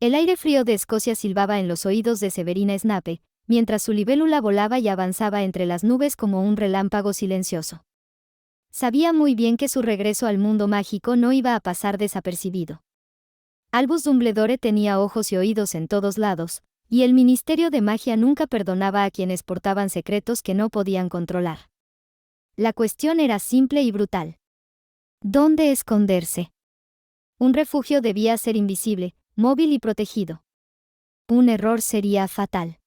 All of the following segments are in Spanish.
El aire frío de Escocia silbaba en los oídos de Severina Snape, mientras su libélula volaba y avanzaba entre las nubes como un relámpago silencioso. Sabía muy bien que su regreso al mundo mágico no iba a pasar desapercibido. Albus Dumbledore tenía ojos y oídos en todos lados, y el Ministerio de Magia nunca perdonaba a quienes portaban secretos que no podían controlar. La cuestión era simple y brutal. ¿Dónde esconderse? Un refugio debía ser invisible, móvil y protegido. Un error sería fatal.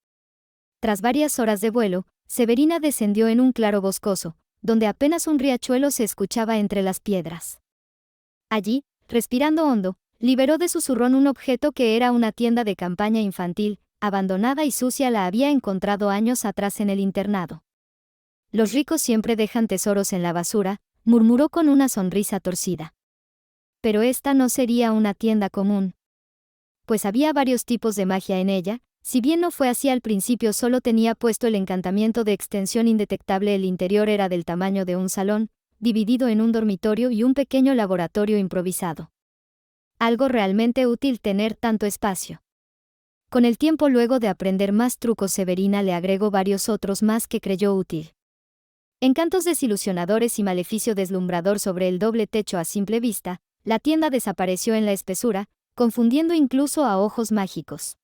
Tras varias horas de vuelo, Severina descendió en un claro boscoso, donde apenas un riachuelo se escuchaba entre las piedras. Allí, respirando hondo, liberó de su zurrón un objeto que era una tienda de campaña infantil, abandonada y sucia. La había encontrado años atrás en el internado. Los ricos siempre dejan tesoros en la basura, murmuró con una sonrisa torcida. Pero esta no sería una tienda común. Pues había varios tipos de magia en ella. Si bien no fue así al principio, solo tenía puesto el encantamiento de extensión indetectable. El interior era del tamaño de un salón, dividido en un dormitorio y un pequeño laboratorio improvisado. Algo realmente útil tener tanto espacio. Con el tiempo, luego de aprender más trucos, Severina le agregó varios otros más que creyó útil. Encantos desilusionadores y maleficio deslumbrador sobre el doble techo. A simple vista, la tienda desapareció en la espesura, confundiendo incluso a ojos mágicos.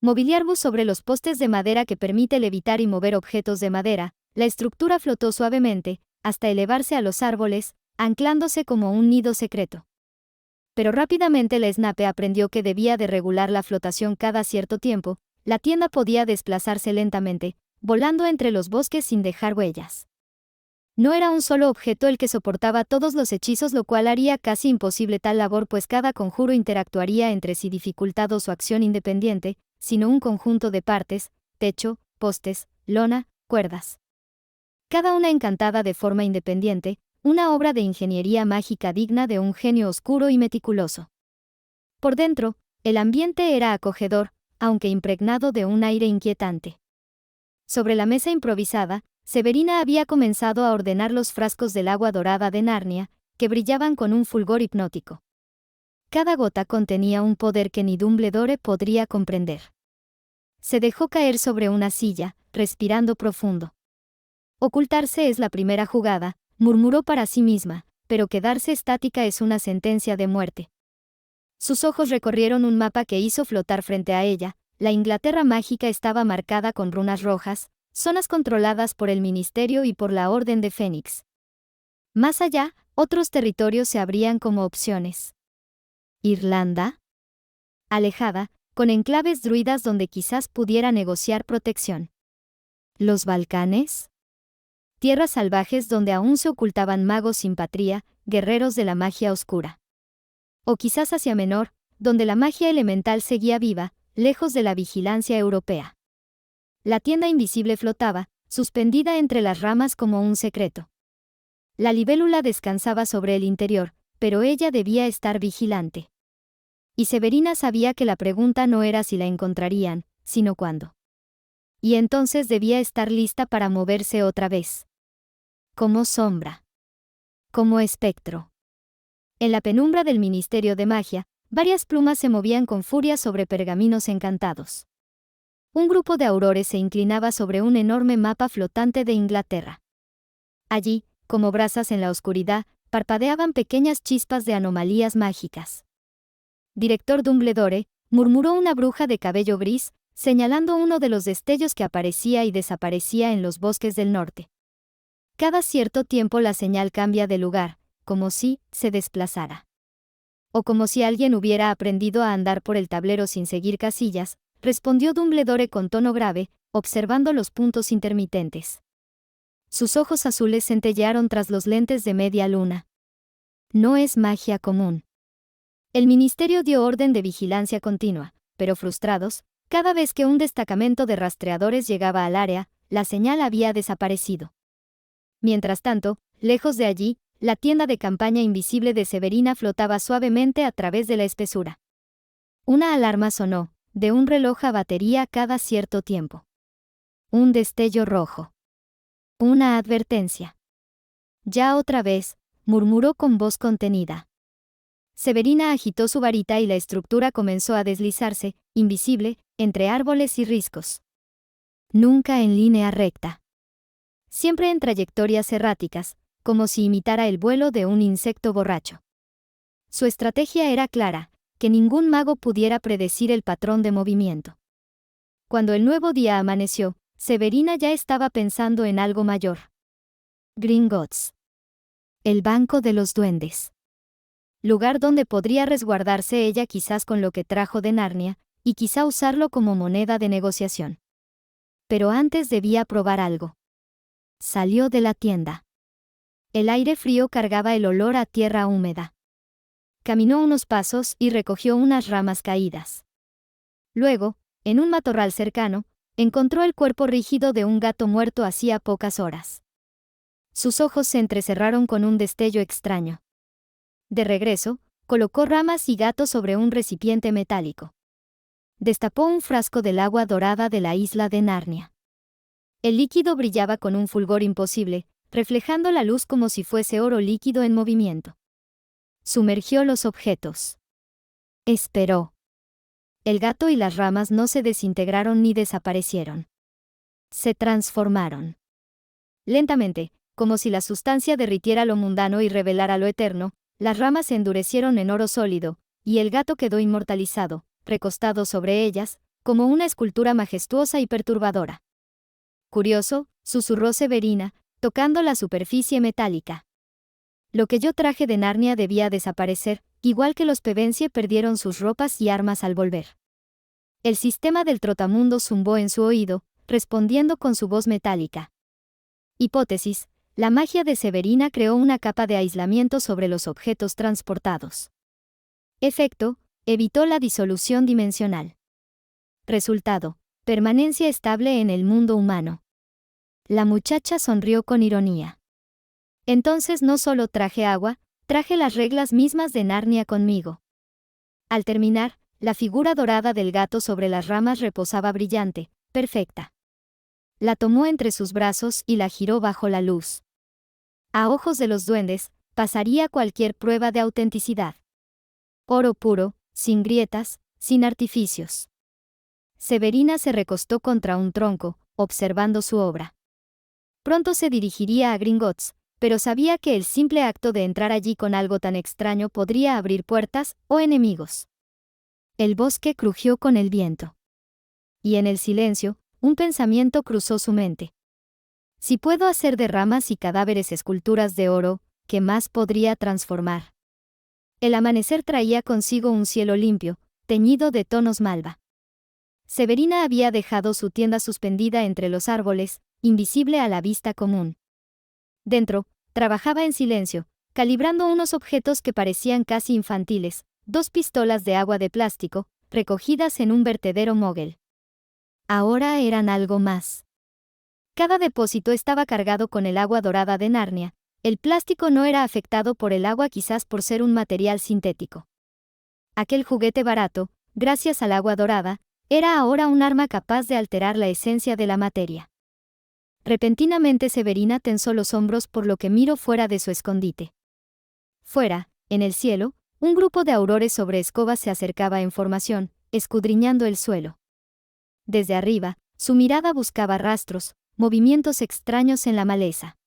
Mobiliarbus sobre los postes de madera que permite levitar y mover objetos de madera. La estructura flotó suavemente, hasta elevarse a los árboles, anclándose como un nido secreto. Pero rápidamente la Snape aprendió que debía de regular la flotación cada cierto tiempo. La tienda podía desplazarse lentamente, volando entre los bosques sin dejar huellas. No era un solo objeto el que soportaba todos los hechizos, lo cual haría casi imposible tal labor, pues cada conjuro interactuaría entre sí dificultando su acción independiente, sino un conjunto de partes: techo, postes, lona, cuerdas. Cada una encantada de forma independiente, una obra de ingeniería mágica digna de un genio oscuro y meticuloso. Por dentro, el ambiente era acogedor, aunque impregnado de un aire inquietante. Sobre la mesa improvisada, Severina había comenzado a ordenar los frascos del agua dorada de Narnia, que brillaban con un fulgor hipnótico. Cada gota contenía un poder que ni Dumbledore podría comprender. Se dejó caer sobre una silla, respirando profundo. Ocultarse es la primera jugada, murmuró para sí misma, pero quedarse estática es una sentencia de muerte. Sus ojos recorrieron un mapa que hizo flotar frente a ella. La Inglaterra mágica estaba marcada con runas rojas, zonas controladas por el Ministerio y por la Orden de Fénix. Más allá, otros territorios se abrían como opciones. ¿Irlanda? Alejada, con enclaves druidas donde quizás pudiera negociar protección. ¿Los Balcanes? Tierras salvajes donde aún se ocultaban magos sin patria, guerreros de la magia oscura. O quizás Asia Menor, donde la magia elemental seguía viva, lejos de la vigilancia europea. La tienda invisible flotaba, suspendida entre las ramas como un secreto. La libélula descansaba sobre el interior, pero ella debía estar vigilante. Y Severina sabía que la pregunta no era si la encontrarían, sino cuándo. Y entonces debía estar lista para moverse otra vez. Como sombra. Como espectro. En la penumbra del Ministerio de Magia, varias plumas se movían con furia sobre pergaminos encantados. Un grupo de aurores se inclinaba sobre un enorme mapa flotante de Inglaterra. Allí, como brasas en la oscuridad, parpadeaban pequeñas chispas de anomalías mágicas. Director Dumbledore, murmuró una bruja de cabello gris, señalando uno de los destellos que aparecía y desaparecía en los bosques del norte. Cada cierto tiempo la señal cambia de lugar, como si se desplazara. O como si alguien hubiera aprendido a andar por el tablero sin seguir casillas, respondió Dumbledore con tono grave, observando los puntos intermitentes. Sus ojos azules centellearon tras los lentes de media luna. No es magia común. El ministerio dio orden de vigilancia continua, pero frustrados, cada vez que un destacamento de rastreadores llegaba al área, la señal había desaparecido. Mientras tanto, lejos de allí, la tienda de campaña invisible de Severina flotaba suavemente a través de la espesura. Una alarma sonó, de un reloj a batería cada cierto tiempo. Un destello rojo. Una advertencia. Ya otra vez, murmuró con voz contenida. Severina agitó su varita y la estructura comenzó a deslizarse, invisible, entre árboles y riscos. Nunca en línea recta. Siempre en trayectorias erráticas, como si imitara el vuelo de un insecto borracho. Su estrategia era clara, que ningún mago pudiera predecir el patrón de movimiento. Cuando el nuevo día amaneció, Severina ya estaba pensando en algo mayor. Gringotts. El banco de los duendes. Lugar donde podría resguardarse ella quizás con lo que trajo de Narnia, y quizá usarlo como moneda de negociación. Pero antes debía probar algo. Salió de la tienda. El aire frío cargaba el olor a tierra húmeda. Caminó unos pasos y recogió unas ramas caídas. Luego, en un matorral cercano, encontró el cuerpo rígido de un gato muerto hacía pocas horas. Sus ojos se entrecerraron con un destello extraño. De regreso, colocó ramas y gato sobre un recipiente metálico. Destapó un frasco del agua dorada de la isla de Narnia. El líquido brillaba con un fulgor imposible, reflejando la luz como si fuese oro líquido en movimiento. Sumergió los objetos. Esperó. El gato y las ramas no se desintegraron ni desaparecieron. Se transformaron. Lentamente, como si la sustancia derritiera lo mundano y revelara lo eterno, las ramas se endurecieron en oro sólido, y el gato quedó inmortalizado, recostado sobre ellas, como una escultura majestuosa y perturbadora. Curioso, susurró Severina, tocando la superficie metálica. Lo que yo traje de Narnia debía desaparecer, igual que los Pevensie perdieron sus ropas y armas al volver. El sistema del trotamundos zumbó en su oído, respondiendo con su voz metálica. Hipótesis: la magia de Severina creó una capa de aislamiento sobre los objetos transportados. Efecto: evitó la disolución dimensional. Resultado: permanencia estable en el mundo humano. La muchacha sonrió con ironía. Entonces no solo traje agua, traje las reglas mismas de Narnia conmigo. Al terminar, la figura dorada del gato sobre las ramas reposaba brillante, perfecta. La tomó entre sus brazos y la giró bajo la luz. A ojos de los duendes, pasaría cualquier prueba de autenticidad. Oro puro, sin grietas, sin artificios. Severina se recostó contra un tronco, observando su obra. Pronto se dirigiría a Gringotts, pero sabía que el simple acto de entrar allí con algo tan extraño podría abrir puertas o enemigos. El bosque crujió con el viento. Y en el silencio, un pensamiento cruzó su mente. Si puedo hacer de ramas y cadáveres esculturas de oro, ¿qué más podría transformar? El amanecer traía consigo un cielo limpio, teñido de tonos malva. Severina había dejado su tienda suspendida entre los árboles, invisible a la vista común. Dentro, trabajaba en silencio, calibrando unos objetos que parecían casi infantiles, 2 pistolas de agua de plástico, recogidas en un vertedero Mogel. Ahora eran algo más. Cada depósito estaba cargado con el agua dorada de Narnia. El plástico no era afectado por el agua, quizás por ser un material sintético. Aquel juguete barato, gracias al agua dorada, era ahora un arma capaz de alterar la esencia de la materia. Repentinamente Severina tensó los hombros por lo que miró fuera de su escondite. Fuera, en el cielo, un grupo de aurores sobre escobas se acercaba en formación, escudriñando el suelo. Desde arriba, su mirada buscaba rastros, movimientos extraños en la maleza.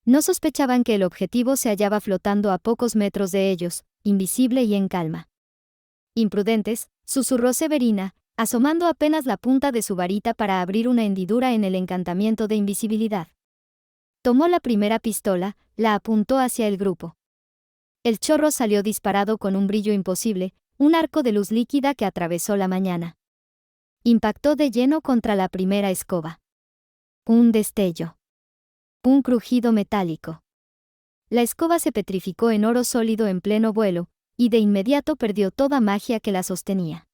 No sospechaban que el objetivo se hallaba flotando a pocos metros de ellos, invisible y en calma. Imprudentes, susurró Severina, asomando apenas la punta de su varita para abrir una hendidura en el encantamiento de invisibilidad. Tomó la primera pistola, la apuntó hacia el grupo. El chorro salió disparado con un brillo imposible, un arco de luz líquida que atravesó la mañana. Impactó de lleno contra la primera escoba. Un destello. Un crujido metálico. La escoba se petrificó en oro sólido en pleno vuelo, y de inmediato perdió toda magia que la sostenía.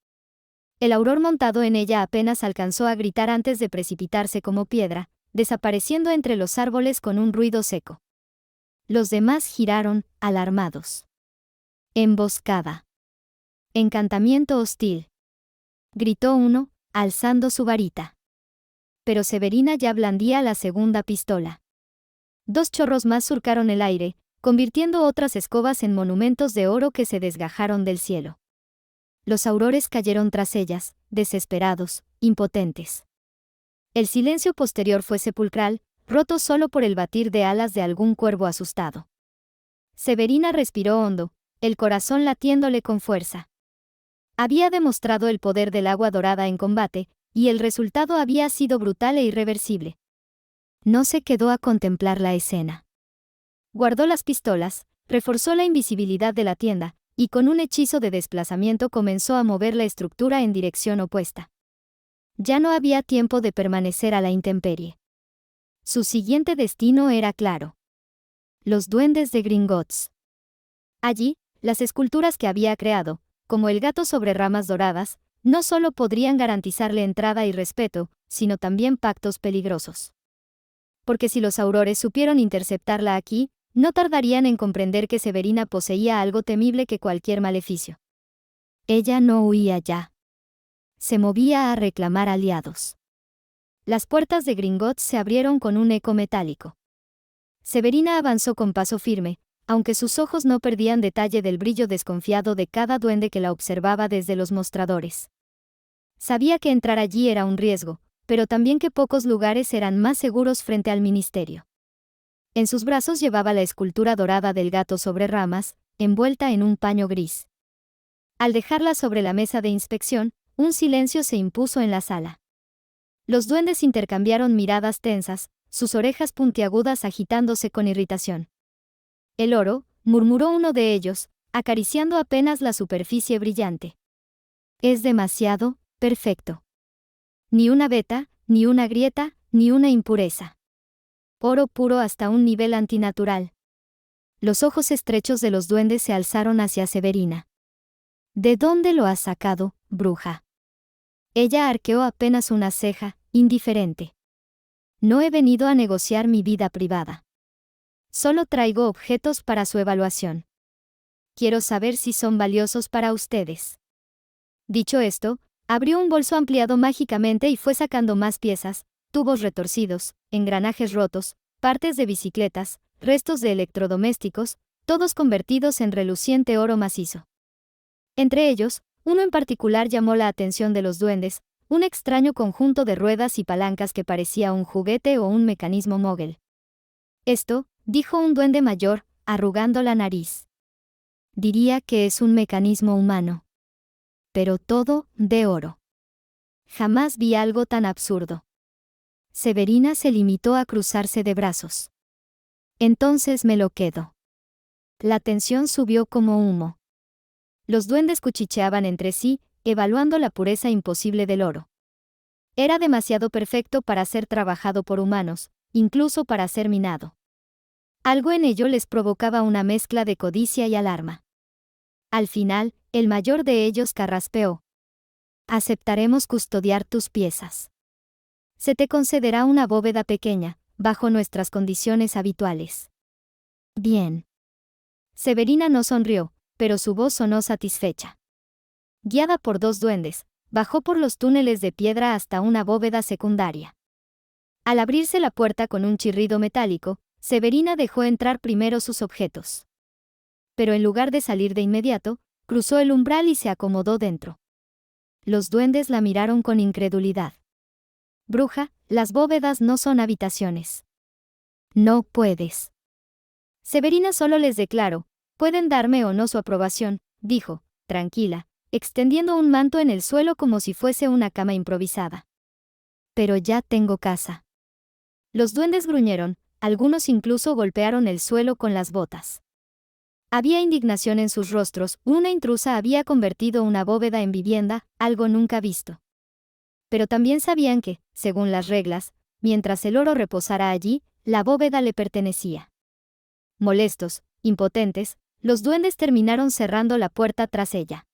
El auror montado en ella apenas alcanzó a gritar antes de precipitarse como piedra, desapareciendo entre los árboles con un ruido seco. Los demás giraron, alarmados. Emboscada. Encantamiento hostil. Gritó uno, alzando su varita. Pero Severina ya blandía la segunda pistola. 2 chorros más surcaron el aire, convirtiendo otras escobas en monumentos de oro que se desgajaron del cielo. Los aurores cayeron tras ellas, desesperados, impotentes. El silencio posterior fue sepulcral, roto solo por el batir de alas de algún cuervo asustado. Severina respiró hondo, el corazón latiéndole con fuerza. Había demostrado el poder del agua dorada en combate, y el resultado había sido brutal e irreversible. No se quedó a contemplar la escena. Guardó las pistolas, reforzó la invisibilidad de la tienda, y con un hechizo de desplazamiento comenzó a mover la estructura en dirección opuesta. Ya no había tiempo de permanecer a la intemperie. Su siguiente destino era claro. Los duendes de Gringotts. Allí, las esculturas que había creado, como el gato sobre ramas doradas, no solo podrían garantizarle entrada y respeto, sino también pactos peligrosos. Porque si los aurores supieron interceptarla aquí, no tardarían en comprender que Severina poseía algo temible que cualquier maleficio. Ella no huía ya. Se movía a reclamar aliados. Las puertas de Gringotts se abrieron con un eco metálico. Severina avanzó con paso firme, aunque sus ojos no perdían detalle del brillo desconfiado de cada duende que la observaba desde los mostradores. Sabía que entrar allí era un riesgo, pero también que pocos lugares eran más seguros frente al ministerio. En sus brazos llevaba la escultura dorada del gato sobre ramas, envuelta en un paño gris. Al dejarla sobre la mesa de inspección, un silencio se impuso en la sala. Los duendes intercambiaron miradas tensas, sus orejas puntiagudas agitándose con irritación. El oro, murmuró uno de ellos, acariciando apenas la superficie brillante. Es demasiado perfecto. Ni una veta, ni una grieta, ni una impureza. Oro puro hasta un nivel antinatural. Los ojos estrechos de los duendes se alzaron hacia Severina. ¿De dónde lo has sacado, bruja? Ella arqueó apenas una ceja, indiferente. No he venido a negociar mi vida privada. Solo traigo objetos para su evaluación. Quiero saber si son valiosos para ustedes. Dicho esto, abrió un bolso ampliado mágicamente y fue sacando más piezas, tubos retorcidos, engranajes rotos, partes de bicicletas, restos de electrodomésticos, todos convertidos en reluciente oro macizo. Entre ellos, uno en particular llamó la atención de los duendes, un extraño conjunto de ruedas y palancas que parecía un juguete o un mecanismo mogel. Esto, dijo un duende mayor, arrugando la nariz. Diría que es un mecanismo humano. Pero todo de oro. Jamás vi algo tan absurdo. Severina se limitó a cruzarse de brazos. Entonces me lo quedo. La tensión subió como humo. Los duendes cuchicheaban entre sí, evaluando la pureza imposible del oro. Era demasiado perfecto para ser trabajado por humanos, incluso para ser minado. Algo en ello les provocaba una mezcla de codicia y alarma. Al final, el mayor de ellos carraspeó. Aceptaremos custodiar tus piezas. Se te concederá una bóveda pequeña, bajo nuestras condiciones habituales. Bien. Severina no sonrió, pero su voz sonó satisfecha. Guiada por dos duendes, bajó por los túneles de piedra hasta una bóveda secundaria. Al abrirse la puerta con un chirrido metálico, Severina dejó entrar primero sus objetos. Pero en lugar de salir de inmediato, cruzó el umbral y se acomodó dentro. Los duendes la miraron con incredulidad. Bruja, las bóvedas no son habitaciones. No puedes. Severina solo les declaró, pueden darme o no su aprobación, dijo, tranquila, extendiendo un manto en el suelo como si fuese una cama improvisada. Pero ya tengo casa. Los duendes gruñeron, algunos incluso golpearon el suelo con las botas. Había indignación en sus rostros, una intrusa había convertido una bóveda en vivienda, algo nunca visto. Pero también sabían que, según las reglas, mientras el oro reposara allí, la bóveda le pertenecía. Molestos, impotentes, los duendes terminaron cerrando la puerta tras ella.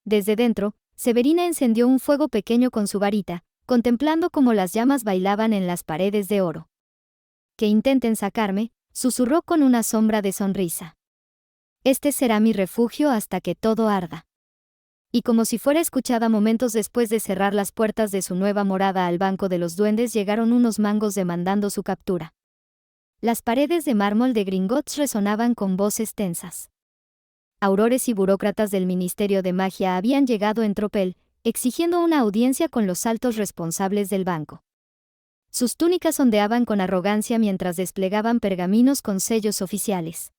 Desde dentro, Severina encendió un fuego pequeño con su varita, contemplando cómo las llamas bailaban en las paredes de oro. Que intenten sacarme, susurró con una sombra de sonrisa. Este será mi refugio hasta que todo arda. Y como si fuera escuchada momentos después de cerrar las puertas de su nueva morada al banco de los duendes llegaron unos mangos demandando su captura. Las paredes de mármol de Gringotts resonaban con voces tensas. Aurores y burócratas del Ministerio de Magia habían llegado en tropel, exigiendo una audiencia con los altos responsables del banco. Sus túnicas ondeaban con arrogancia mientras desplegaban pergaminos con sellos oficiales.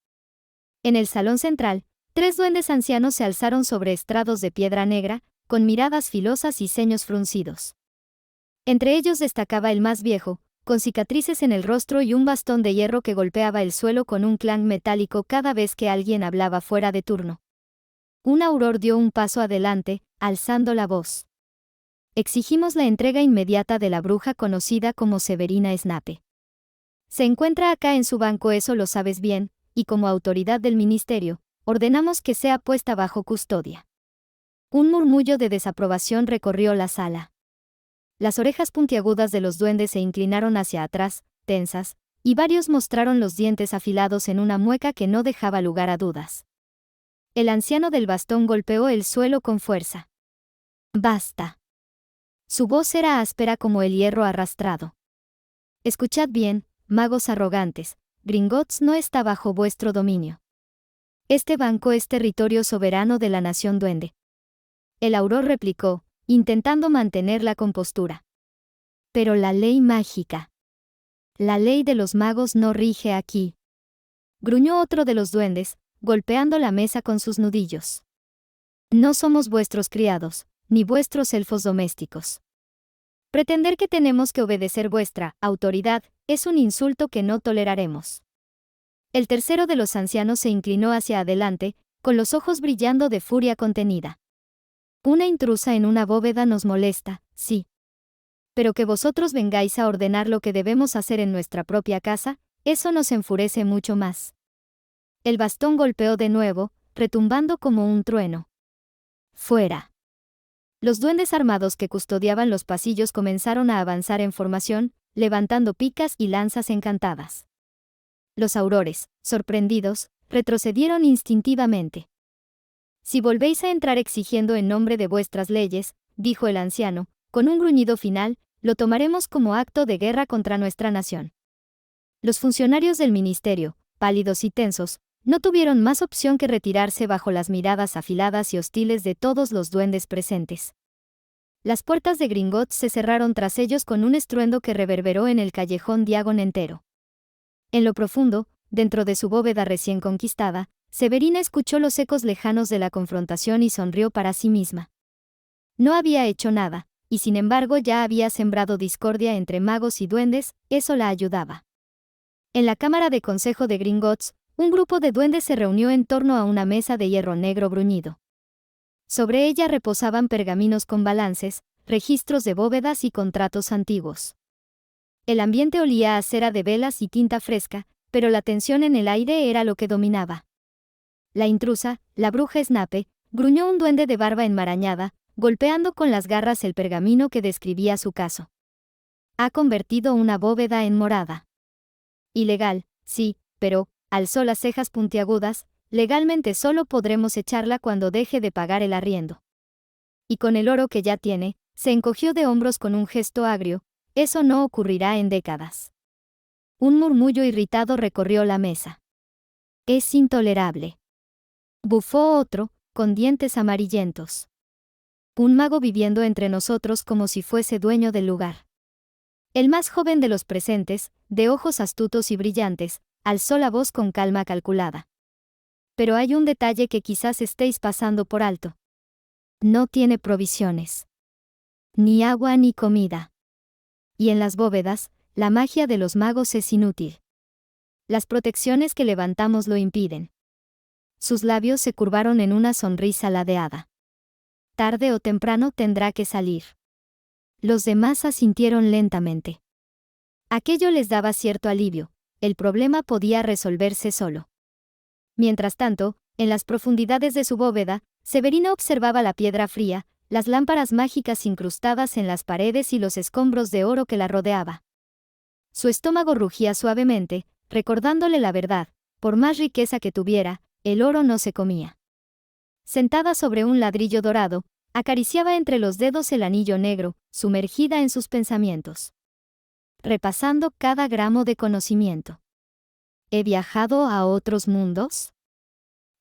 En el salón central, 3 duendes ancianos se alzaron sobre estrados de piedra negra, con miradas filosas y ceños fruncidos. Entre ellos destacaba el más viejo, con cicatrices en el rostro y un bastón de hierro que golpeaba el suelo con un clang metálico cada vez que alguien hablaba fuera de turno. Un auror dio un paso adelante, alzando la voz. Exigimos la entrega inmediata de la bruja conocida como Severina Snape. Se encuentra acá en su banco, eso lo sabes bien, y como autoridad del ministerio, ordenamos que sea puesta bajo custodia. Un murmullo de desaprobación recorrió la sala. Las orejas puntiagudas de los duendes se inclinaron hacia atrás, tensas, y varios mostraron los dientes afilados en una mueca que no dejaba lugar a dudas. El anciano del bastón golpeó el suelo con fuerza. «Basta». Su voz era áspera como el hierro arrastrado. «Escuchad bien, magos arrogantes, Gringotts no está bajo vuestro dominio. Este banco es territorio soberano de la nación duende». El auror replicó, intentando mantener la compostura. «Pero la ley mágica. La ley de los magos no rige aquí», gruñó otro de los duendes, golpeando la mesa con sus nudillos. «No somos vuestros criados, ni vuestros elfos domésticos. Pretender que tenemos que obedecer vuestra autoridad es un insulto que no toleraremos». El tercero de los ancianos se inclinó hacia adelante, con los ojos brillando de furia contenida. «Una intrusa en una bóveda nos molesta, sí. Pero que vosotros vengáis a ordenar lo que debemos hacer en nuestra propia casa, eso nos enfurece mucho más». El bastón golpeó de nuevo, retumbando como un trueno. «Fuera». Los duendes armados que custodiaban los pasillos comenzaron a avanzar en formación, levantando picas y lanzas encantadas. Los aurores, sorprendidos, retrocedieron instintivamente. «Si volvéis a entrar exigiendo en nombre de vuestras leyes», dijo el anciano, con un gruñido final, «lo tomaremos como acto de guerra contra nuestra nación». Los funcionarios del ministerio, pálidos y tensos, no tuvieron más opción que retirarse bajo las miradas afiladas y hostiles de todos los duendes presentes. Las puertas de Gringotts se cerraron tras ellos con un estruendo que reverberó en el callejón Diagon entero. En lo profundo, dentro de su bóveda recién conquistada, Severina escuchó los ecos lejanos de la confrontación y sonrió para sí misma. No había hecho nada, y sin embargo ya había sembrado discordia entre magos y duendes, eso la ayudaba. En la cámara de consejo de Gringotts, un grupo de duendes se reunió en torno a una mesa de hierro negro bruñido. Sobre ella reposaban pergaminos con balances, registros de bóvedas y contratos antiguos. El ambiente olía a cera de velas y tinta fresca, pero la tensión en el aire era lo que dominaba. «La intrusa, la bruja Snape», gruñó un duende de barba enmarañada, golpeando con las garras el pergamino que describía su caso. «Ha convertido una bóveda en morada». «Ilegal, sí, pero», alzó las cejas puntiagudas, «legalmente solo podremos echarla cuando deje de pagar el arriendo». Y con el oro que ya tiene, se encogió de hombros con un gesto agrio, «eso no ocurrirá en décadas». Un murmullo irritado recorrió la mesa. «Es intolerable», bufó otro, con dientes amarillentos. «Un mago viviendo entre nosotros como si fuese dueño del lugar». El más joven de los presentes, de ojos astutos y brillantes, alzó la voz con calma calculada. «Pero hay un detalle que quizás estéis pasando por alto. No tiene provisiones. Ni agua ni comida. Y en las bóvedas, la magia de los magos es inútil. Las protecciones que levantamos lo impiden». Sus labios se curvaron en una sonrisa ladeada. «Tarde o temprano tendrá que salir». Los demás asintieron lentamente. Aquello les daba cierto alivio, el problema podía resolverse solo. Mientras tanto, en las profundidades de su bóveda, Severina observaba la piedra fría, las lámparas mágicas incrustadas en las paredes y los escombros de oro que la rodeaba. Su estómago rugía suavemente, recordándole la verdad: por más riqueza que tuviera, el oro no se comía. Sentada sobre un ladrillo dorado, acariciaba entre los dedos el anillo negro, sumergida en sus pensamientos. Repasando cada gramo de conocimiento. ¿He viajado a otros mundos?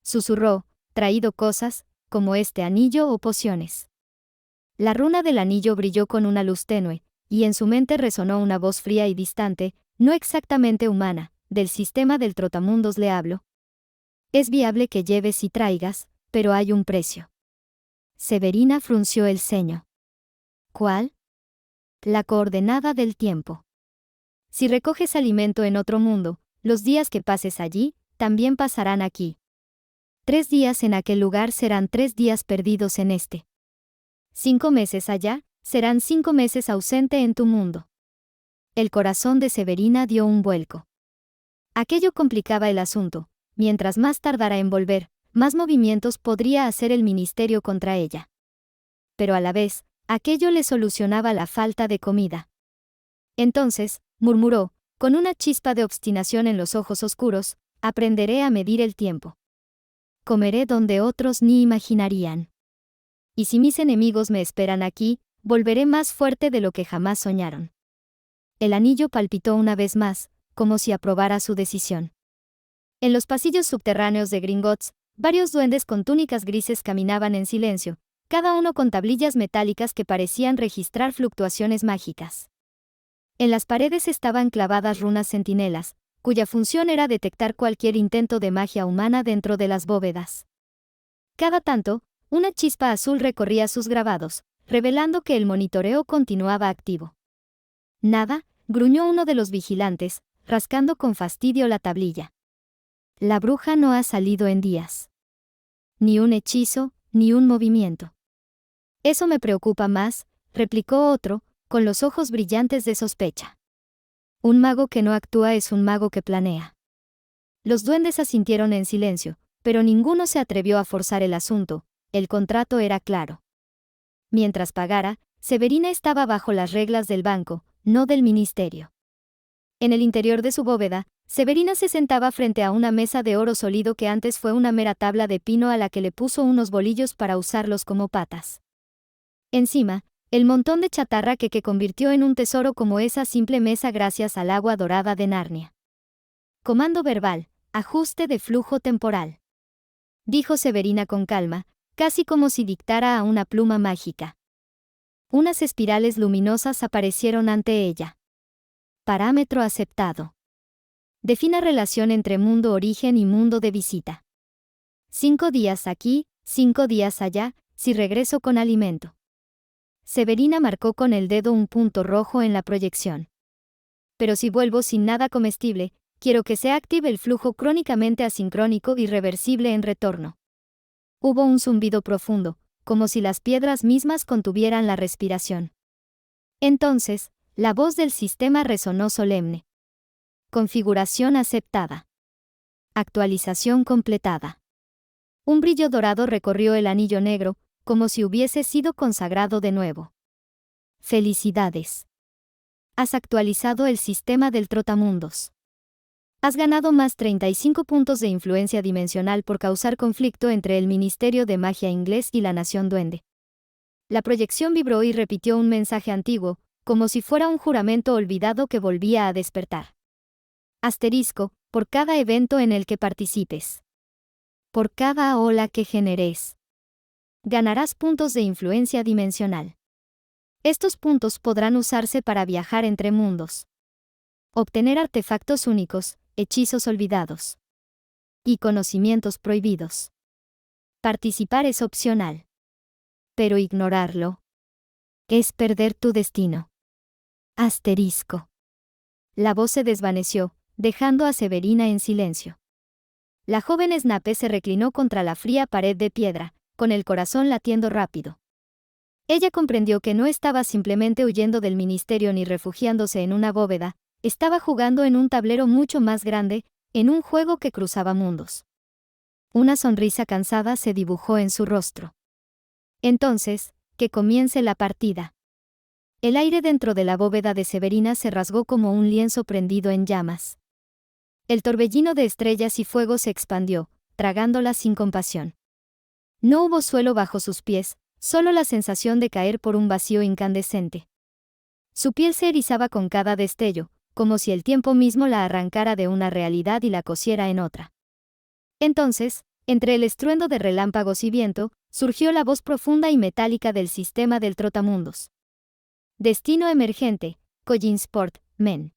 Susurró, traído cosas, como este anillo o pociones. La runa del anillo brilló con una luz tenue, y en su mente resonó una voz fría y distante, no exactamente humana. Del sistema del trotamundos le hablo. Es viable que lleves y traigas, pero hay un precio. Severina frunció el ceño. ¿Cuál? La coordenada del tiempo. Si recoges alimento en otro mundo, los días que pases allí, también pasarán aquí. 3 días en aquel lugar serán 3 días perdidos en este. 5 meses allá, serán 5 meses ausente en tu mundo. El corazón de Severina dio un vuelco. Aquello complicaba el asunto. Mientras más tardara en volver, más movimientos podría hacer el ministerio contra ella. Pero a la vez, aquello le solucionaba la falta de comida. Entonces, murmuró, con una chispa de obstinación en los ojos oscuros, aprenderé a medir el tiempo. Comeré donde otros ni imaginarían. Y si mis enemigos me esperan aquí, volveré más fuerte de lo que jamás soñaron. El anillo palpitó una vez más, como si aprobara su decisión. En los pasillos subterráneos de Gringotts, varios duendes con túnicas grises caminaban en silencio, cada uno con tablillas metálicas que parecían registrar fluctuaciones mágicas. En las paredes estaban clavadas runas centinelas, cuya función era detectar cualquier intento de magia humana dentro de las bóvedas. Cada tanto, una chispa azul recorría sus grabados, revelando que el monitoreo continuaba activo. Nada, gruñó uno de los vigilantes, rascando con fastidio la tablilla. La bruja no ha salido en días. Ni un hechizo, ni un movimiento. Eso me preocupa más, replicó otro, con los ojos brillantes de sospecha. Un mago que no actúa es un mago que planea. Los duendes asintieron en silencio, pero ninguno se atrevió a forzar el asunto, el contrato era claro. Mientras pagara, Severina estaba bajo las reglas del banco, no del ministerio. En el interior de su bóveda, Severina se sentaba frente a una mesa de oro sólido que antes fue una mera tabla de pino a la que le puso unos bolillos para usarlos como patas. Encima, el montón de chatarra que convirtió en un tesoro como esa simple mesa gracias al agua dorada de Narnia. Comando verbal, ajuste de flujo temporal. Dijo Severina con calma, casi como si dictara a una pluma mágica. Unas espirales luminosas aparecieron ante ella. Parámetro aceptado. Defina relación entre mundo origen y mundo de visita. 5 días aquí, 5 días allá, si regreso con alimento. Severina marcó con el dedo un punto rojo en la proyección. Pero si vuelvo sin nada comestible, quiero que se active el flujo crónicamente asincrónico y reversible en retorno. Hubo un zumbido profundo, como si las piedras mismas contuvieran la respiración. Entonces, la voz del sistema resonó solemne. Configuración aceptada. Actualización completada. Un brillo dorado recorrió el anillo negro, como si hubiese sido consagrado de nuevo. Felicidades. Has actualizado el sistema del trotamundos. Has ganado más 35 puntos de influencia dimensional por causar conflicto entre el Ministerio de Magia inglés y la Nación Duende. La proyección vibró y repitió un mensaje antiguo, como si fuera un juramento olvidado que volvía a despertar. Asterisco, por cada evento en el que participes. Por cada ola que generes. Ganarás puntos de influencia dimensional. Estos puntos podrán usarse para viajar entre mundos. Obtener artefactos únicos, hechizos olvidados. Y conocimientos prohibidos. Participar es opcional. Pero ignorarlo es perder tu destino. Asterisco. La voz se desvaneció, dejando a Severina en silencio. La joven Snape se reclinó contra la fría pared de piedra, con el corazón latiendo rápido. Ella comprendió que no estaba simplemente huyendo del ministerio ni refugiándose en una bóveda, estaba jugando en un tablero mucho más grande, en un juego que cruzaba mundos. Una sonrisa cansada se dibujó en su rostro. Entonces, que comience la partida. El aire dentro de la bóveda de Severina se rasgó como un lienzo prendido en llamas. El torbellino de estrellas y fuego se expandió, tragándolas sin compasión. No hubo suelo bajo sus pies, solo la sensación de caer por un vacío incandescente. Su piel se erizaba con cada destello, como si el tiempo mismo la arrancara de una realidad y la cosiera en otra. Entonces, entre el estruendo de relámpagos y viento, surgió la voz profunda y metálica del sistema del trotamundos. Destino emergente, Collinsport, Men.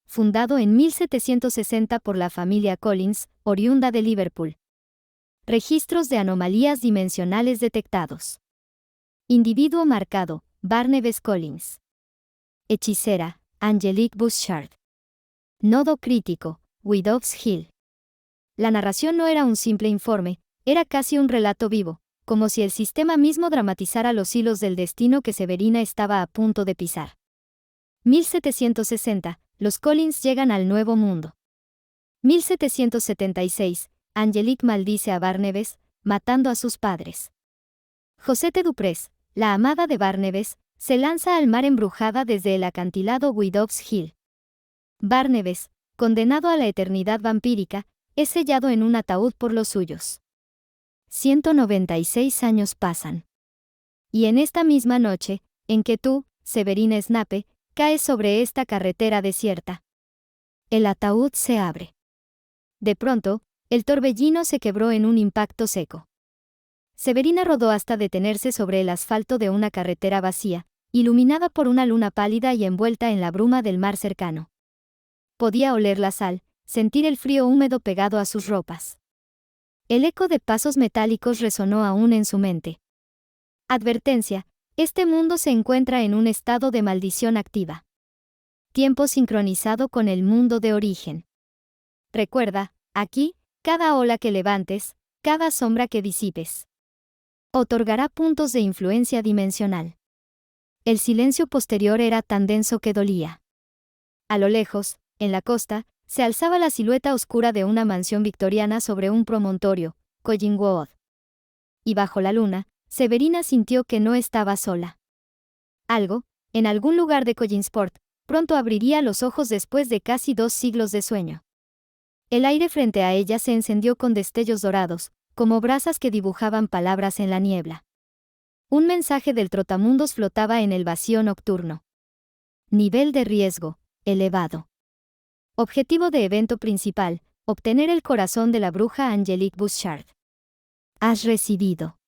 Fundado en 1760 por la familia Collins, oriunda de Liverpool. Registros de anomalías dimensionales detectados. Individuo marcado, Barnabas Collins. Hechicera, Angelique Bouchard. Nodo crítico, Widows Hill. La narración no era un simple informe, era casi un relato vivo, como si el sistema mismo dramatizara los hilos del destino que Severina estaba a punto de pisar. 1760, los Collins llegan al Nuevo Mundo. 1776, Angelique maldice a Barnabas, matando a sus padres. Josette Duprés, la amada de Barnabas, se lanza al mar embrujada desde el acantilado Widows Hill. Barnabas, condenado a la eternidad vampírica, es sellado en un ataúd por los suyos. 196 años pasan. Y en esta misma noche, en que tú, Severina Snape, caes sobre esta carretera desierta. El ataúd se abre. De pronto, el torbellino se quebró en un impacto seco. Severina rodó hasta detenerse sobre el asfalto de una carretera vacía, iluminada por una luna pálida y envuelta en la bruma del mar cercano. Podía oler la sal, sentir el frío húmedo pegado a sus ropas. El eco de pasos metálicos resonó aún en su mente. Advertencia: este mundo se encuentra en un estado de maldición activa. Tiempo sincronizado con el mundo de origen. Recuerda, aquí, cada ola que levantes, cada sombra que disipes, otorgará puntos de influencia dimensional. El silencio posterior era tan denso que dolía. A lo lejos, en la costa, se alzaba la silueta oscura de una mansión victoriana sobre un promontorio, Collingwood. Y bajo la luna, Severina sintió que no estaba sola. Algo, en algún lugar de Collinsport, pronto abriría los ojos después de casi 2 siglos de sueño. El aire frente a ella se encendió con destellos dorados, como brasas que dibujaban palabras en la niebla. Un mensaje del trotamundos flotaba en el vacío nocturno. Nivel de riesgo, elevado. Objetivo de evento principal, obtener el corazón de la bruja Angelique Bouchard. Has recibido.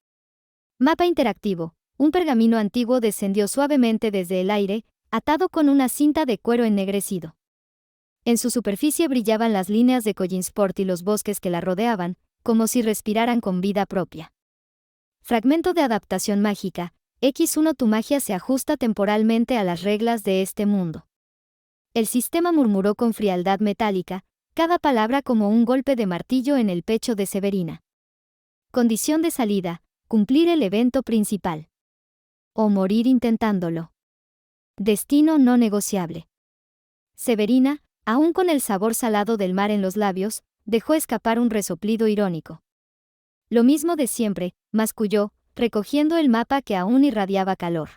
Mapa interactivo. Un pergamino antiguo descendió suavemente desde el aire, atado con una cinta de cuero ennegrecido. En su superficie brillaban las líneas de Collinsport y los bosques que la rodeaban, como si respiraran con vida propia. Fragmento de adaptación mágica. X1 Tu magia se ajusta temporalmente a las reglas de este mundo. El sistema murmuró con frialdad metálica, cada palabra como un golpe de martillo en el pecho de Severina. Condición de salida: cumplir el evento principal. O morir intentándolo. Destino no negociable. Severina, aún con el sabor salado del mar en los labios, dejó escapar un resoplido irónico. Lo mismo de siempre, masculló, recogiendo el mapa que aún irradiaba calor.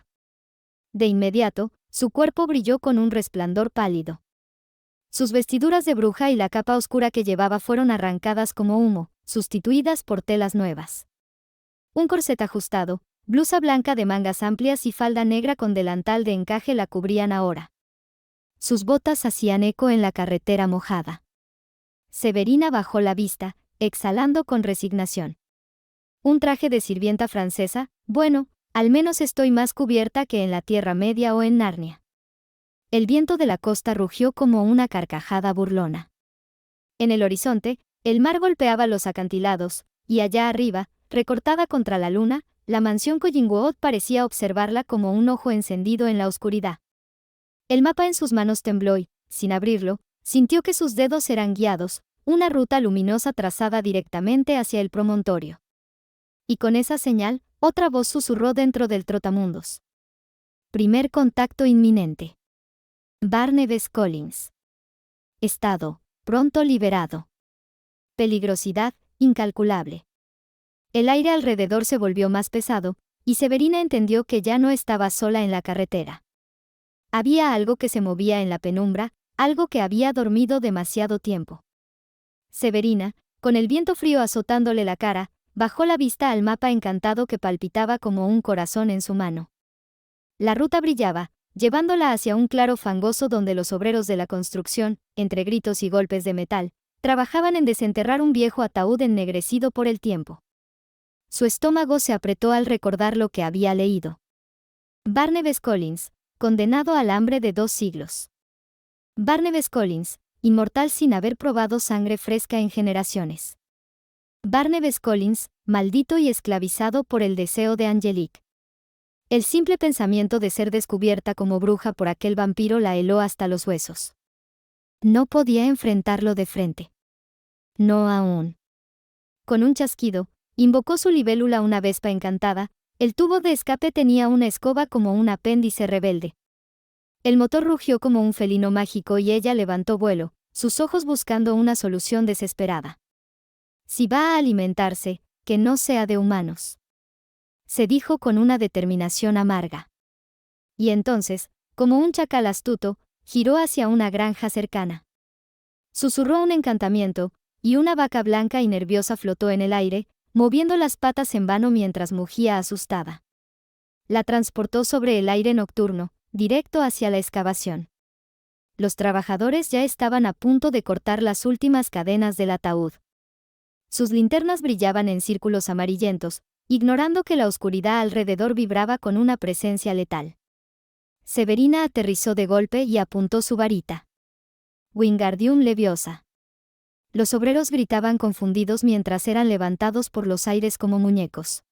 De inmediato, su cuerpo brilló con un resplandor pálido. Sus vestiduras de bruja y la capa oscura que llevaba fueron arrancadas como humo, sustituidas por telas nuevas. Un corset ajustado, blusa blanca de mangas amplias y falda negra con delantal de encaje la cubrían ahora. Sus botas hacían eco en la carretera mojada. Severina bajó la vista, exhalando con resignación. Un traje de sirvienta francesa, bueno, al menos estoy más cubierta que en la Tierra Media o en Narnia. El viento de la costa rugió como una carcajada burlona. En el horizonte, el mar golpeaba los acantilados, y allá arriba, recortada contra la luna, la mansión Collingwood parecía observarla como un ojo encendido en la oscuridad. El mapa en sus manos tembló y, sin abrirlo, sintió que sus dedos eran guiados, una ruta luminosa trazada directamente hacia el promontorio. Y con esa señal, otra voz susurró dentro del trotamundos. Primer contacto inminente. Barnabas Collins. Estado: pronto liberado. Peligrosidad: incalculable. El aire alrededor se volvió más pesado, y Severina entendió que ya no estaba sola en la carretera. Había algo que se movía en la penumbra, algo que había dormido demasiado tiempo. Severina, con el viento frío azotándole la cara, bajó la vista al mapa encantado que palpitaba como un corazón en su mano. La ruta brillaba, llevándola hacia un claro fangoso donde los obreros de la construcción, entre gritos y golpes de metal, trabajaban en desenterrar un viejo ataúd ennegrecido por el tiempo. Su estómago se apretó al recordar lo que había leído. Barnabas Collins, condenado al hambre de 2 siglos. Barnabas Collins, inmortal sin haber probado sangre fresca en generaciones. Barnabas Collins, maldito y esclavizado por el deseo de Angelique. El simple pensamiento de ser descubierta como bruja por aquel vampiro la heló hasta los huesos. No podía enfrentarlo de frente. No aún. Con un chasquido, invocó su libélula una vespa encantada. El tubo de escape tenía una escoba como un apéndice rebelde. El motor rugió como un felino mágico y ella levantó vuelo, sus ojos buscando una solución desesperada. Si va a alimentarse, que no sea de humanos. Se dijo con una determinación amarga. Y entonces, como un chacal astuto, giró hacia una granja cercana. Susurró un encantamiento, y una vaca blanca y nerviosa flotó en el aire, moviendo las patas en vano mientras mugía asustada. La transportó sobre el aire nocturno, directo hacia la excavación. Los trabajadores ya estaban a punto de cortar las últimas cadenas del ataúd. Sus linternas brillaban en círculos amarillentos, ignorando que la oscuridad alrededor vibraba con una presencia letal. Severina aterrizó de golpe y apuntó su varita. Wingardium Leviosa. Los obreros gritaban confundidos mientras eran levantados por los aires como muñecos.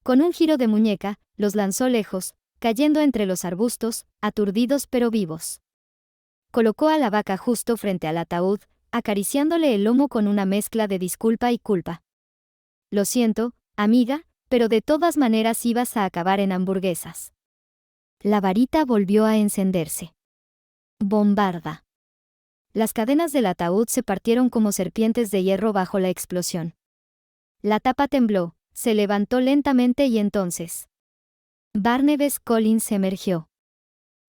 Con un giro de muñeca, los lanzó lejos, cayendo entre los arbustos, aturdidos pero vivos. Colocó a la vaca justo frente al ataúd, acariciándole el lomo con una mezcla de disculpa y culpa. Lo siento, amiga, pero de todas maneras ibas a acabar en hamburguesas. La varita volvió a encenderse. Bombarda. Las cadenas del ataúd se partieron como serpientes de hierro bajo la explosión. La tapa tembló, se levantó lentamente y entonces Barnabas Collins emergió.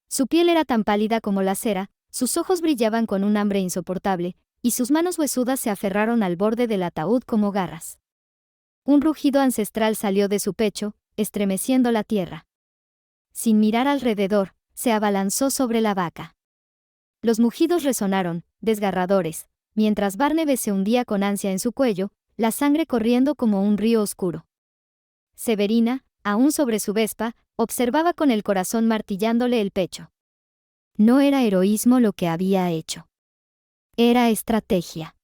Su piel era tan pálida como la cera, sus ojos brillaban con un hambre insoportable, y sus manos huesudas se aferraron al borde del ataúd como garras. Un rugido ancestral salió de su pecho, estremeciendo la tierra. Sin mirar alrededor, se abalanzó sobre la vaca. Los mugidos resonaron, desgarradores, mientras Barnabas se hundía con ansia en su cuello, la sangre corriendo como un río oscuro. Severina, aún sobre su vespa, observaba con el corazón martillándole el pecho. No era heroísmo lo que había hecho. Era estrategia.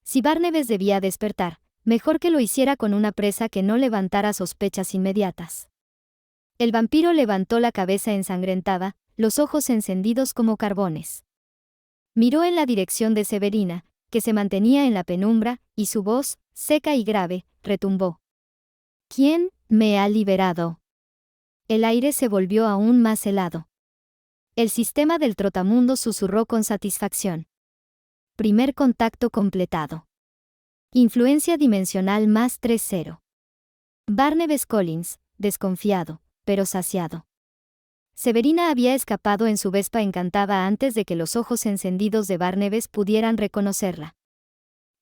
Si Barnabas debía despertar, mejor que lo hiciera con una presa que no levantara sospechas inmediatas. El vampiro levantó la cabeza ensangrentada, los ojos encendidos como carbones. Miró en la dirección de Severina, que se mantenía en la penumbra, y su voz, seca y grave, retumbó. ¿Quién me ha liberado? El aire se volvió aún más helado. El sistema del trotamundo susurró con satisfacción. Primer contacto completado. Influencia dimensional más 3-0. Barnabas Collins, desconfiado, pero saciado. Severina había escapado en su vespa encantada antes de que los ojos encendidos de Barnabas pudieran reconocerla.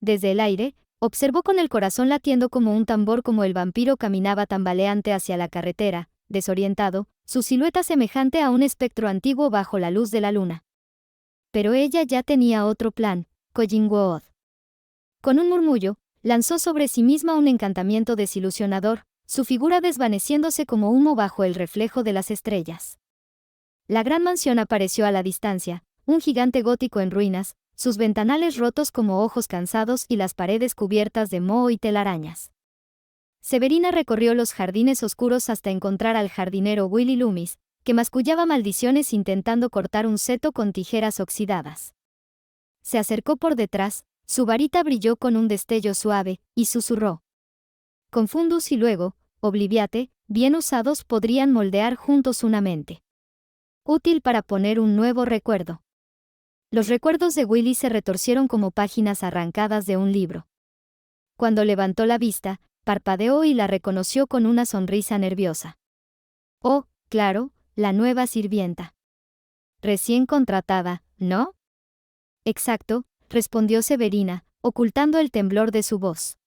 Desde el aire, observó con el corazón latiendo como un tambor como el vampiro caminaba tambaleante hacia la carretera, desorientado, su silueta semejante a un espectro antiguo bajo la luz de la luna. Pero ella ya tenía otro plan, Collingwood. Con un murmullo, lanzó sobre sí misma un encantamiento desilusionador, su figura desvaneciéndose como humo bajo el reflejo de las estrellas. La gran mansión apareció a la distancia, un gigante gótico en ruinas, sus ventanales rotos como ojos cansados y las paredes cubiertas de moho y telarañas. Severina recorrió los jardines oscuros hasta encontrar al jardinero Willy Loomis, que mascullaba maldiciones intentando cortar un seto con tijeras oxidadas. Se acercó por detrás, su varita brilló con un destello suave, y susurró. Confundus y luego, Obliviate, bien usados podrían moldear juntos una mente. Útil para poner un nuevo recuerdo. Los recuerdos de Willy se retorcieron como páginas arrancadas de un libro. Cuando levantó la vista, parpadeó y la reconoció con una sonrisa nerviosa. Oh, claro, la nueva sirvienta. Recién contratada, ¿no? Exacto, respondió Severina, ocultando el temblor de su voz.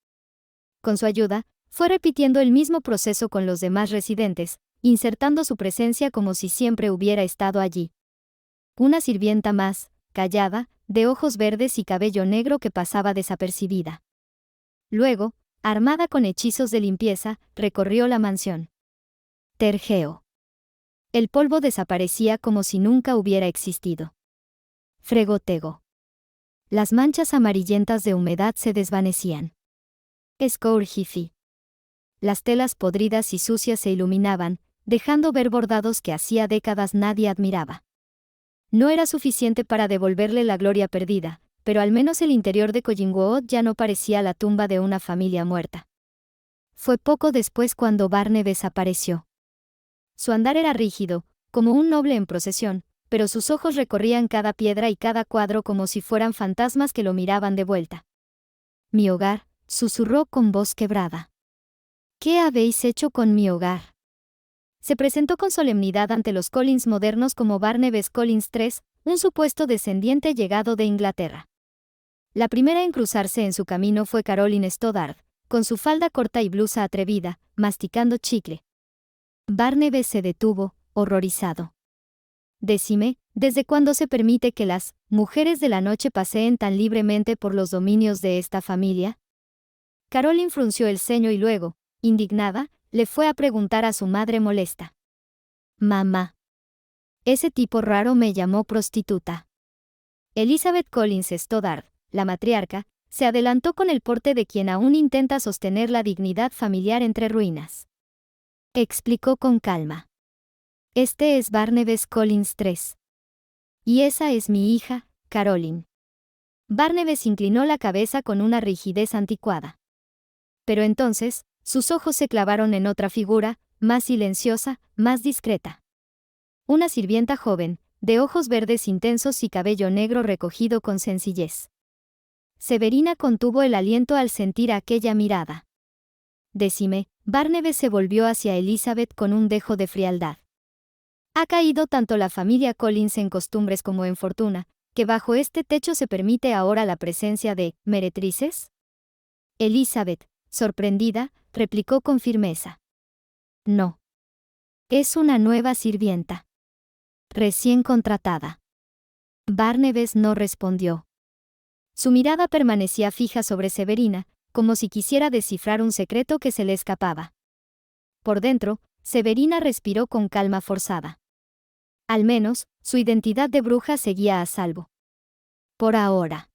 Con su ayuda, fue repitiendo el mismo proceso con los demás residentes, insertando su presencia como si siempre hubiera estado allí. Una sirvienta más, callada, de ojos verdes y cabello negro que pasaba desapercibida. Luego, armada con hechizos de limpieza, recorrió la mansión. Tergeo. El polvo desaparecía como si nunca hubiera existido. Fregotego. Las manchas amarillentas de humedad se desvanecían. Scourgifi. Las telas podridas y sucias se iluminaban, dejando ver bordados que hacía décadas nadie admiraba. No era suficiente para devolverle la gloria perdida, pero al menos el interior de Collingwood ya no parecía la tumba de una familia muerta. Fue poco después cuando Barnabas apareció. Su andar era rígido, como un noble en procesión, pero sus ojos recorrían cada piedra y cada cuadro como si fueran fantasmas que lo miraban de vuelta. «Mi hogar», susurró con voz quebrada. «¿Qué habéis hecho con mi hogar?» Se presentó con solemnidad ante los Collins modernos como Barnabas Collins III, un supuesto descendiente llegado de Inglaterra. La primera en cruzarse en su camino fue Caroline Stoddard, con su falda corta y blusa atrevida, masticando chicle. Barnabas se detuvo, horrorizado. «Decime, ¿desde cuándo se permite que las mujeres de la noche paseen tan libremente por los dominios de esta familia?» Caroline frunció el ceño y luego, indignada, le fue a preguntar a su madre molesta. «Mamá. Ese tipo raro me llamó prostituta». Elizabeth Collins Stoddard, la matriarca, se adelantó con el porte de quien aún intenta sostener la dignidad familiar entre ruinas. Explicó con calma. «Este es Barnabas Collins III. Y esa es mi hija, Caroline». Barnabas inclinó la cabeza con una rigidez anticuada. Pero entonces, sus ojos se clavaron en otra figura, más silenciosa, más discreta. Una sirvienta joven, de ojos verdes intensos y cabello negro recogido con sencillez. Severina contuvo el aliento al sentir aquella mirada. «Decime», Barnabas se volvió hacia Elizabeth con un dejo de frialdad. «¿Ha caído tanto la familia Collins en costumbres como en fortuna, que bajo este techo se permite ahora la presencia de meretrices?» Elizabeth, sorprendida, replicó con firmeza. «No. Es una nueva sirvienta. Recién contratada». Barnabas no respondió. Su mirada permanecía fija sobre Severina, como si quisiera descifrar un secreto que se le escapaba. Por dentro, Severina respiró con calma forzada. Al menos, su identidad de bruja seguía a salvo. Por ahora.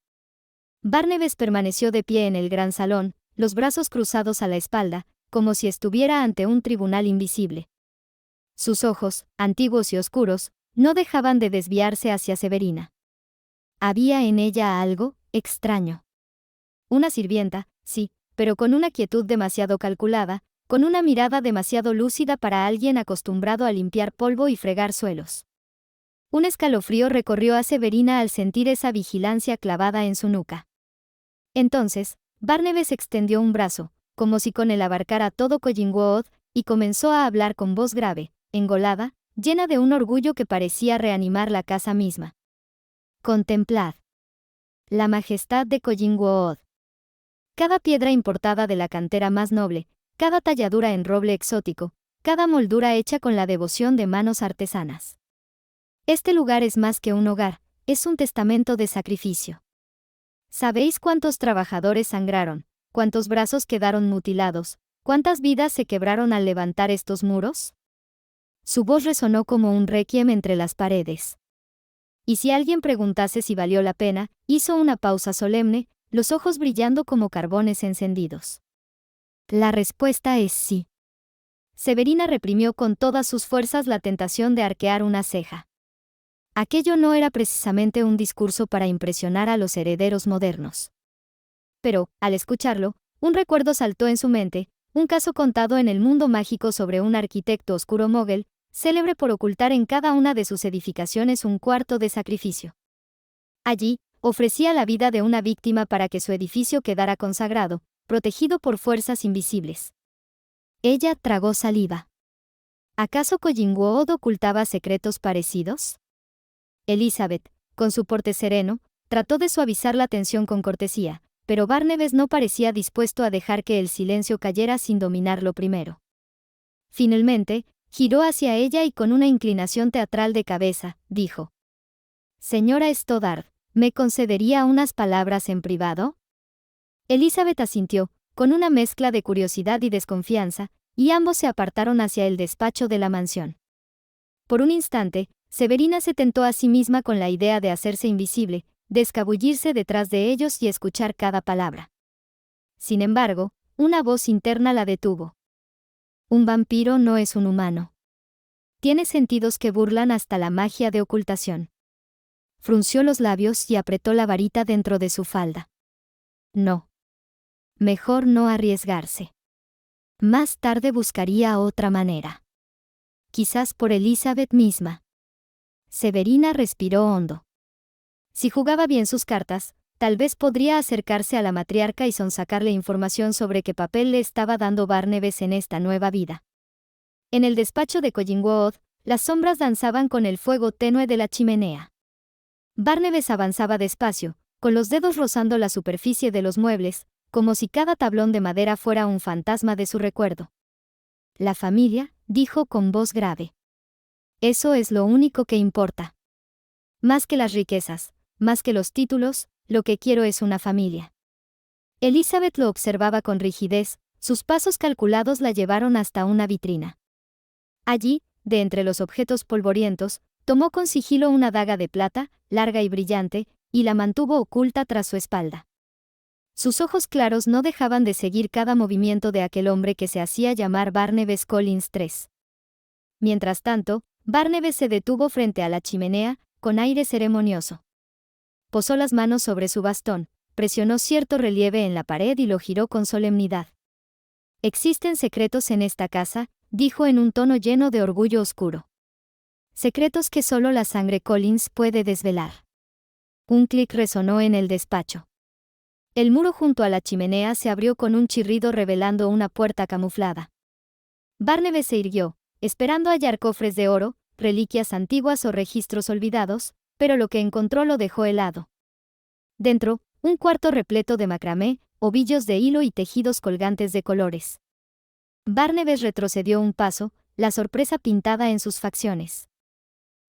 Barnabas permaneció de pie en el gran salón, los brazos cruzados a la espalda, como si estuviera ante un tribunal invisible. Sus ojos, antiguos y oscuros, no dejaban de desviarse hacia Severina. Había en ella algo extraño. Una sirvienta, sí, pero con una quietud demasiado calculada, con una mirada demasiado lúcida para alguien acostumbrado a limpiar polvo y fregar suelos. Un escalofrío recorrió a Severina al sentir esa vigilancia clavada en su nuca. Entonces, Barnabas extendió un brazo, como si con él abarcara todo Collingwood, y comenzó a hablar con voz grave, engolada, llena de un orgullo que parecía reanimar la casa misma. «Contemplad la majestad de Collingwood. Cada piedra importada de la cantera más noble, cada talladura en roble exótico, cada moldura hecha con la devoción de manos artesanas. Este lugar es más que un hogar, es un testamento de sacrificio. ¿Sabéis cuántos trabajadores sangraron, cuántos brazos quedaron mutilados, cuántas vidas se quebraron al levantar estos muros?» Su voz resonó como un requiem entre las paredes. Y si alguien preguntase si valió la pena, hizo una pausa solemne, los ojos brillando como carbones encendidos. La respuesta es sí. Severina reprimió con todas sus fuerzas la tentación de arquear una ceja. Aquello no era precisamente un discurso para impresionar a los herederos modernos. Pero, al escucharlo, un recuerdo saltó en su mente, un caso contado en el mundo mágico sobre un arquitecto oscuro mogul, célebre por ocultar en cada una de sus edificaciones un cuarto de sacrificio. Allí, ofrecía la vida de una víctima para que su edificio quedara consagrado, protegido por fuerzas invisibles. Ella tragó saliva. ¿Acaso Collingwood ocultaba secretos parecidos? Elizabeth, con su porte sereno, trató de suavizar la tensión con cortesía, pero Barnabas no parecía dispuesto a dejar que el silencio cayera sin dominarlo primero. Finalmente, Giró hacia ella y con una inclinación teatral de cabeza, dijo: «Señora Stoddard, ¿me concedería unas palabras en privado?». Elizabeth asintió, con una mezcla de curiosidad y desconfianza, y ambos se apartaron hacia el despacho de la mansión. Por un instante, Severina se tentó a sí misma con la idea de hacerse invisible, de escabullirse detrás de ellos y escuchar cada palabra. Sin embargo, una voz interna la detuvo. Un vampiro no es un humano. Tiene sentidos que burlan hasta la magia de ocultación. Frunció los labios y apretó la varita dentro de su falda. No. Mejor no arriesgarse. Más tarde buscaría otra manera. Quizás por Elizabeth misma. Severina respiró hondo. Si jugaba bien sus cartas, tal vez podría acercarse a la matriarca y sonsacarle información sobre qué papel le estaba dando Barnabas en esta nueva vida. En el despacho de Collingwood, las sombras danzaban con el fuego tenue de la chimenea. Barnabas avanzaba despacio, con los dedos rozando la superficie de los muebles, como si cada tablón de madera fuera un fantasma de su recuerdo. «La familia», dijo con voz grave. «Eso es lo único que importa. Más que las riquezas, más que los títulos, lo que quiero es una familia». Elizabeth lo observaba con rigidez, sus pasos calculados la llevaron hasta una vitrina. Allí, de entre los objetos polvorientos, tomó con sigilo una daga de plata, larga y brillante, y la mantuvo oculta tras su espalda. Sus ojos claros no dejaban de seguir cada movimiento de aquel hombre que se hacía llamar Barnabas Collins III. Mientras tanto, Barnabas se detuvo frente a la chimenea, con aire ceremonioso. Posó las manos sobre su bastón, presionó cierto relieve en la pared y lo giró con solemnidad. «Existen secretos en esta casa», dijo en un tono lleno de orgullo oscuro. «Secretos que solo la sangre Collins puede desvelar». Un clic resonó en el despacho. El muro junto a la chimenea se abrió con un chirrido revelando una puerta camuflada. Barnabas se irguió, esperando hallar cofres de oro, reliquias antiguas o registros olvidados, pero lo que encontró lo dejó helado. Dentro, un cuarto repleto de macramé, ovillos de hilo y tejidos colgantes de colores. Barnabas retrocedió un paso, la sorpresa pintada en sus facciones.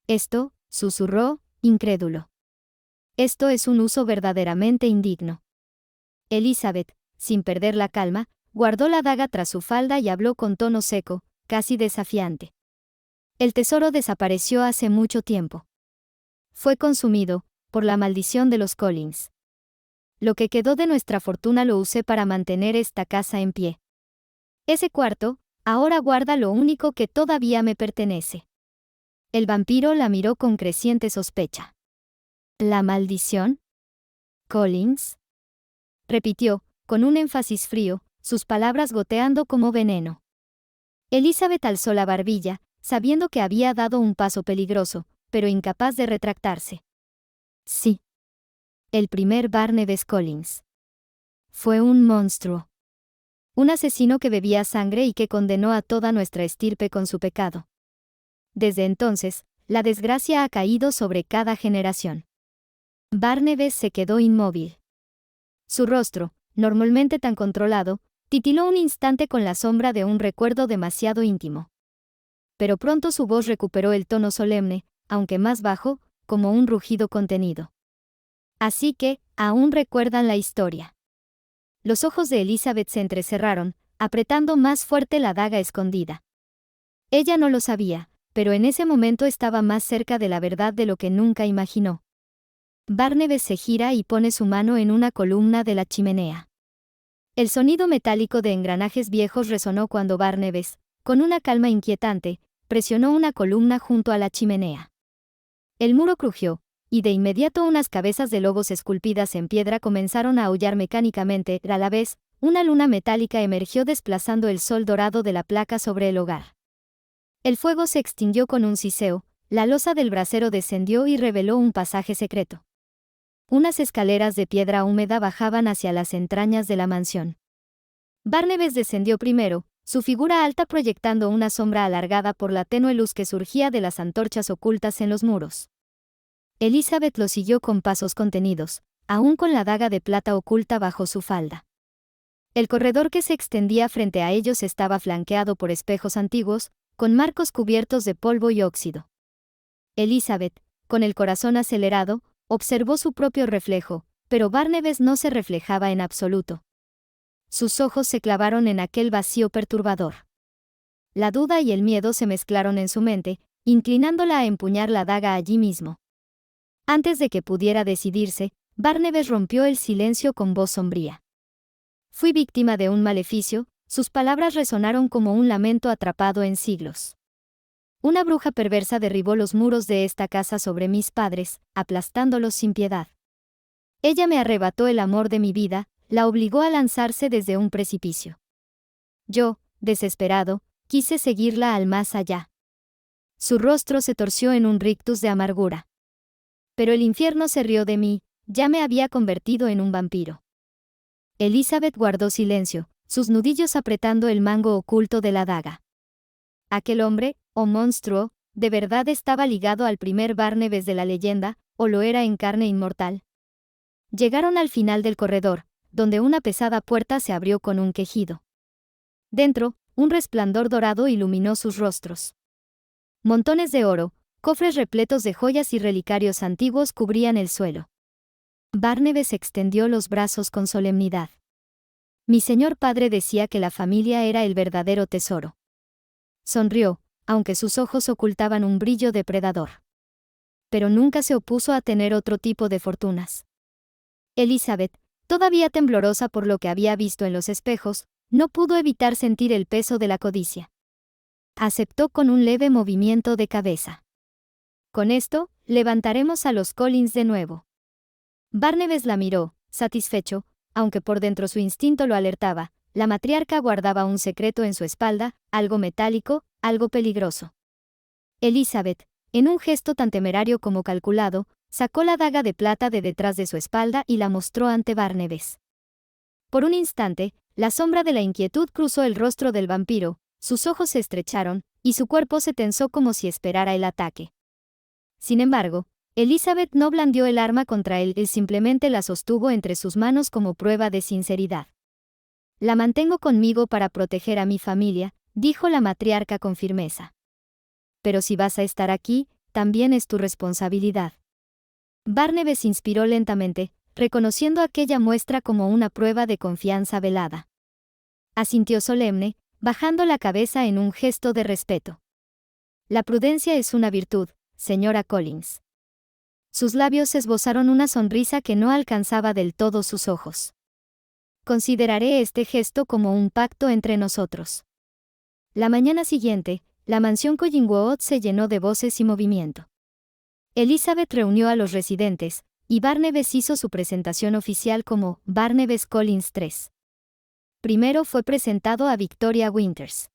«Esto», susurró, incrédulo. «Esto es un uso verdaderamente indigno». Elizabeth, sin perder la calma, guardó la daga tras su falda y habló con tono seco, casi desafiante. «El tesoro desapareció hace mucho tiempo. Fue consumido, por la maldición de los Collins. Lo que quedó de nuestra fortuna lo usé para mantener esta casa en pie. Ese cuarto, ahora guarda lo único que todavía me pertenece». El vampiro la miró con creciente sospecha. «¿La maldición? ¿Collins?», repitió, con un énfasis frío, sus palabras goteando como veneno. Elizabeth alzó la barbilla, sabiendo que había dado un paso peligroso, pero incapaz de retractarse. «Sí. El primer Barnabas Collins. Fue un monstruo. Un asesino que bebía sangre y que condenó a toda nuestra estirpe con su pecado. Desde entonces, la desgracia ha caído sobre cada generación». Barnabas se quedó inmóvil. Su rostro, normalmente tan controlado, titiló un instante con la sombra de un recuerdo demasiado íntimo. Pero pronto su voz recuperó el tono solemne, aunque más bajo, como un rugido contenido. «Así que, aún recuerdan la historia». Los ojos de Elizabeth se entrecerraron, apretando más fuerte la daga escondida. Ella no lo sabía, pero en ese momento estaba más cerca de la verdad de lo que nunca imaginó. Barnabas se gira y pone su mano en una columna de la chimenea. El sonido metálico de engranajes viejos resonó cuando Barnabas, con una calma inquietante, presionó una columna junto a la chimenea. El muro crujió, y de inmediato unas cabezas de lobos esculpidas en piedra comenzaron a aullar mecánicamente. A la vez, una luna metálica emergió desplazando el sol dorado de la placa sobre el hogar. El fuego se extinguió con un siseo, la losa del brasero descendió y reveló un pasaje secreto. Unas escaleras de piedra húmeda bajaban hacia las entrañas de la mansión. Barnabas descendió primero, su figura alta proyectando una sombra alargada por la tenue luz que surgía de las antorchas ocultas en los muros. Elizabeth lo siguió con pasos contenidos, aún con la daga de plata oculta bajo su falda. El corredor que se extendía frente a ellos estaba flanqueado por espejos antiguos, con marcos cubiertos de polvo y óxido. Elizabeth, con el corazón acelerado, observó su propio reflejo, pero Barnabas no se reflejaba en absoluto. Sus ojos se clavaron en aquel vacío perturbador. La duda y el miedo se mezclaron en su mente, inclinándola a empuñar la daga allí mismo. Antes de que pudiera decidirse, Barnabas rompió el silencio con voz sombría. Fui víctima de un maleficio, sus palabras resonaron como un lamento atrapado en siglos. Una bruja perversa derribó los muros de esta casa sobre mis padres, aplastándolos sin piedad. Ella me arrebató el amor de mi vida, la obligó a lanzarse desde un precipicio. Yo, desesperado, quise seguirla al más allá. Su rostro se torció en un rictus de amargura. Pero el infierno se rió de mí, ya me había convertido en un vampiro. Elizabeth guardó silencio, sus nudillos apretando el mango oculto de la daga. Aquel hombre, o monstruo, ¿de verdad estaba ligado al primer Barnabas de la leyenda, o lo era en carne inmortal? Llegaron al final del corredor, donde una pesada puerta se abrió con un quejido. Dentro, un resplandor dorado iluminó sus rostros. Montones de oro, cofres repletos de joyas y relicarios antiguos cubrían el suelo. Barnabas extendió los brazos con solemnidad. Mi señor padre decía que la familia era el verdadero tesoro. Sonrió, aunque sus ojos ocultaban un brillo depredador. Pero nunca se opuso a tener otro tipo de fortunas. Elizabeth, todavía temblorosa por lo que había visto en los espejos, no pudo evitar sentir el peso de la codicia. Aceptó con un leve movimiento de cabeza. Con esto, levantaremos a los Collins de nuevo. Barnabas la miró, satisfecho, aunque por dentro su instinto lo alertaba. La matriarca guardaba un secreto en su espalda, algo metálico, algo peligroso. Elizabeth, en un gesto tan temerario como calculado, sacó la daga de plata de detrás de su espalda y la mostró ante Barnabas. Por un instante, la sombra de la inquietud cruzó el rostro del vampiro, sus ojos se estrecharon, y su cuerpo se tensó como si esperara el ataque. Sin embargo, Elizabeth no blandió el arma contra él simplemente la sostuvo entre sus manos como prueba de sinceridad. La mantengo conmigo para proteger a mi familia, dijo la matriarca con firmeza. Pero si vas a estar aquí, también es tu responsabilidad. Barnabas inspiró lentamente, reconociendo aquella muestra como una prueba de confianza velada. Asintió solemne, bajando la cabeza en un gesto de respeto. La prudencia es una virtud, señora Collins. Sus labios esbozaron una sonrisa que no alcanzaba del todo sus ojos. Consideraré este gesto como un pacto entre nosotros. La mañana siguiente, la mansión Collingwood se llenó de voces y movimiento. Elizabeth reunió a los residentes, y Barnabas hizo su presentación oficial como Barnabas Collins III. Primero fue presentado a Victoria Winters.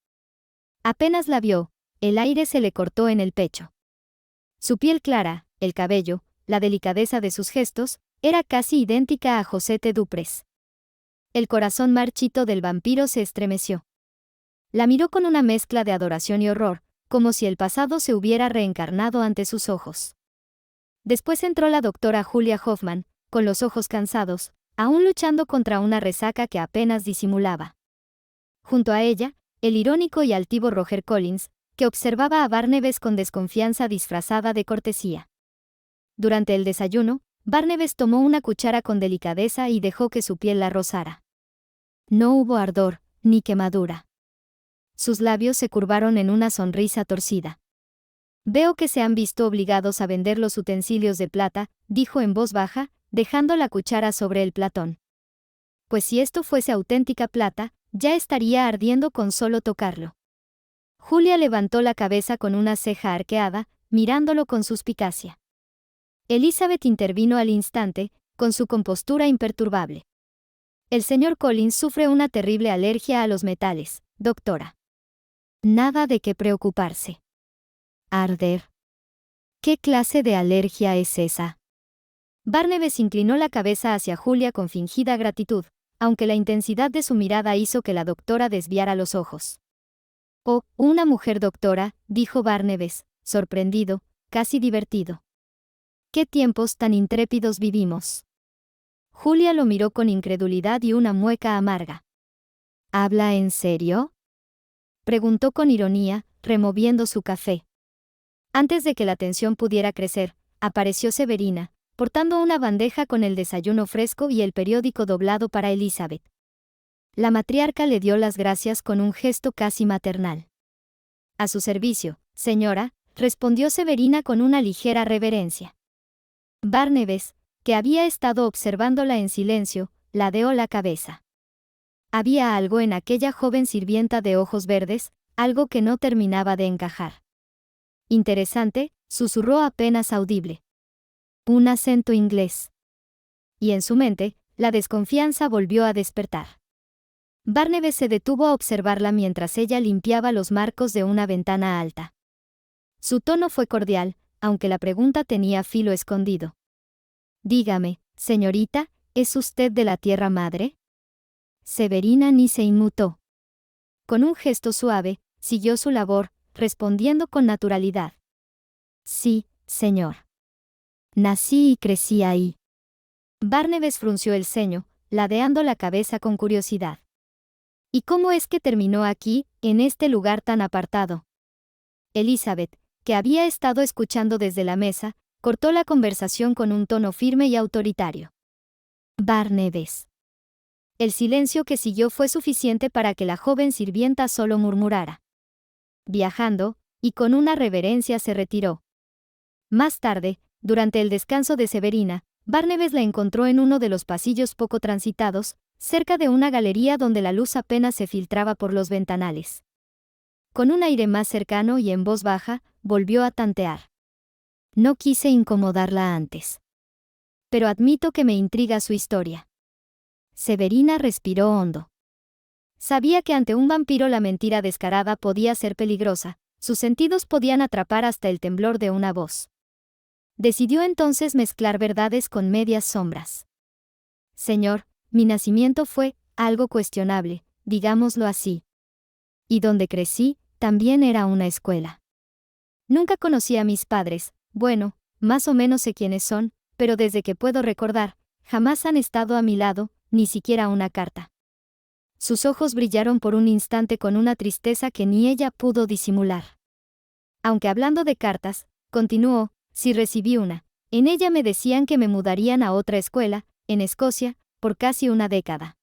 Apenas la vio, el aire se le cortó en el pecho. Su piel clara, el cabello, la delicadeza de sus gestos, era casi idéntica a Josette Duprés. El corazón marchito del vampiro se estremeció. La miró con una mezcla de adoración y horror, como si el pasado se hubiera reencarnado ante sus ojos. Después entró la doctora Julia Hoffman, con los ojos cansados, aún luchando contra una resaca que apenas disimulaba. Junto a ella, el irónico y altivo Roger Collins, que observaba a Barnabas con desconfianza disfrazada de cortesía. Durante el desayuno, Barnabas tomó una cuchara con delicadeza y dejó que su piel la rozara. No hubo ardor, ni quemadura. Sus labios se curvaron en una sonrisa torcida. Veo que se han visto obligados a vender los utensilios de plata, dijo en voz baja, dejando la cuchara sobre el platón. Pues si esto fuese auténtica plata, ya estaría ardiendo con solo tocarlo. Julia levantó la cabeza con una ceja arqueada, mirándolo con suspicacia. Elizabeth intervino al instante, con su compostura imperturbable. El señor Collins sufre una terrible alergia a los metales, doctora. Nada de qué preocuparse. Arder. ¿Qué clase de alergia es esa? Barnabas inclinó la cabeza hacia Julia con fingida gratitud, aunque la intensidad de su mirada hizo que la doctora desviara los ojos. Oh, una mujer doctora, dijo Barnabas, sorprendido, casi divertido. ¿Qué tiempos tan intrépidos vivimos? Julia lo miró con incredulidad y una mueca amarga. ¿Habla en serio?, preguntó con ironía, removiendo su café. Antes de que la tensión pudiera crecer, apareció Severina, portando una bandeja con el desayuno fresco y el periódico doblado para Elizabeth. La matriarca le dio las gracias con un gesto casi maternal. A su servicio, señora, respondió Severina con una ligera reverencia. Barnabas, que había estado observándola en silencio, ladeó la cabeza. Había algo en aquella joven sirvienta de ojos verdes, algo que no terminaba de encajar. Interesante, susurró apenas audible. Un acento inglés. Y en su mente, la desconfianza volvió a despertar. Barnabas se detuvo a observarla mientras ella limpiaba los marcos de una ventana alta. Su tono fue cordial, aunque la pregunta tenía filo escondido. Dígame, señorita, ¿es usted de la Tierra Madre? Severina ni se inmutó. Con un gesto suave, siguió su labor, respondiendo con naturalidad. Sí, señor. Nací y crecí ahí. Barnabas frunció el ceño, ladeando la cabeza con curiosidad. ¿Y cómo es que terminó aquí, en este lugar tan apartado? Elizabeth, que había estado escuchando desde la mesa, cortó la conversación con un tono firme y autoritario. Barnabas. El silencio que siguió fue suficiente para que la joven sirvienta solo murmurara. Viajando, y con una reverencia se retiró. Más tarde, durante el descanso de Severina, Barnabas la encontró en uno de los pasillos poco transitados, cerca de una galería donde la luz apenas se filtraba por los ventanales. Con un aire más cercano y en voz baja, volvió a tantear. No quise incomodarla antes. Pero admito que me intriga su historia. Severina respiró hondo. Sabía que ante un vampiro la mentira descarada podía ser peligrosa, sus sentidos podían atrapar hasta el temblor de una voz. Decidió entonces mezclar verdades con medias sombras. Señor, mi nacimiento fue algo cuestionable, digámoslo así. Y donde crecí, también era una escuela. Nunca conocí a mis padres, bueno, más o menos sé quiénes son, pero desde que puedo recordar, jamás han estado a mi lado, ni siquiera una carta. Sus ojos brillaron por un instante con una tristeza que ni ella pudo disimular. Aunque hablando de cartas, continuó, si recibí una. En ella me decían que me mudarían a otra escuela, en Escocia, por casi una década.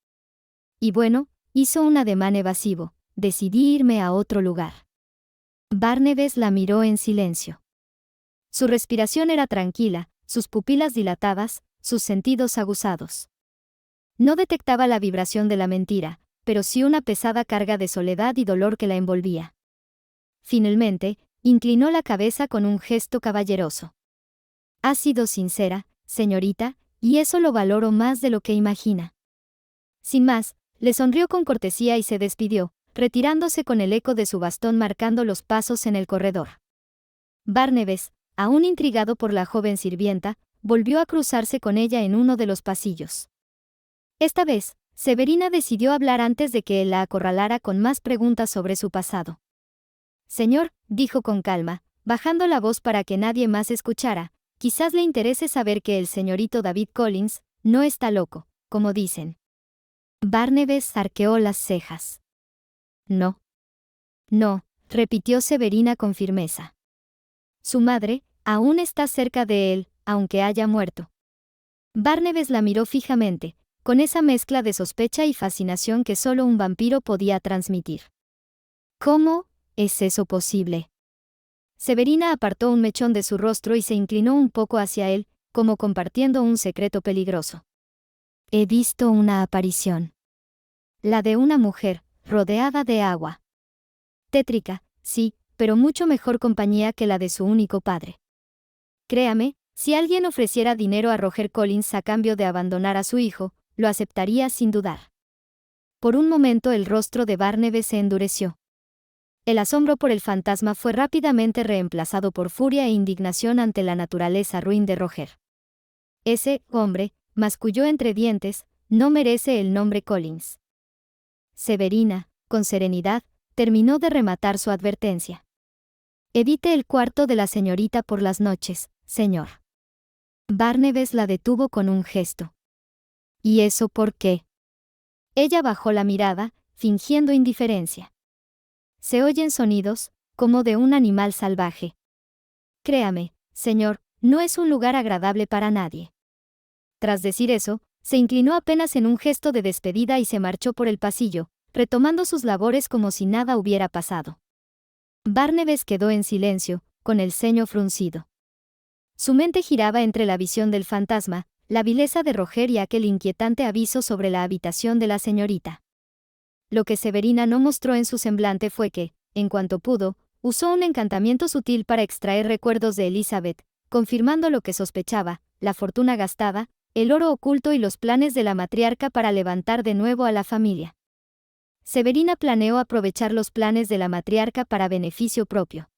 Y bueno, hizo un ademán evasivo, decidí irme a otro lugar. Barnabas la miró en silencio. Su respiración era tranquila, sus pupilas dilatadas, sus sentidos aguzados. No detectaba la vibración de la mentira, pero sí una pesada carga de soledad y dolor que la envolvía. Finalmente, inclinó la cabeza con un gesto caballeroso. Ha sido sincera, señorita, y eso lo valoro más de lo que imagina. Sin más, le sonrió con cortesía y se despidió, retirándose con el eco de su bastón marcando los pasos en el corredor. Barnabas, aún intrigado por la joven sirvienta, volvió a cruzarse con ella en uno de los pasillos. Esta vez, Severina decidió hablar antes de que él la acorralara con más preguntas sobre su pasado. Señor, dijo con calma, bajando la voz para que nadie más escuchara, quizás le interese saber que el señorito David Collins no está loco, como dicen. Barnabas arqueó las cejas. No. No, repitió Severina con firmeza. Su madre aún está cerca de él, aunque haya muerto. Barnabas la miró fijamente, con esa mezcla de sospecha y fascinación que solo un vampiro podía transmitir. ¿Cómo es eso posible? Severina apartó un mechón de su rostro y se inclinó un poco hacia él, como compartiendo un secreto peligroso. He visto una aparición. La de una mujer, rodeada de agua. Tétrica, sí, pero mucho mejor compañía que la de su único padre. Créame, si alguien ofreciera dinero a Roger Collins a cambio de abandonar a su hijo, lo aceptaría sin dudar. Por un momento el rostro de Barnabas se endureció. El asombro por el fantasma fue rápidamente reemplazado por furia e indignación ante la naturaleza ruin de Roger. Ese hombre, masculló entre dientes, no merece el nombre Collins. Severina, con serenidad, terminó de rematar su advertencia. Evite el cuarto de la señorita por las noches, señor. Barnabas la detuvo con un gesto. ¿Y eso por qué? Ella bajó la mirada, fingiendo indiferencia. Se oyen sonidos, como de un animal salvaje. Créame, señor, no es un lugar agradable para nadie. Tras decir eso, se inclinó apenas en un gesto de despedida y se marchó por el pasillo, retomando sus labores como si nada hubiera pasado. Barnabas quedó en silencio, con el ceño fruncido. Su mente giraba entre la visión del fantasma, la vileza de Roger y aquel inquietante aviso sobre la habitación de la señorita. Lo que Severina no mostró en su semblante fue que, en cuanto pudo, usó un encantamiento sutil para extraer recuerdos de Elizabeth, confirmando lo que sospechaba, la fortuna gastada, el oro oculto y los planes de la matriarca para levantar de nuevo a la familia. Severina planeó aprovechar los planes de la matriarca para beneficio propio.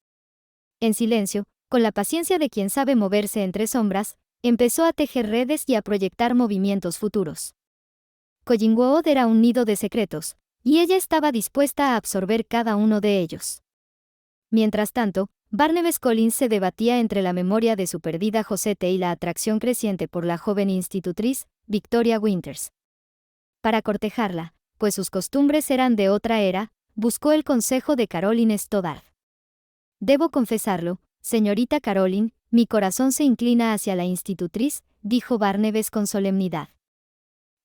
En silencio, con la paciencia de quien sabe moverse entre sombras, empezó a tejer redes y a proyectar movimientos futuros. Collingwood era un nido de secretos, y ella estaba dispuesta a absorber cada uno de ellos. Mientras tanto, Barnabas Collins se debatía entre la memoria de su perdida Josette y la atracción creciente por la joven institutriz, Victoria Winters. Para cortejarla, pues sus costumbres eran de otra era, buscó el consejo de Caroline Stoddard. Debo confesarlo, señorita Caroline, mi corazón se inclina hacia la institutriz, dijo Barnabas con solemnidad.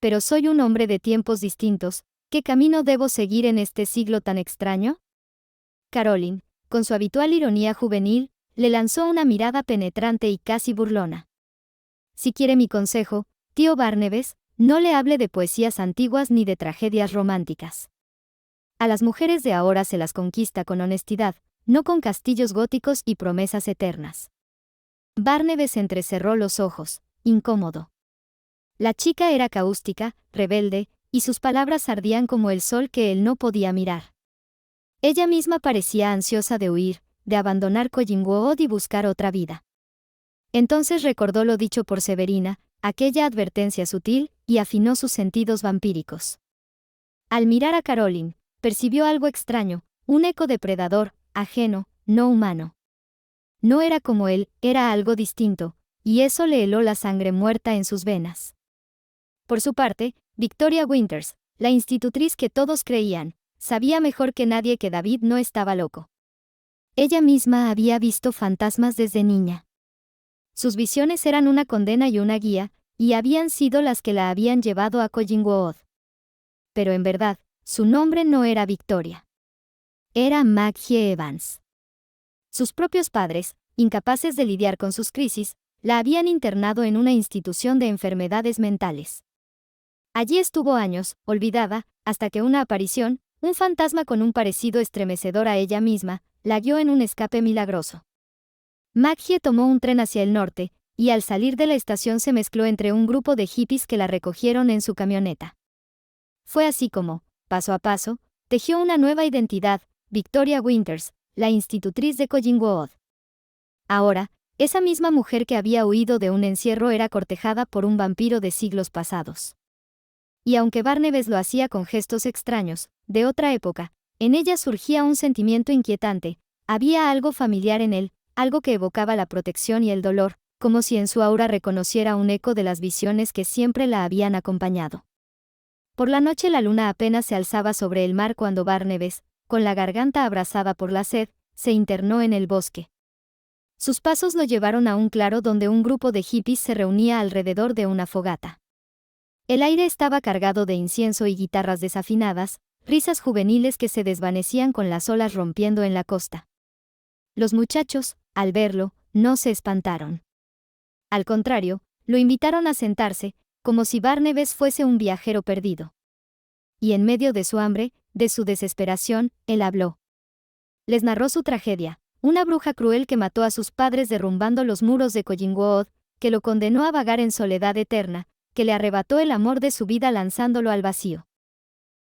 Pero soy un hombre de tiempos distintos, ¿qué camino debo seguir en este siglo tan extraño? Caroline, con su habitual ironía juvenil, le lanzó una mirada penetrante y casi burlona. Si quiere mi consejo, tío Barnabas, no le hable de poesías antiguas ni de tragedias románticas. A las mujeres de ahora se las conquista con honestidad, no con castillos góticos y promesas eternas. Barnabas entrecerró los ojos, incómodo. La chica era cáustica, rebelde, y sus palabras ardían como el sol que él no podía mirar. Ella misma parecía ansiosa de huir, de abandonar Collingwood y buscar otra vida. Entonces recordó lo dicho por Severina, aquella advertencia sutil, y afinó sus sentidos vampíricos. Al mirar a Caroline, percibió algo extraño, un eco depredador, ajeno, no humano. No era como él, era algo distinto, y eso le heló la sangre muerta en sus venas. Por su parte, Victoria Winters, la institutriz que todos creían, sabía mejor que nadie que David no estaba loco. Ella misma había visto fantasmas desde niña. Sus visiones eran una condena y una guía, y habían sido las que la habían llevado a Collingwood. Pero en verdad, su nombre no era Victoria. Era Maggie Evans. Sus propios padres, incapaces de lidiar con sus crisis, la habían internado en una institución de enfermedades mentales. Allí estuvo años, olvidada, hasta que una aparición, un fantasma con un parecido estremecedor a ella misma, la guió en un escape milagroso. Maggie tomó un tren hacia el norte, y al salir de la estación se mezcló entre un grupo de hippies que la recogieron en su camioneta. Fue así como, paso a paso, tejió una nueva identidad, Victoria Winters, la institutriz de Collingwood. Ahora, esa misma mujer que había huido de un encierro era cortejada por un vampiro de siglos pasados. Y aunque Barnabas lo hacía con gestos extraños, de otra época, en ella surgía un sentimiento inquietante, había algo familiar en él, algo que evocaba la protección y el dolor, como si en su aura reconociera un eco de las visiones que siempre la habían acompañado. Por la noche la luna apenas se alzaba sobre el mar cuando Barnabas, con la garganta abrasada por la sed, se internó en el bosque. Sus pasos lo llevaron a un claro donde un grupo de hippies se reunía alrededor de una fogata. El aire estaba cargado de incienso y guitarras desafinadas, risas juveniles que se desvanecían con las olas rompiendo en la costa. Los muchachos, al verlo, no se espantaron. Al contrario, lo invitaron a sentarse, como si Barnabas fuese un viajero perdido. Y en medio de su hambre, de su desesperación, él habló. Les narró su tragedia, una bruja cruel que mató a sus padres derrumbando los muros de Collingwood, que lo condenó a vagar en soledad eterna, que le arrebató el amor de su vida lanzándolo al vacío.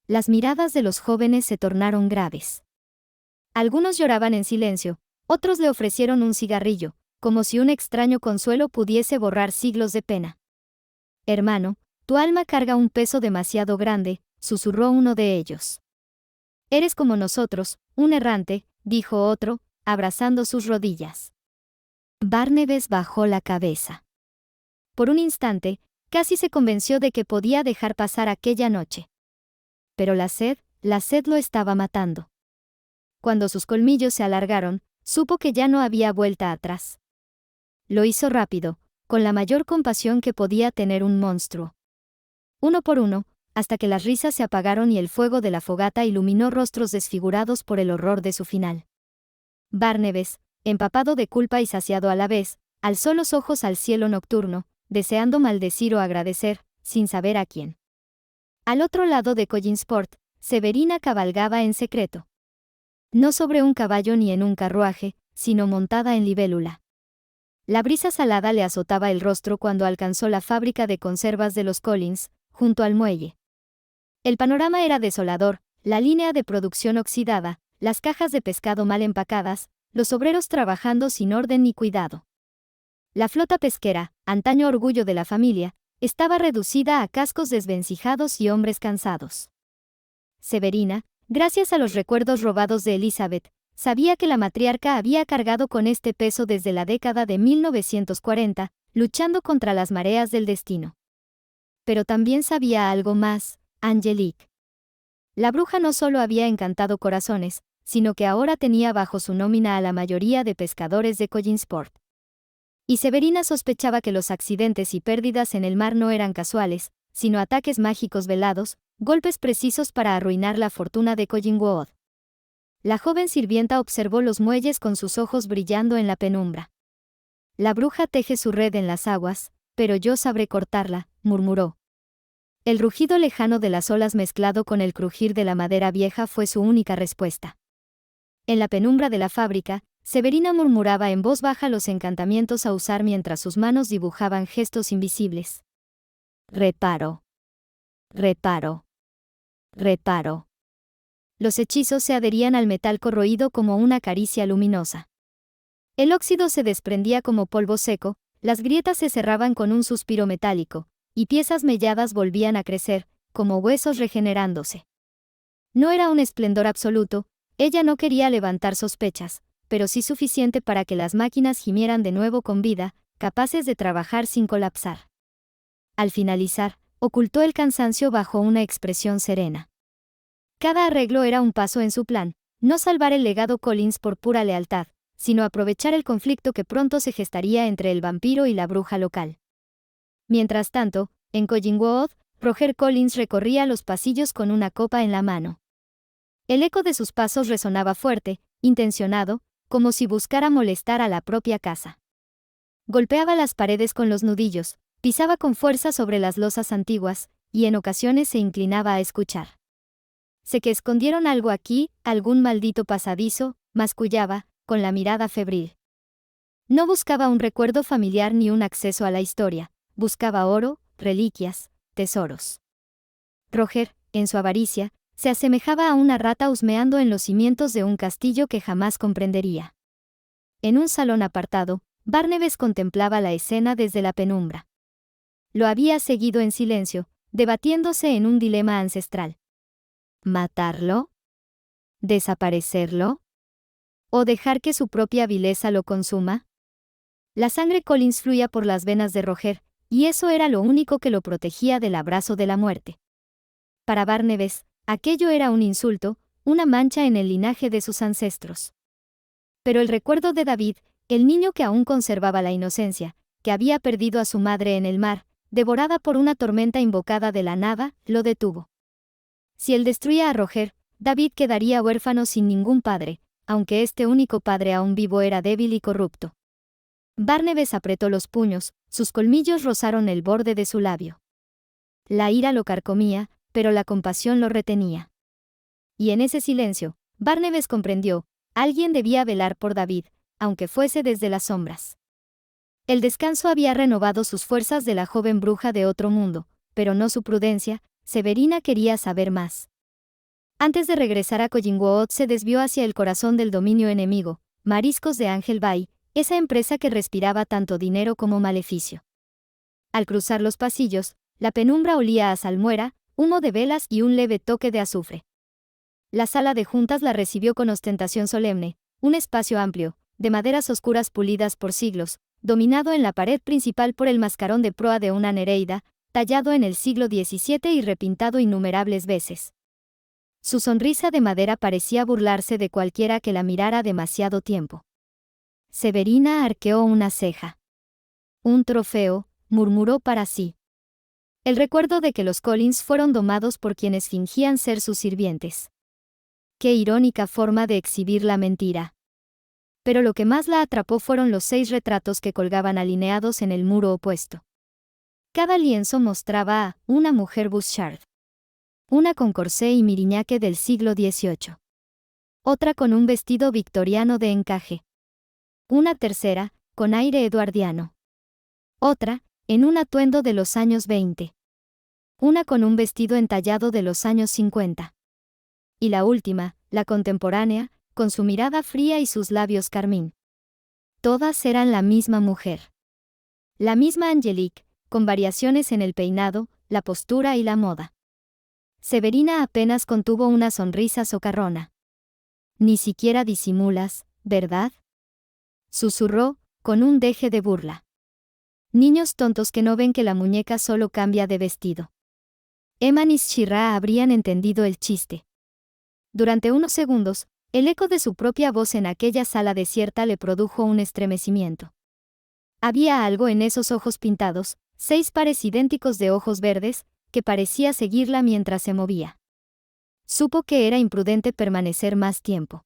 Las miradas de los jóvenes se tornaron graves. Algunos lloraban en silencio, otros le ofrecieron un cigarrillo, como si un extraño consuelo pudiese borrar siglos de pena. Hermano, tu alma carga un peso demasiado grande, susurró uno de ellos. Eres como nosotros, un errante, dijo otro, abrazando sus rodillas. Barnabas bajó la cabeza. Por un instante, casi se convenció de que podía dejar pasar aquella noche. Pero la sed lo estaba matando. cuando sus colmillos se alargaron, supo que ya no había vuelta atrás. Lo hizo rápido, con la mayor compasión que podía tener un monstruo. Uno por uno, hasta que las risas se apagaron y el fuego de la fogata iluminó rostros desfigurados por el horror de su final. Barnabas, empapado de culpa y saciado a la vez, alzó los ojos al cielo nocturno, deseando maldecir o agradecer, sin saber a quién. Al otro lado de Collinsport, Severina cabalgaba en secreto. No sobre un caballo ni en un carruaje, sino montada en libélula. La brisa salada le azotaba el rostro cuando alcanzó la fábrica de conservas de los Collins, junto al muelle. El panorama era desolador, la línea de producción oxidada, las cajas de pescado mal empacadas, los obreros trabajando sin orden ni cuidado. La flota pesquera, antaño orgullo de la familia, estaba reducida a cascos desvencijados y hombres cansados. Severina, gracias a los recuerdos robados de Elizabeth, sabía que la matriarca había cargado con este peso desde la década de 1940, luchando contra las mareas del destino. Pero también sabía algo más, Angelique. La bruja no solo había encantado corazones, sino que ahora tenía bajo su nómina a la mayoría de pescadores de Collinsport. Y Severina sospechaba que los accidentes y pérdidas en el mar no eran casuales, sino ataques mágicos velados, golpes precisos para arruinar la fortuna de Collingwood. La joven sirvienta observó los muelles con sus ojos brillando en la penumbra. La bruja teje su red en las aguas, pero yo sabré cortarla, murmuró. El rugido lejano de las olas mezclado con el crujir de la madera vieja fue su única respuesta. En la penumbra de la fábrica, Severina murmuraba en voz baja los encantamientos a usar mientras sus manos dibujaban gestos invisibles. Reparo. Reparo. Reparo. Los hechizos se adherían al metal corroído como una caricia luminosa. El óxido se desprendía como polvo seco, las grietas se cerraban con un suspiro metálico, y piezas melladas volvían a crecer, como huesos regenerándose. No era un esplendor absoluto, ella no quería levantar sospechas, pero sí suficiente para que las máquinas gimieran de nuevo con vida, capaces de trabajar sin colapsar. Al finalizar, ocultó el cansancio bajo una expresión serena. Cada arreglo era un paso en su plan, no salvar el legado Collins por pura lealtad, sino aprovechar el conflicto que pronto se gestaría entre el vampiro y la bruja local. Mientras tanto, en Collingwood, Roger Collins recorría los pasillos con una copa en la mano. El eco de sus pasos resonaba fuerte, intencionado, como si buscara molestar a la propia casa. Golpeaba las paredes con los nudillos, pisaba con fuerza sobre las losas antiguas, y en ocasiones se inclinaba a escuchar. Sé que escondieron algo aquí, algún maldito pasadizo, mascullaba, con la mirada febril. No buscaba un recuerdo familiar ni un acceso a la historia, buscaba oro, reliquias, tesoros. Roger, en su avaricia, se asemejaba a una rata husmeando en los cimientos de un castillo que jamás comprendería. En un salón apartado, Barnabas contemplaba la escena desde la penumbra. Lo había seguido en silencio, debatiéndose en un dilema ancestral. ¿Matarlo? ¿Desaparecerlo? ¿O dejar que su propia vileza lo consuma? La sangre Collins fluía por las venas de Roger, y eso era lo único que lo protegía del abrazo de la muerte. Para Barnabas, aquello era un insulto, una mancha en el linaje de sus ancestros. Pero el recuerdo de David, el niño que aún conservaba la inocencia, que había perdido a su madre en el mar, devorada por una tormenta invocada de la nada, lo detuvo. Si él destruía a Roger, David quedaría huérfano sin ningún padre, aunque este único padre aún vivo era débil y corrupto. Barnabas apretó los puños, sus colmillos rozaron el borde de su labio. La ira lo carcomía, pero la compasión lo retenía. Y en ese silencio, Barnabas comprendió, alguien debía velar por David, aunque fuese desde las sombras. El descanso había renovado sus fuerzas de la joven bruja de otro mundo, pero no su prudencia. Severina quería saber más. Antes de regresar a Collingwood se desvió hacia el corazón del dominio enemigo, Mariscos de Ángel Bay, esa empresa que respiraba tanto dinero como maleficio. Al cruzar los pasillos, la penumbra olía a salmuera, humo de velas y un leve toque de azufre. La sala de juntas la recibió con ostentación solemne, un espacio amplio, de maderas oscuras pulidas por siglos, dominado en la pared principal por el mascarón de proa de una nereida, tallado en el siglo XVII y repintado innumerables veces. Su sonrisa de madera parecía burlarse de cualquiera que la mirara demasiado tiempo. Severina arqueó una ceja. Un trofeo, murmuró para sí. El recuerdo de que los Collins fueron domados por quienes fingían ser sus sirvientes. Qué irónica forma de exhibir la mentira. Pero lo que más la atrapó fueron los 6 retratos que colgaban alineados en el muro opuesto. Cada lienzo mostraba a una mujer Bouchard. Una con corsé y miriñaque del siglo XVIII. Otra con un vestido victoriano de encaje. Una tercera, con aire eduardiano. Otra, en un atuendo de los años 20. Una con un vestido entallado de los años 50. Y la última, la contemporánea, con su mirada fría y sus labios carmín. Todas eran la misma mujer. La misma Angelique, con variaciones en el peinado, la postura y la moda. Severina apenas contuvo una sonrisa socarrona. Ni siquiera disimulas, ¿verdad? Susurró, con un deje de burla. Niños tontos que no ven que la muñeca solo cambia de vestido. Eman y Shira habrían entendido el chiste. Durante unos segundos, el eco de su propia voz en aquella sala desierta le produjo un estremecimiento. Había algo en esos ojos pintados, 6 pares idénticos de ojos verdes, que parecía seguirla mientras se movía. Supo que era imprudente permanecer más tiempo.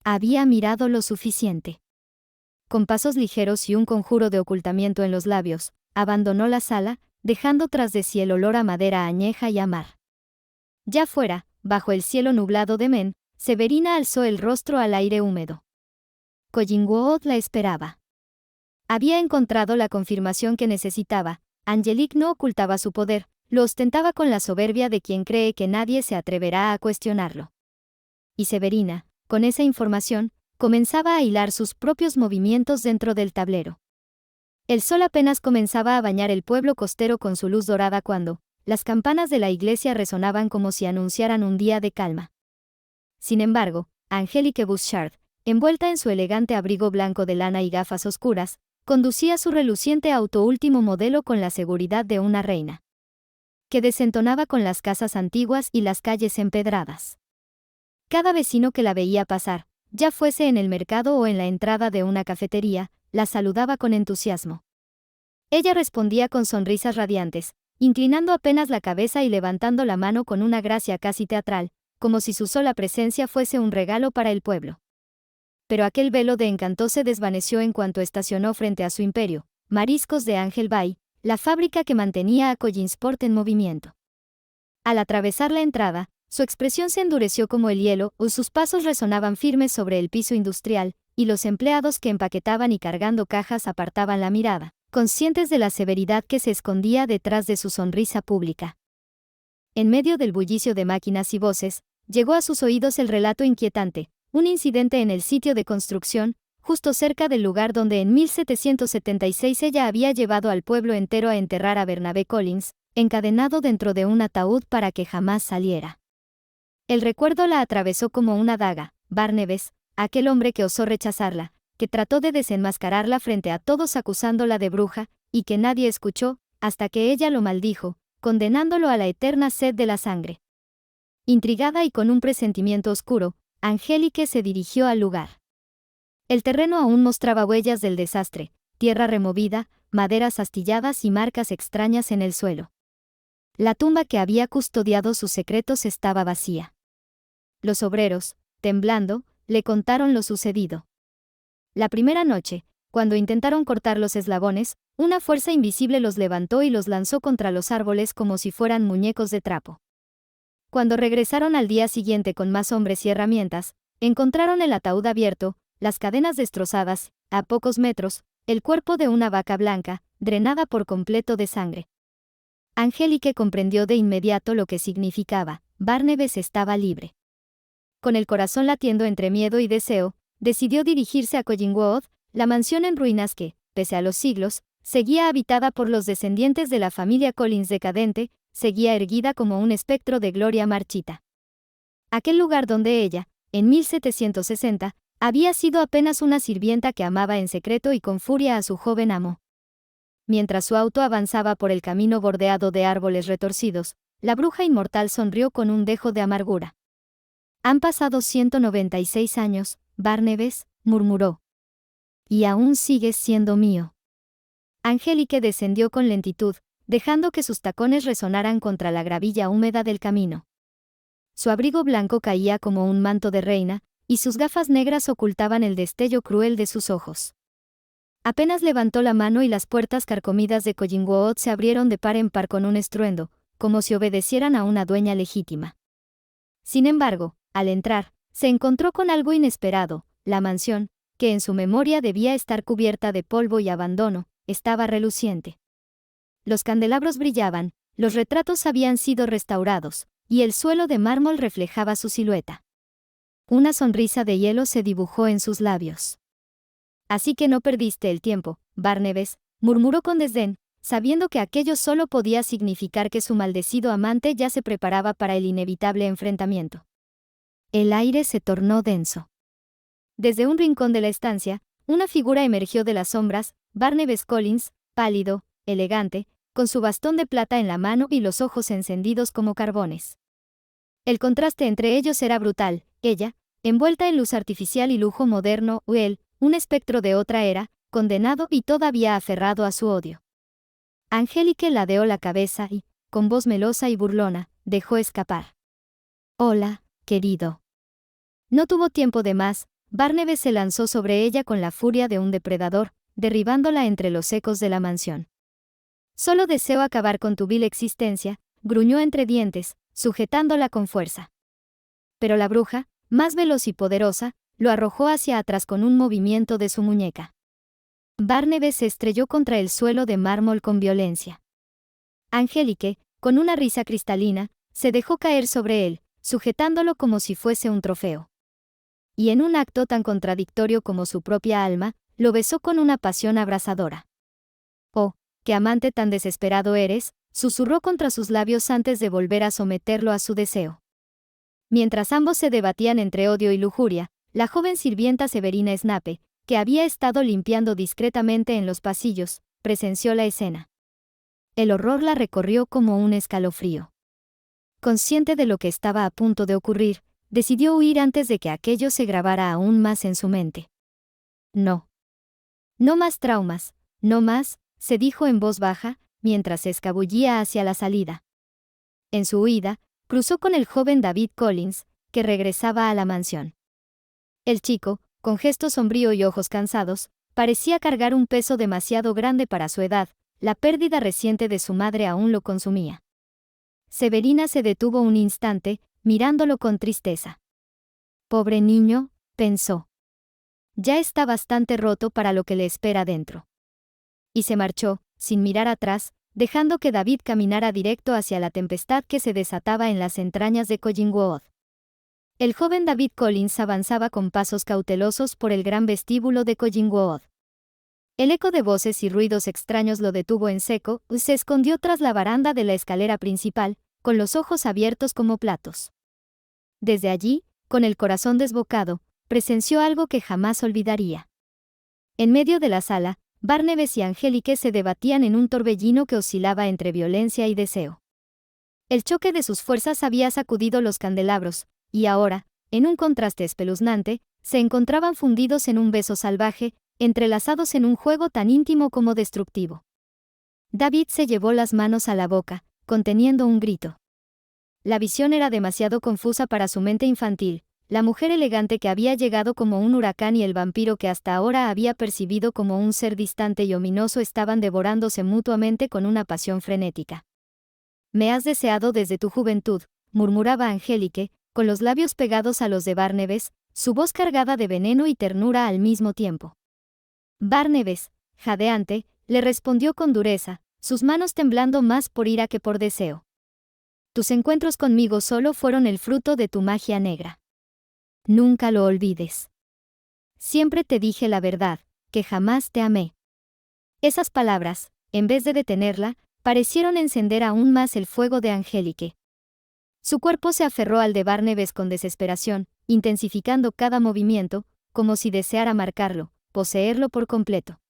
Había mirado lo suficiente. Con pasos ligeros y un conjuro de ocultamiento en los labios, abandonó la sala, dejando tras de sí el olor a madera añeja y a mar. Ya fuera, bajo el cielo nublado de Men, Severina alzó el rostro al aire húmedo. Collingwood la esperaba. Había encontrado la confirmación que necesitaba. Angelique no ocultaba su poder, lo ostentaba con la soberbia de quien cree que nadie se atreverá a cuestionarlo. Y Severina, con esa información, comenzaba a hilar sus propios movimientos dentro del tablero. El sol apenas comenzaba a bañar el pueblo costero con su luz dorada cuando las campanas de la iglesia resonaban como si anunciaran un día de calma. Sin embargo, Angelique Bouchard, envuelta en su elegante abrigo blanco de lana y gafas oscuras, conducía su reluciente auto último modelo con la seguridad de una reina, que desentonaba con las casas antiguas y las calles empedradas. Cada vecino que la veía pasar, ya fuese en el mercado o en la entrada de una cafetería, la saludaba con entusiasmo. Ella respondía con sonrisas radiantes, inclinando apenas la cabeza y levantando la mano con una gracia casi teatral, como si su sola presencia fuese un regalo para el pueblo. Pero aquel velo de encanto se desvaneció en cuanto estacionó frente a su imperio, Mariscos de Ángel Bay, la fábrica que mantenía a Collinsport en movimiento. Al atravesar la entrada, su expresión se endureció como el hielo, o sus pasos resonaban firmes sobre el piso industrial, y los empleados que empaquetaban y cargando cajas apartaban la mirada, conscientes de la severidad que se escondía detrás de su sonrisa pública. En medio del bullicio de máquinas y voces, llegó a sus oídos el relato inquietante, un incidente en el sitio de construcción, justo cerca del lugar donde en 1776 ella había llevado al pueblo entero a enterrar a Bernabé Collins, encadenado dentro de un ataúd para que jamás saliera. El recuerdo la atravesó como una daga. Barnabés, aquel hombre que osó rechazarla, que trató de desenmascararla frente a todos acusándola de bruja, y que nadie escuchó, hasta que ella lo maldijo, condenándolo a la eterna sed de la sangre. Intrigada y con un presentimiento oscuro, Angelique se dirigió al lugar. El terreno aún mostraba huellas del desastre, tierra removida, maderas astilladas y marcas extrañas en el suelo. La tumba que había custodiado sus secretos estaba vacía. Los obreros, temblando, le contaron lo sucedido. La primera noche, cuando intentaron cortar los eslabones, una fuerza invisible los levantó y los lanzó contra los árboles como si fueran muñecos de trapo. Cuando regresaron al día siguiente con más hombres y herramientas, encontraron el ataúd abierto, las cadenas destrozadas, a pocos metros, el cuerpo de una vaca blanca, drenada por completo de sangre. Angelique comprendió de inmediato lo que significaba. Barnabés estaba libre. Con el corazón latiendo entre miedo y deseo, decidió dirigirse a Collingwood, la mansión en ruinas que, pese a los siglos, seguía habitada por los descendientes de la familia Collins decadente, seguía erguida como un espectro de gloria marchita. Aquel lugar donde ella, en 1760, había sido apenas una sirvienta que amaba en secreto y con furia a su joven amo. Mientras su auto avanzaba por el camino bordeado de árboles retorcidos, la bruja inmortal sonrió con un dejo de amargura. Han pasado 196 años, Barnabas, murmuró. Y aún sigues siendo mío. Angélique descendió con lentitud, dejando que sus tacones resonaran contra la gravilla húmeda del camino. Su abrigo blanco caía como un manto de reina, y sus gafas negras ocultaban el destello cruel de sus ojos. Apenas levantó la mano y las puertas carcomidas de Collingwood se abrieron de par en par con un estruendo, como si obedecieran a una dueña legítima. Sin embargo, al entrar, se encontró con algo inesperado: la mansión, que en su memoria debía estar cubierta de polvo y abandono, estaba reluciente. Los candelabros brillaban, los retratos habían sido restaurados, y el suelo de mármol reflejaba su silueta. Una sonrisa de hielo se dibujó en sus labios. Así que no perdiste el tiempo, Barnabas, murmuró con desdén, sabiendo que aquello solo podía significar que su maldecido amante ya se preparaba para el inevitable enfrentamiento. El aire se tornó denso. Desde un rincón de la estancia, una figura emergió de las sombras: Barnabas Collins, pálido, elegante, con su bastón de plata en la mano y los ojos encendidos como carbones. El contraste entre ellos era brutal: ella, envuelta en luz artificial y lujo moderno, o él, un espectro de otra era, condenado y todavía aferrado a su odio. Angélique ladeó la cabeza y, con voz melosa y burlona, dejó escapar: «Hola, querido». No tuvo tiempo de más. Barnabas se lanzó sobre ella con la furia de un depredador, derribándola entre los ecos de la mansión. «Solo deseo acabar con tu vil existencia», gruñó entre dientes, sujetándola con fuerza. Pero la bruja, más veloz y poderosa, lo arrojó hacia atrás con un movimiento de su muñeca. Barnabas se estrelló contra el suelo de mármol con violencia. Angélique, con una risa cristalina, se dejó caer sobre él, sujetándolo como si fuese un trofeo. Y en un acto tan contradictorio como su propia alma, lo besó con una pasión abrasadora. «Oh, qué amante tan desesperado eres», susurró contra sus labios antes de volver a someterlo a su deseo. Mientras ambos se debatían entre odio y lujuria, la joven sirvienta Severina Snape, que había estado limpiando discretamente en los pasillos, presenció la escena. El horror la recorrió como un escalofrío. Consciente de lo que estaba a punto de ocurrir, decidió huir antes de que aquello se grabara aún más en su mente. «No. No más traumas, no más», se dijo en voz baja, mientras se escabullía hacia la salida. En su huida, cruzó con el joven David Collins, que regresaba a la mansión. El chico, con gesto sombrío y ojos cansados, parecía cargar un peso demasiado grande para su edad. La pérdida reciente de su madre aún lo consumía. Severina se detuvo un instante, mirándolo con tristeza. «Pobre niño», pensó. «Ya está bastante roto para lo que le espera dentro». Y se marchó, sin mirar atrás, dejando que David caminara directo hacia la tempestad que se desataba en las entrañas de Collingwood. El joven David Collins avanzaba con pasos cautelosos por el gran vestíbulo de Collingwood. El eco de voces y ruidos extraños lo detuvo en seco, y se escondió tras la baranda de la escalera principal, con los ojos abiertos como platos. Desde allí, con el corazón desbocado, presenció algo que jamás olvidaría. En medio de la sala, Barnabas y Angélique se debatían en un torbellino que oscilaba entre violencia y deseo. El choque de sus fuerzas había sacudido los candelabros, y ahora, en un contraste espeluznante, se encontraban fundidos en un beso salvaje, entrelazados en un juego tan íntimo como destructivo. David se llevó las manos a la boca, conteniendo un grito. La visión era demasiado confusa para su mente infantil: la mujer elegante que había llegado como un huracán y el vampiro que hasta ahora había percibido como un ser distante y ominoso estaban devorándose mutuamente con una pasión frenética. «Me has deseado desde tu juventud», murmuraba Angélique, con los labios pegados a los de Barnabas, su voz cargada de veneno y ternura al mismo tiempo. Barnabas, jadeante, le respondió con dureza, sus manos temblando más por ira que por deseo. «Tus encuentros conmigo solo fueron el fruto de tu magia negra. Nunca lo olvides. Siempre te dije la verdad, que jamás te amé». Esas palabras, en vez de detenerla, parecieron encender aún más el fuego de Angélique. Su cuerpo se aferró al de Barnabas con desesperación, intensificando cada movimiento, como si deseara marcarlo, poseerlo por completo.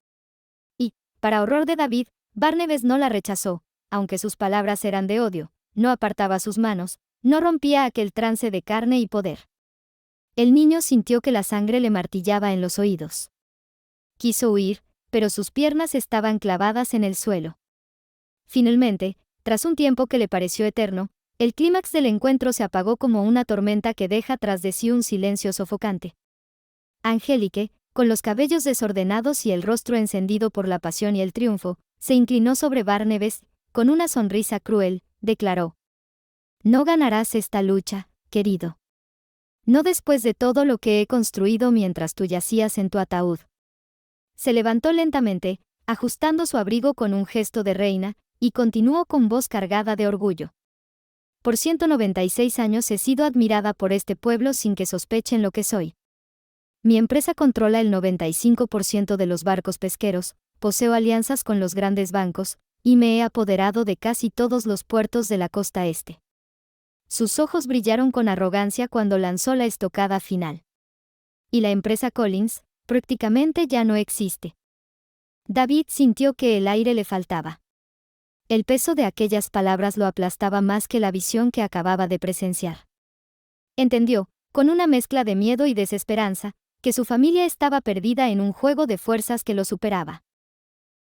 Y, para horror de David, Barnabas no la rechazó, aunque sus palabras eran de odio, no apartaba sus manos, no rompía aquel trance de carne y poder. El niño sintió que la sangre le martillaba en los oídos. Quiso huir, pero sus piernas estaban clavadas en el suelo. Finalmente, tras un tiempo que le pareció eterno, el clímax del encuentro se apagó como una tormenta que deja tras de sí un silencio sofocante. Angélique, con los cabellos desordenados y el rostro encendido por la pasión y el triunfo, se inclinó sobre Barnabés, con una sonrisa cruel, declaró: «No ganarás esta lucha, querido. No después de todo lo que he construido mientras tú yacías en tu ataúd». Se levantó lentamente, ajustando su abrigo con un gesto de reina, y continuó con voz cargada de orgullo. «Por 196 años he sido admirada por este pueblo sin que sospechen lo que soy. Mi empresa controla el 95% de los barcos pesqueros, poseo alianzas con los grandes bancos, y me he apoderado de casi todos los puertos de la costa este». Sus ojos brillaron con arrogancia cuando lanzó la estocada final. «Y la empresa Collins, prácticamente ya no existe». David sintió que el aire le faltaba. El peso de aquellas palabras lo aplastaba más que la visión que acababa de presenciar. Entendió, con una mezcla de miedo y desesperanza, que su familia estaba perdida en un juego de fuerzas que lo superaba.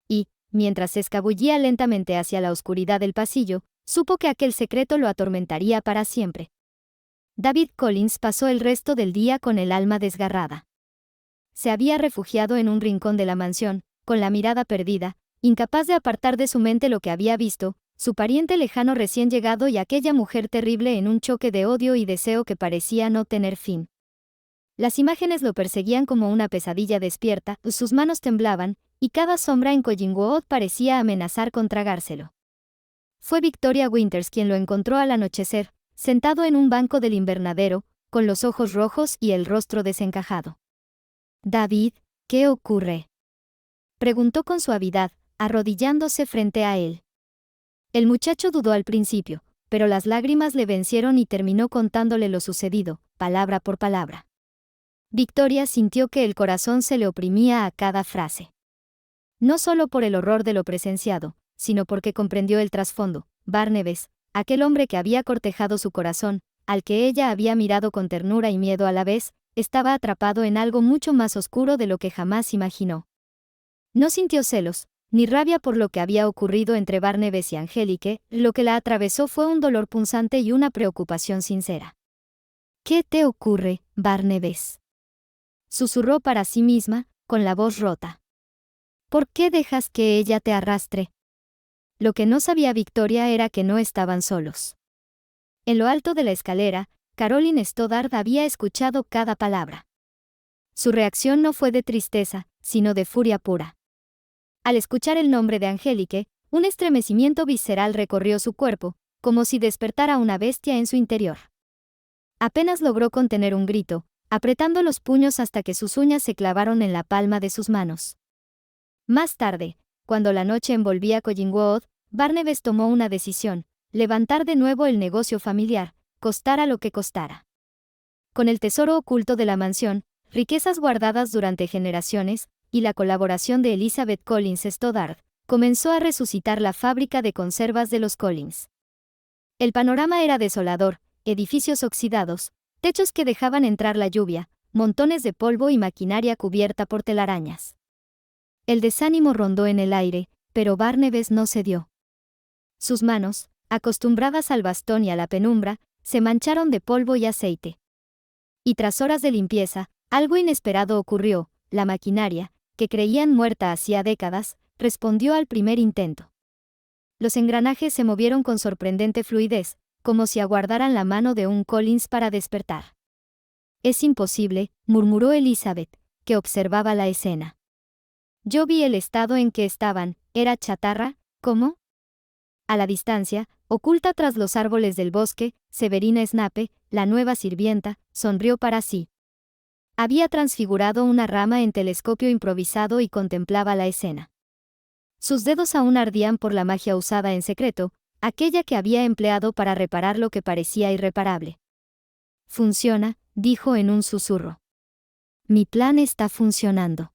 Y, mientras se escabullía lentamente hacia la oscuridad del pasillo, supo que aquel secreto lo atormentaría para siempre. David Collins pasó el resto del día con el alma desgarrada. Se había refugiado en un rincón de la mansión, con la mirada perdida, incapaz de apartar de su mente lo que había visto, su pariente lejano recién llegado y aquella mujer terrible en un choque de odio y deseo que parecía no tener fin. Las imágenes lo perseguían como una pesadilla despierta, sus manos temblaban, y cada sombra en Collingwood parecía amenazar con tragárselo. Fue Victoria Winters quien lo encontró al anochecer, sentado en un banco del invernadero, con los ojos rojos y el rostro desencajado. «David, ¿qué ocurre?», preguntó con suavidad, arrodillándose frente a él. El muchacho dudó al principio, pero las lágrimas le vencieron y terminó contándole lo sucedido, palabra por palabra. Victoria sintió que el corazón se le oprimía a cada frase. No solo por el horror de lo presenciado, sino porque comprendió el trasfondo. Barnabés, aquel hombre que había cortejado su corazón, al que ella había mirado con ternura y miedo a la vez, estaba atrapado en algo mucho más oscuro de lo que jamás imaginó. No sintió celos, ni rabia por lo que había ocurrido entre Barnabés y Angélique, lo que la atravesó fue un dolor punzante y una preocupación sincera. «¿Qué te ocurre, Barnabés?», susurró para sí misma, con la voz rota. «¿Por qué dejas que ella te arrastre?». Lo que no sabía Victoria era que no estaban solos. En lo alto de la escalera, Caroline Stoddard había escuchado cada palabra. Su reacción no fue de tristeza, sino de furia pura. Al escuchar el nombre de Angélique, un estremecimiento visceral recorrió su cuerpo, como si despertara una bestia en su interior. Apenas logró contener un grito, apretando los puños hasta que sus uñas se clavaron en la palma de sus manos. Más tarde, cuando la noche envolvía Collingwood, Barnabés tomó una decisión: levantar de nuevo el negocio familiar, costara lo que costara. Con el tesoro oculto de la mansión, riquezas guardadas durante generaciones, y la colaboración de Elizabeth Collins Stoddard, comenzó a resucitar la fábrica de conservas de los Collins. El panorama era desolador: edificios oxidados, techos que dejaban entrar la lluvia, montones de polvo y maquinaria cubierta por telarañas. El desánimo rondó en el aire, pero Barnabés no cedió. Sus manos, acostumbradas al bastón y a la penumbra, se mancharon de polvo y aceite. Y tras horas de limpieza, algo inesperado ocurrió: la maquinaria, que creían muerta hacía décadas, respondió al primer intento. Los engranajes se movieron con sorprendente fluidez, como si aguardaran la mano de un Collins para despertar. «Es imposible», murmuró Elizabeth, que observaba la escena. «Yo vi el estado en que estaban, era chatarra, ¿cómo?». A la distancia, oculta tras los árboles del bosque, Severina Snape, la nueva sirvienta, sonrió para sí. Había transfigurado una rama en telescopio improvisado y contemplaba la escena. Sus dedos aún ardían por la magia usada en secreto, aquella que había empleado para reparar lo que parecía irreparable. «Funciona», dijo en un susurro. «Mi plan está funcionando».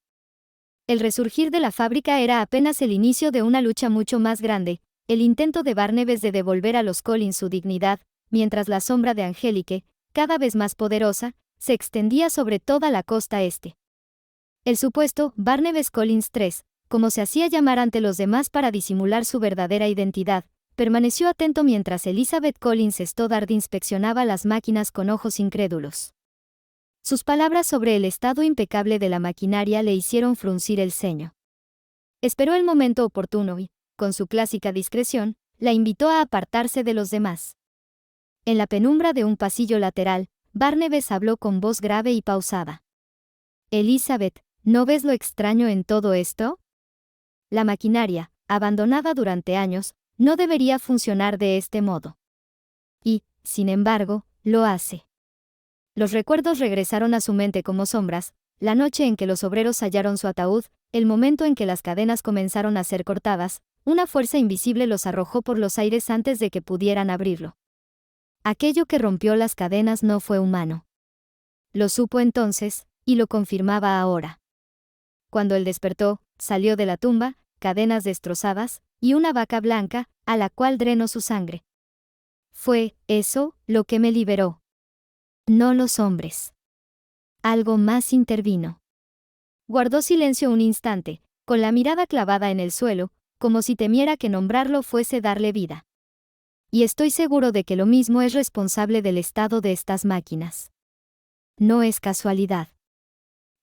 El resurgir de la fábrica era apenas el inicio de una lucha mucho más grande, el intento de Barnabés de devolver a los Collins su dignidad, mientras la sombra de Angélique, cada vez más poderosa, se extendía sobre toda la costa este. El supuesto Barnabas Collins III, como se hacía llamar ante los demás para disimular su verdadera identidad, permaneció atento mientras Elizabeth Collins Stoddard inspeccionaba las máquinas con ojos incrédulos. Sus palabras sobre el estado impecable de la maquinaria le hicieron fruncir el ceño. Esperó el momento oportuno y, con su clásica discreción, la invitó a apartarse de los demás. En la penumbra de un pasillo lateral, Barnabas habló con voz grave y pausada. «Elizabeth, ¿no ves lo extraño en todo esto? La maquinaria, abandonada durante años, no debería funcionar de este modo. Y, sin embargo, lo hace». Los recuerdos regresaron a su mente como sombras, la noche en que los obreros hallaron su ataúd, el momento en que las cadenas comenzaron a ser cortadas, una fuerza invisible los arrojó por los aires antes de que pudieran abrirlo. Aquello que rompió las cadenas no fue humano. Lo supo entonces, y lo confirmaba ahora. Cuando él despertó, salió de la tumba, cadenas destrozadas, y una vaca blanca, a la cual drenó su sangre. Fue, eso, lo que me liberó. No los hombres. Algo más intervino. Guardó silencio un instante, con la mirada clavada en el suelo, como si temiera que nombrarlo fuese darle vida. Y estoy seguro de que lo mismo es responsable del estado de estas máquinas. No es casualidad.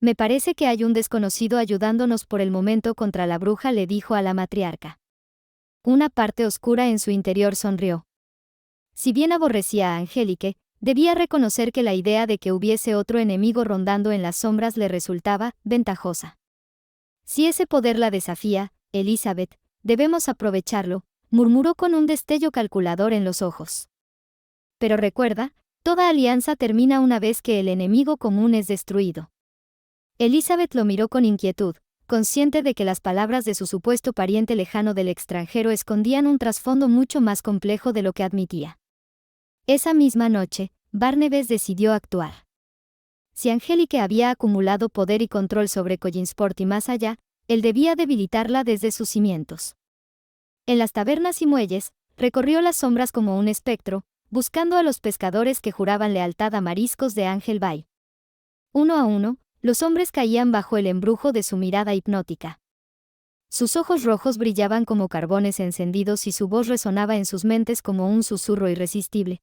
Me parece que hay un desconocido ayudándonos por el momento contra la bruja, le dijo a la matriarca. Una parte oscura en su interior sonrió. Si bien aborrecía a Angélique, debía reconocer que la idea de que hubiese otro enemigo rondando en las sombras le resultaba ventajosa. Si ese poder la desafía, Elizabeth, debemos aprovecharlo, murmuró con un destello calculador en los ojos. Pero recuerda, toda alianza termina una vez que el enemigo común es destruido. Elizabeth lo miró con inquietud, consciente de que las palabras de su supuesto pariente lejano del extranjero escondían un trasfondo mucho más complejo de lo que admitía. Esa misma noche, Barnabas decidió actuar. Si Angélique había acumulado poder y control sobre Collinsport y más allá, él debía debilitarla desde sus cimientos. En las tabernas y muelles, recorrió las sombras como un espectro, buscando a los pescadores que juraban lealtad a mariscos de Ángel Bay. Uno a uno, los hombres caían bajo el embrujo de su mirada hipnótica. Sus ojos rojos brillaban como carbones encendidos y su voz resonaba en sus mentes como un susurro irresistible.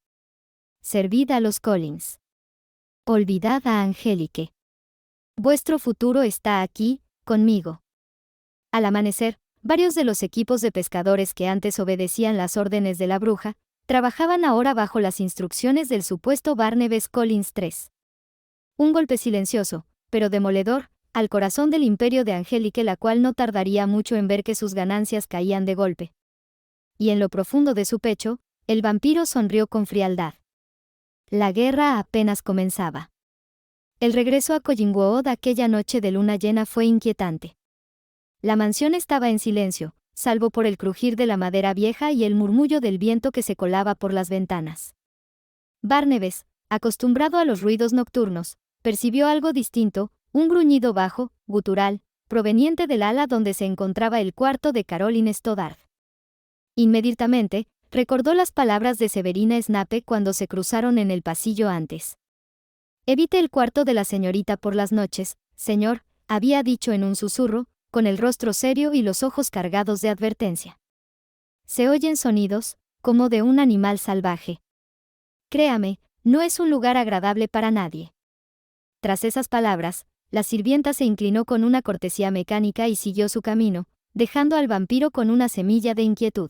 Servid a los Collins. Olvidad a Angélique. Vuestro futuro está aquí, conmigo. Al amanecer, varios de los equipos de pescadores que antes obedecían las órdenes de la bruja, trabajaban ahora bajo las instrucciones del supuesto Barnabas Collins III. Un golpe silencioso, pero demoledor, al corazón del imperio de Angélique, la cual no tardaría mucho en ver que sus ganancias caían de golpe. Y en lo profundo de su pecho, el vampiro sonrió con frialdad. La guerra apenas comenzaba. El regreso a Collingwood aquella noche de luna llena fue inquietante. La mansión estaba en silencio, salvo por el crujir de la madera vieja y el murmullo del viento que se colaba por las ventanas. Barnabas, acostumbrado a los ruidos nocturnos, percibió algo distinto, un gruñido bajo, gutural, proveniente del ala donde se encontraba el cuarto de Caroline Stoddard. Inmediatamente, recordó las palabras de Severina Snape cuando se cruzaron en el pasillo antes. «Evite el cuarto de la señorita por las noches, señor», había dicho en un susurro, con el rostro serio y los ojos cargados de advertencia. «Se oyen sonidos, como de un animal salvaje. Créame, no es un lugar agradable para nadie». Tras esas palabras, la sirvienta se inclinó con una cortesía mecánica y siguió su camino, dejando al vampiro con una semilla de inquietud.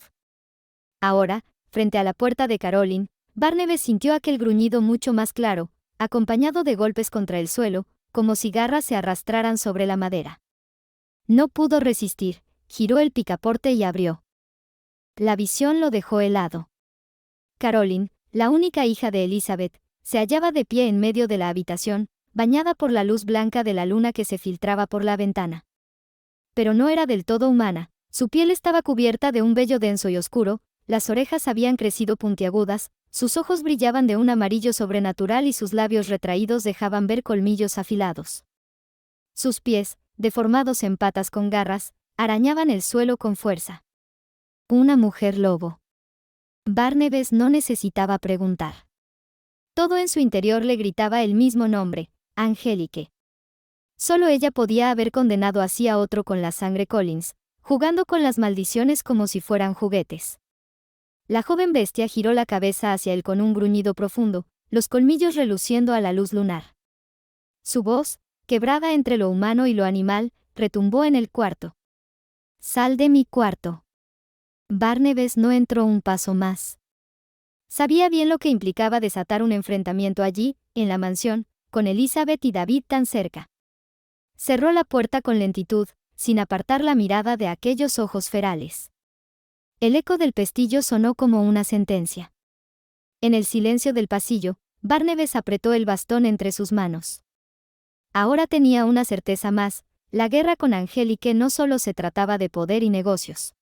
Ahora, frente a la puerta de Caroline, Barnabas sintió aquel gruñido mucho más claro, acompañado de golpes contra el suelo, como si garras se arrastraran sobre la madera. No pudo resistir, giró el picaporte y abrió. La visión lo dejó helado. Caroline, la única hija de Elizabeth, se hallaba de pie en medio de la habitación, bañada por la luz blanca de la luna que se filtraba por la ventana. Pero no era del todo humana, su piel estaba cubierta de un vello denso y oscuro, las orejas habían crecido puntiagudas, sus ojos brillaban de un amarillo sobrenatural y sus labios retraídos dejaban ver colmillos afilados. Sus pies, deformados en patas con garras, arañaban el suelo con fuerza. Una mujer lobo. Barnabas no necesitaba preguntar. Todo en su interior le gritaba el mismo nombre, Angélique. Solo ella podía haber condenado así a otro con la sangre Collins, jugando con las maldiciones como si fueran juguetes. La joven bestia giró la cabeza hacia él con un gruñido profundo, los colmillos reluciendo a la luz lunar. Su voz, quebrada entre lo humano y lo animal, retumbó en el cuarto. «Sal de mi cuarto». Barnabas no entró un paso más. Sabía bien lo que implicaba desatar un enfrentamiento allí, en la mansión, con Elizabeth y David tan cerca. Cerró la puerta con lentitud, sin apartar la mirada de aquellos ojos ferales. El eco del pestillo sonó como una sentencia. En el silencio del pasillo, Barnabas apretó el bastón entre sus manos. Ahora tenía una certeza más: la guerra con Angélique no solo se trataba de poder y negocios.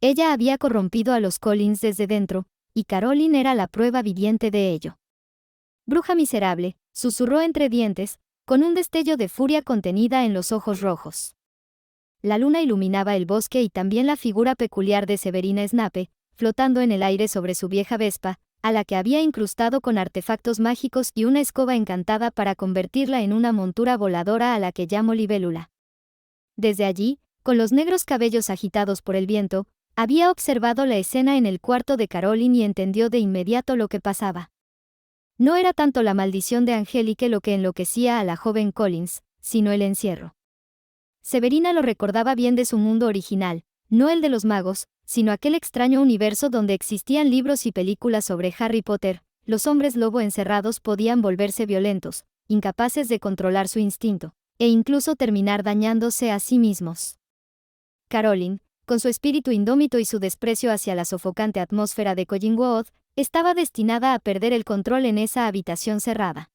Ella había corrompido a los Collins desde dentro, y Caroline era la prueba viviente de ello. «Bruja miserable», susurró entre dientes, con un destello de furia contenida en los ojos rojos. La luna iluminaba el bosque y también la figura peculiar de Severina Snape, flotando en el aire sobre su vieja Vespa, a la que había incrustado con artefactos mágicos y una escoba encantada para convertirla en una montura voladora a la que llamó Libélula. Desde allí, con los negros cabellos agitados por el viento, había observado la escena en el cuarto de Caroline y entendió de inmediato lo que pasaba. No era tanto la maldición de Angélique lo que enloquecía a la joven Collins, sino el encierro. Severina lo recordaba bien de su mundo original, no el de los magos, sino aquel extraño universo donde existían libros y películas sobre Harry Potter. Los hombres lobo encerrados podían volverse violentos, incapaces de controlar su instinto, e incluso terminar dañándose a sí mismos. Caroline, con su espíritu indómito y su desprecio hacia la sofocante atmósfera de Collingwood, estaba destinada a perder el control en esa habitación cerrada.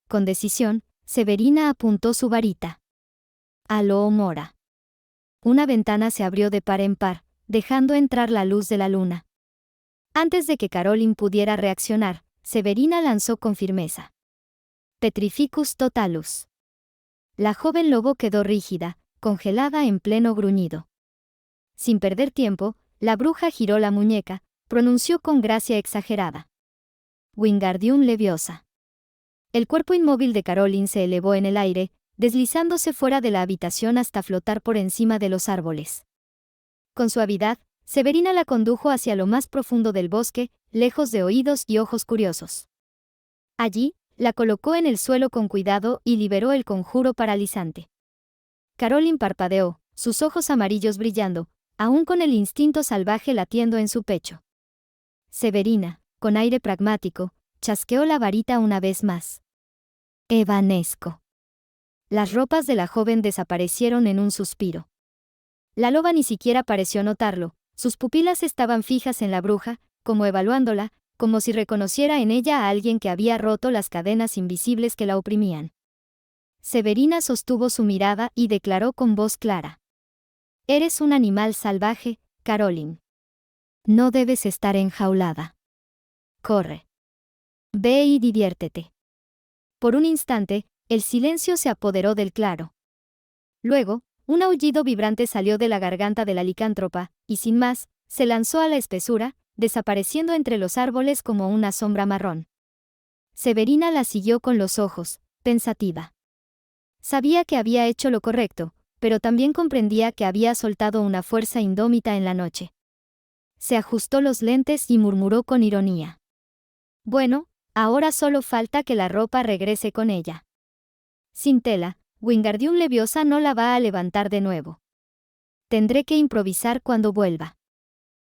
Con decisión, Severina apuntó su varita. Aló Mora. Una ventana se abrió de par en par, dejando entrar la luz de la luna. Antes de que Caroline pudiera reaccionar, Severina lanzó con firmeza: Petrificus totalus. La joven lobo quedó rígida, congelada en pleno gruñido. Sin perder tiempo, la bruja giró la muñeca, pronunció con gracia exagerada: Wingardium Leviosa. El cuerpo inmóvil de Caroline se elevó en el aire, deslizándose fuera de la habitación hasta flotar por encima de los árboles. Con suavidad, Severina la condujo hacia lo más profundo del bosque, lejos de oídos y ojos curiosos. Allí, la colocó en el suelo con cuidado y liberó el conjuro paralizante. Caroline parpadeó, sus ojos amarillos brillando, aún con el instinto salvaje latiendo en su pecho. Severina, con aire pragmático, chasqueó la varita una vez más. Evanesco. Las ropas de la joven desaparecieron en un suspiro. La loba ni siquiera pareció notarlo, sus pupilas estaban fijas en la bruja, como evaluándola, como si reconociera en ella a alguien que había roto las cadenas invisibles que la oprimían. Severina sostuvo su mirada y declaró con voz clara: Eres un animal salvaje, Caroline. No debes estar enjaulada. Corre. Ve y diviértete. Por un instante, el silencio se apoderó del claro. Luego, un aullido vibrante salió de la garganta de la licántropa, y sin más, se lanzó a la espesura, desapareciendo entre los árboles como una sombra marrón. Severina la siguió con los ojos, pensativa. Sabía que había hecho lo correcto, pero también comprendía que había soltado una fuerza indómita en la noche. Se ajustó los lentes y murmuró con ironía: Bueno, ahora solo falta que la ropa regrese con ella. Sin tela, Wingardium Leviosa no la va a levantar de nuevo. Tendré que improvisar cuando vuelva.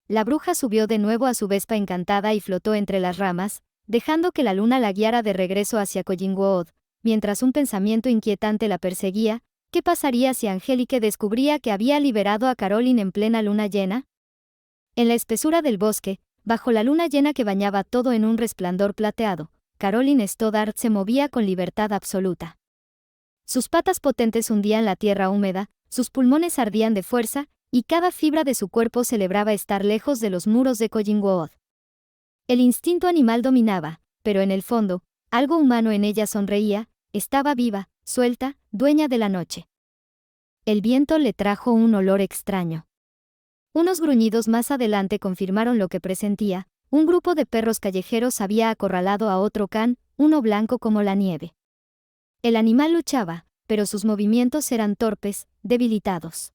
La bruja subió de nuevo a su vespa encantada y flotó entre las ramas, dejando que la luna la guiara de regreso hacia Collingwood, mientras un pensamiento inquietante la perseguía: ¿qué pasaría si Angélique descubría que había liberado a Caroline en plena luna llena? En la espesura del bosque, bajo la luna llena que bañaba todo en un resplandor plateado, Caroline Stoddard se movía con libertad absoluta. Sus patas potentes hundían la tierra húmeda, sus pulmones ardían de fuerza, y cada fibra de su cuerpo celebraba estar lejos de los muros de Collingwood. El instinto animal dominaba, pero en el fondo, algo humano en ella sonreía, estaba viva, suelta, dueña de la noche. El viento le trajo un olor extraño. Unos gruñidos más adelante confirmaron lo que presentía: un grupo de perros callejeros había acorralado a otro can, uno blanco como la nieve. El animal luchaba, pero sus movimientos eran torpes, debilitados.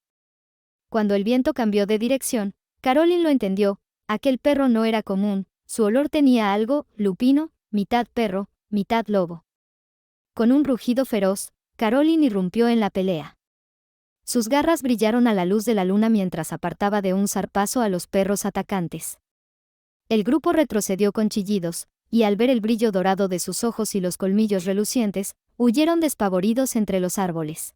Cuando el viento cambió de dirección, Caroline lo entendió, aquel perro no era común, su olor tenía algo, lupino, mitad perro, mitad lobo. Con un rugido feroz, Caroline irrumpió en la pelea. Sus garras brillaron a la luz de la luna mientras apartaba de un zarpazo a los perros atacantes. El grupo retrocedió con chillidos, y al ver el brillo dorado de sus ojos y los colmillos relucientes, huyeron despavoridos entre los árboles.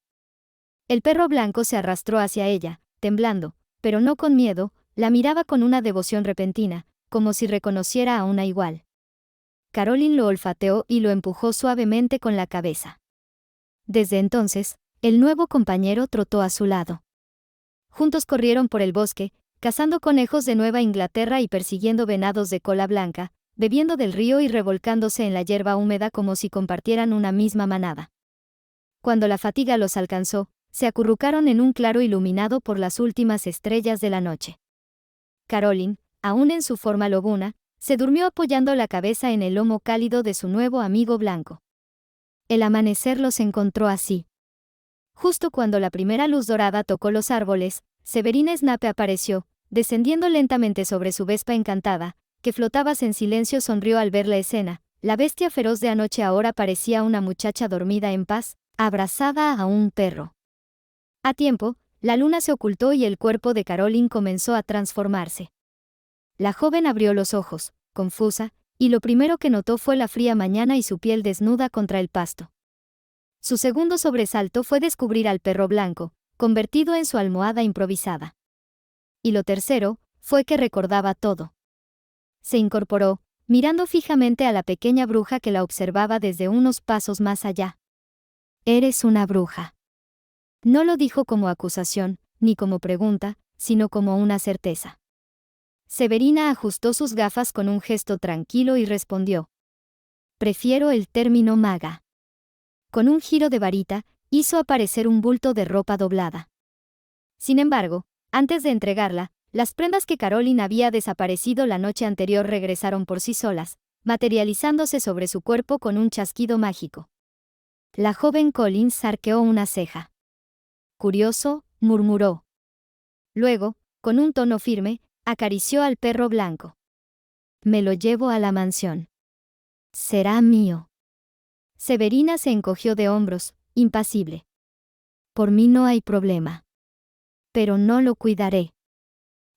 El perro blanco se arrastró hacia ella, temblando, pero no con miedo, la miraba con una devoción repentina, como si reconociera a una igual. Caroline lo olfateó y lo empujó suavemente con la cabeza. Desde entonces, el nuevo compañero trotó a su lado. Juntos corrieron por el bosque, cazando conejos de Nueva Inglaterra y persiguiendo venados de cola blanca, bebiendo del río y revolcándose en la hierba húmeda como si compartieran una misma manada. Cuando la fatiga los alcanzó, se acurrucaron en un claro iluminado por las últimas estrellas de la noche. Caroline, aún en su forma lobuna, se durmió apoyando la cabeza en el lomo cálido de su nuevo amigo blanco. El amanecer los encontró así. Justo cuando la primera luz dorada tocó los árboles, Severina Snape apareció, descendiendo lentamente sobre su vespa encantada, que flotaba en silencio. Sonrió al ver la escena. La bestia feroz de anoche ahora parecía una muchacha dormida en paz, abrazada a un perro. A tiempo, la luna se ocultó y el cuerpo de Caroline comenzó a transformarse. La joven abrió los ojos, confusa, y lo primero que notó fue la fría mañana y su piel desnuda contra el pasto. Su segundo sobresalto fue descubrir al perro blanco, convertido en su almohada improvisada. Y lo tercero, fue que recordaba todo. Se incorporó, mirando fijamente a la pequeña bruja que la observaba desde unos pasos más allá. «Eres una bruja». No lo dijo como acusación, ni como pregunta, sino como una certeza. Severina ajustó sus gafas con un gesto tranquilo y respondió: «Prefiero el término maga». Con un giro de varita, hizo aparecer un bulto de ropa doblada. Sin embargo, antes de entregarla, las prendas que Caroline había desaparecido la noche anterior regresaron por sí solas, materializándose sobre su cuerpo con un chasquido mágico. La joven Collins arqueó una ceja. «Curioso», murmuró. Luego, con un tono firme, acarició al perro blanco. «Me lo llevo a la mansión. Será mío». Severina se encogió de hombros, impasible. «Por mí no hay problema. Pero no lo cuidaré.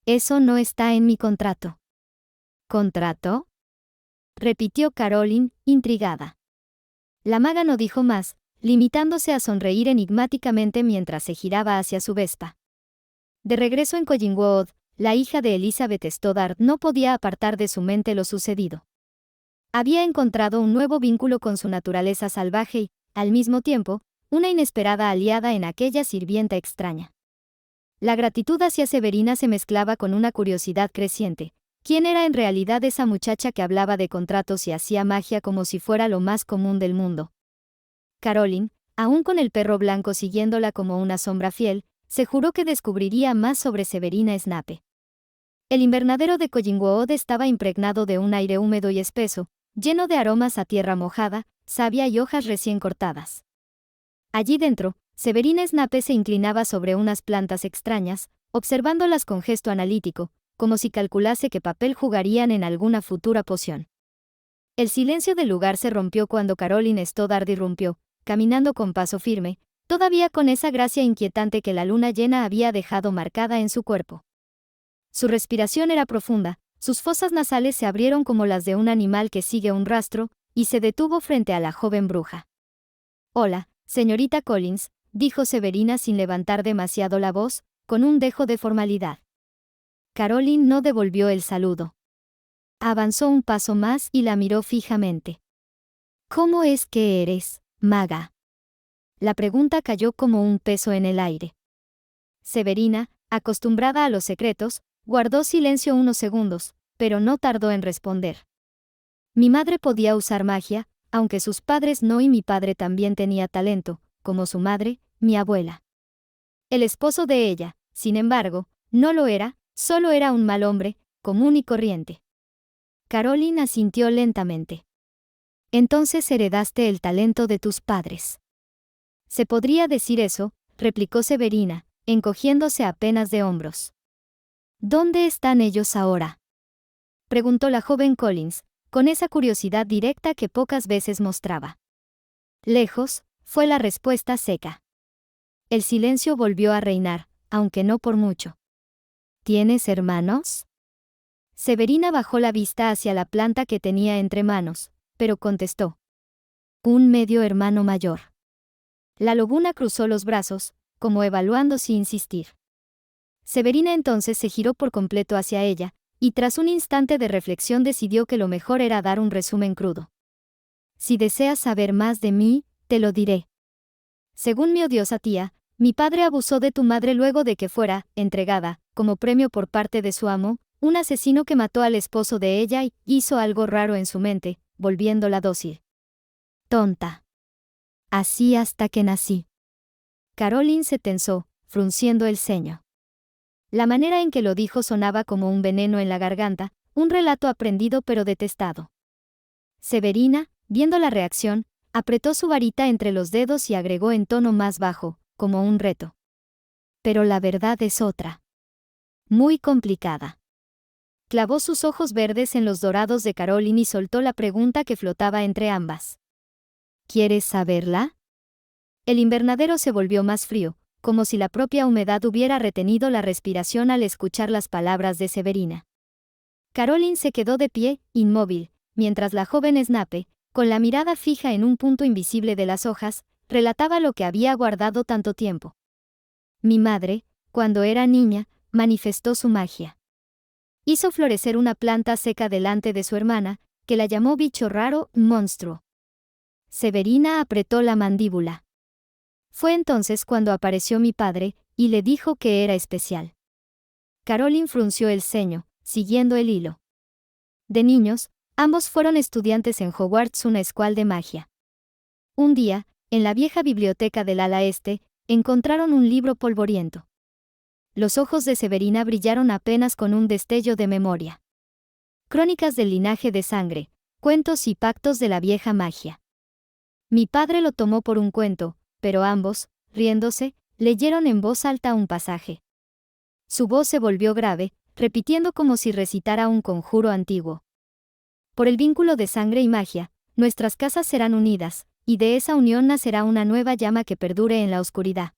Eso no está en mi contrato». «¿Contrato?», repitió Caroline, intrigada. La maga no dijo más, limitándose a sonreír enigmáticamente mientras se giraba hacia su vespa. De regreso en Collingwood, la hija de Elizabeth Stoddard no podía apartar de su mente lo sucedido. Había encontrado un nuevo vínculo con su naturaleza salvaje y, al mismo tiempo, una inesperada aliada en aquella sirvienta extraña. La gratitud hacia Severina se mezclaba con una curiosidad creciente. ¿Quién era en realidad esa muchacha que hablaba de contratos y hacía magia como si fuera lo más común del mundo? Caroline, aún con el perro blanco siguiéndola como una sombra fiel, se juró que descubriría más sobre Severina Snape. El invernadero de Collingwood estaba impregnado de un aire húmedo y espeso, lleno de aromas a tierra mojada, savia y hojas recién cortadas. Allí dentro, Severina Snape se inclinaba sobre unas plantas extrañas, observándolas con gesto analítico, como si calculase qué papel jugarían en alguna futura poción. El silencio del lugar se rompió cuando Caroline Stoddard irrumpió, caminando con paso firme, todavía con esa gracia inquietante que la luna llena había dejado marcada en su cuerpo. Su respiración era profunda, sus fosas nasales se abrieron como las de un animal que sigue un rastro, y se detuvo frente a la joven bruja. «Hola, señorita Collins», dijo Severina sin levantar demasiado la voz, con un dejo de formalidad. Caroline no devolvió el saludo. Avanzó un paso más y la miró fijamente. «¿Cómo es que eres, maga?». La pregunta cayó como un peso en el aire. Severina, acostumbrada a los secretos, guardó silencio unos segundos, pero no tardó en responder. «Mi madre podía usar magia, aunque sus padres no, y mi padre también tenía talento, como su madre, mi abuela. El esposo de ella, sin embargo, no lo era, solo era un mal hombre, común y corriente». Caroline asintió lentamente. Entonces heredaste el talento de tus padres. Se podría decir eso, replicó Severina, encogiéndose apenas de hombros. ¿Dónde están ellos ahora?, preguntó la joven Collins, con esa curiosidad directa que pocas veces mostraba. Lejos, fue la respuesta seca. El silencio volvió a reinar, aunque no por mucho. ¿Tienes hermanos? Severina bajó la vista hacia la planta que tenía entre manos, pero contestó. Un medio hermano mayor. La lobuna cruzó los brazos, como evaluando si insistir. Severina entonces se giró por completo hacia ella, y tras un instante de reflexión decidió que lo mejor era dar un resumen crudo. Si deseas saber más de mí, te lo diré. Según mi odiosa tía, mi padre abusó de tu madre luego de que fuera entregada, como premio por parte de su amo, un asesino que mató al esposo de ella y hizo algo raro en su mente, volviéndola dócil. Tonta. Así hasta que nací. Caroline se tensó, frunciendo el ceño. La manera en que lo dijo sonaba como un veneno en la garganta, un relato aprendido pero detestado. Severina, viendo la reacción, apretó su varita entre los dedos y agregó en tono más bajo, como un reto. Pero la verdad es otra. Muy complicada. Clavó sus ojos verdes en los dorados de Caroline y soltó la pregunta que flotaba entre ambas. ¿Quieres saberla? El invernadero se volvió más frío, como si la propia humedad hubiera retenido la respiración al escuchar las palabras de Severina. Caroline se quedó de pie, inmóvil, mientras la joven Snape, con la mirada fija en un punto invisible de las hojas, relataba lo que había guardado tanto tiempo. Mi madre, cuando era niña, manifestó su magia. Hizo florecer una planta seca delante de su hermana, que la llamó bicho raro, monstruo. Severina apretó la mandíbula. Fue entonces cuando apareció mi padre, y le dijo que era especial. Caroline frunció el ceño, siguiendo el hilo. De niños, ambos fueron estudiantes en Hogwarts, una escuela de magia. Un día, en la vieja biblioteca del ala este, encontraron un libro polvoriento. Los ojos de Severina brillaron apenas con un destello de memoria. Crónicas del linaje de sangre, cuentos y pactos de la vieja magia. Mi padre lo tomó por un cuento, pero ambos, riéndose, leyeron en voz alta un pasaje. Su voz se volvió grave, repitiendo como si recitara un conjuro antiguo. Por el vínculo de sangre y magia, nuestras casas serán unidas, y de esa unión nacerá una nueva llama que perdure en la oscuridad.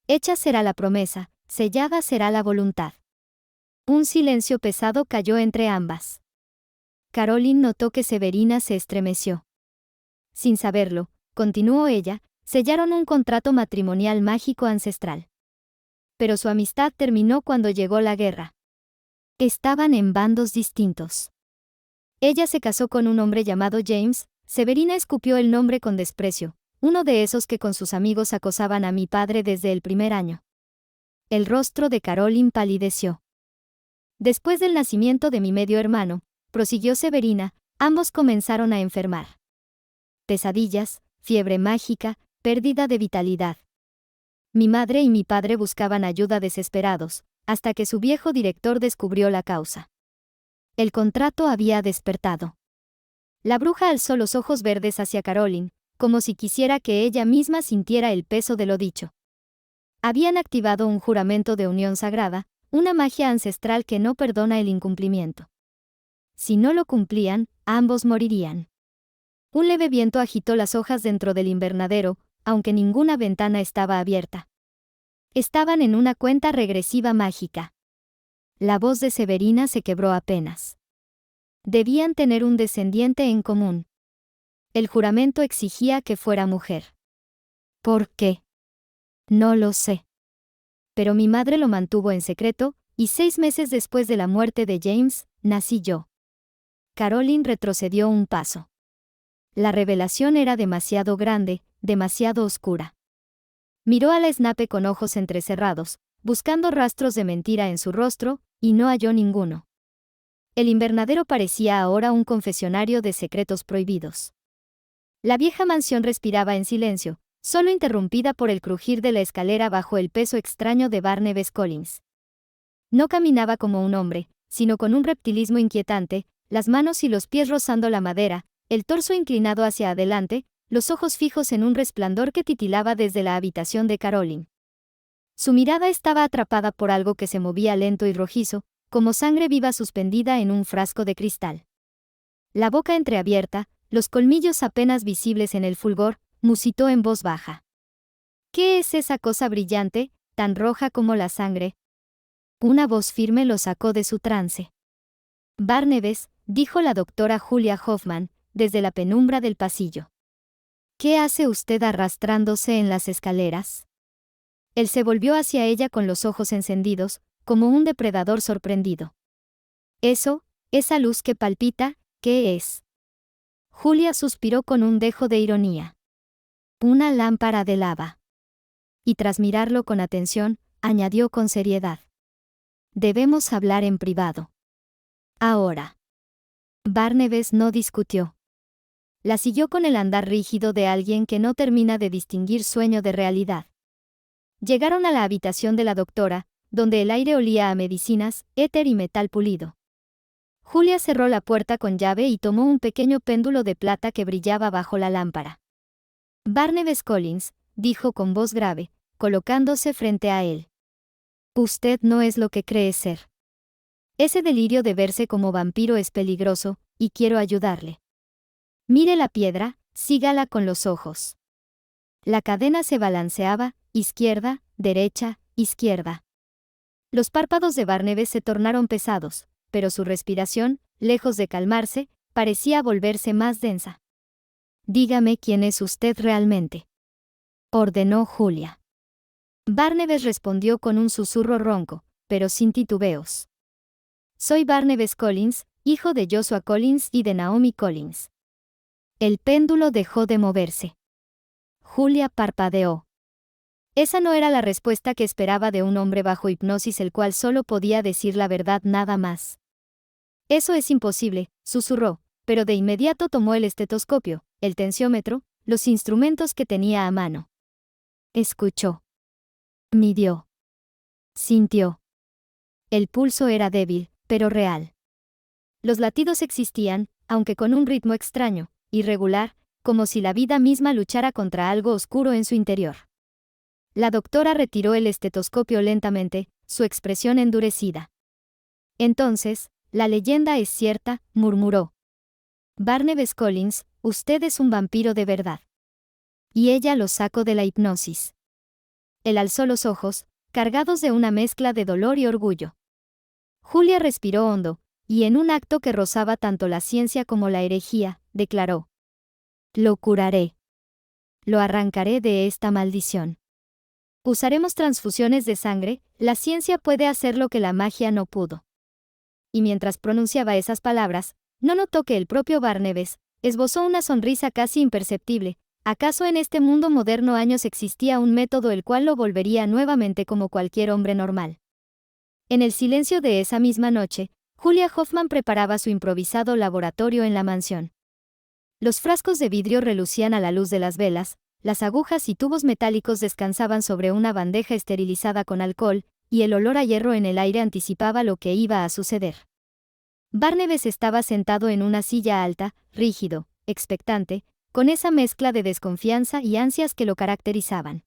Hecha será la promesa, sellada será la voluntad. Un silencio pesado cayó entre ambas. Caroline notó que Severina se estremeció. Sin saberlo, continuó ella, sellaron un contrato matrimonial mágico ancestral. Pero su amistad terminó cuando llegó la guerra. Estaban en bandos distintos. Ella se casó con un hombre llamado James. Severina escupió el nombre con desprecio, uno de esos que con sus amigos acosaban a mi padre desde el primer año. El rostro de Caroline palideció. Después del nacimiento de mi medio hermano, prosiguió Severina, ambos comenzaron a enfermar. Pesadillas, fiebre mágica, pérdida de vitalidad. Mi madre y mi padre buscaban ayuda desesperados, hasta que su viejo director descubrió la causa. El contrato había despertado. La bruja alzó los ojos verdes hacia Caroline, como si quisiera que ella misma sintiera el peso de lo dicho. Habían activado un juramento de unión sagrada, una magia ancestral que no perdona el incumplimiento. Si no lo cumplían, ambos morirían. Un leve viento agitó las hojas dentro del invernadero, aunque ninguna ventana estaba abierta. Estaban en una cuenta regresiva mágica. La voz de Severina se quebró apenas. Debían tener un descendiente en común. El juramento exigía que fuera mujer. ¿Por qué? No lo sé. Pero mi madre lo mantuvo en secreto, y 6 meses después de la muerte de James, nací yo. Caroline retrocedió un paso. La revelación era demasiado grande, demasiado oscura. Miró a la Snape con ojos entrecerrados, buscando rastros de mentira en su rostro, y no halló ninguno. El invernadero parecía ahora un confesionario de secretos prohibidos. La vieja mansión respiraba en silencio, solo interrumpida por el crujir de la escalera bajo el peso extraño de Barnabas Collins. No caminaba como un hombre, sino con un reptilismo inquietante, las manos y los pies rozando la madera, el torso inclinado hacia adelante, los ojos fijos en un resplandor que titilaba desde la habitación de Caroline. Su mirada estaba atrapada por algo que se movía lento y rojizo, como sangre viva suspendida en un frasco de cristal. La boca entreabierta, los colmillos apenas visibles en el fulgor, musitó en voz baja. ¿Qué es esa cosa brillante, tan roja como la sangre? Una voz firme lo sacó de su trance. Barnabas, dijo la doctora Julia Hoffman, desde la penumbra del pasillo. ¿Qué hace usted arrastrándose en las escaleras? Él se volvió hacia ella con los ojos encendidos, como un depredador sorprendido. Eso, esa luz que palpita, ¿qué es? Julia suspiró con un dejo de ironía. Una lámpara de lava. Y tras mirarlo con atención, añadió con seriedad. Debemos hablar en privado. Ahora. Barnabas no discutió. La siguió con el andar rígido de alguien que no termina de distinguir sueño de realidad. Llegaron a la habitación de la doctora, donde el aire olía a medicinas, éter y metal pulido. Julia cerró la puerta con llave y tomó un pequeño péndulo de plata que brillaba bajo la lámpara. Barnabas Collins, dijo con voz grave, colocándose frente a él. Usted no es lo que cree ser. Ese delirio de verse como vampiro es peligroso, y quiero ayudarle. Mire la piedra, sígala con los ojos. La cadena se balanceaba, izquierda, derecha, izquierda. Los párpados de Barnabas se tornaron pesados, pero su respiración, lejos de calmarse, parecía volverse más densa. Dígame quién es usted realmente, ordenó Julia. Barnabas respondió con un susurro ronco, pero sin titubeos. Soy Barnabas Collins, hijo de Joshua Collins y de Naomi Collins. El péndulo dejó de moverse. Julia parpadeó. Esa no era la respuesta que esperaba de un hombre bajo hipnosis el cual solo podía decir la verdad nada más. Eso es imposible, susurró, pero de inmediato tomó el estetoscopio, el tensiómetro, los instrumentos que tenía a mano. Escuchó. Midió. Sintió. El pulso era débil, pero real. Los latidos existían, aunque con un ritmo extraño, irregular, como si la vida misma luchara contra algo oscuro en su interior. La doctora retiró el estetoscopio lentamente, su expresión endurecida. Entonces, la leyenda es cierta, murmuró. Barnabas Collins, usted es un vampiro de verdad. Y ella lo sacó de la hipnosis. Él alzó los ojos, cargados de una mezcla de dolor y orgullo. Julia respiró hondo, y en un acto que rozaba tanto la ciencia como la herejía, declaró. Lo curaré. Lo arrancaré de esta maldición. Usaremos transfusiones de sangre, la ciencia puede hacer lo que la magia no pudo. Y mientras pronunciaba esas palabras, no notó que el propio Barnabas esbozó una sonrisa casi imperceptible. ¿Acaso en este mundo moderno años existía un método el cual lo volvería nuevamente como cualquier hombre normal? En el silencio de esa misma noche, Julia Hoffman preparaba su improvisado laboratorio en la mansión. Los frascos de vidrio relucían a la luz de las velas, las agujas y tubos metálicos descansaban sobre una bandeja esterilizada con alcohol, y el olor a hierro en el aire anticipaba lo que iba a suceder. Barnabas estaba sentado en una silla alta, rígido, expectante, con esa mezcla de desconfianza y ansias que lo caracterizaban.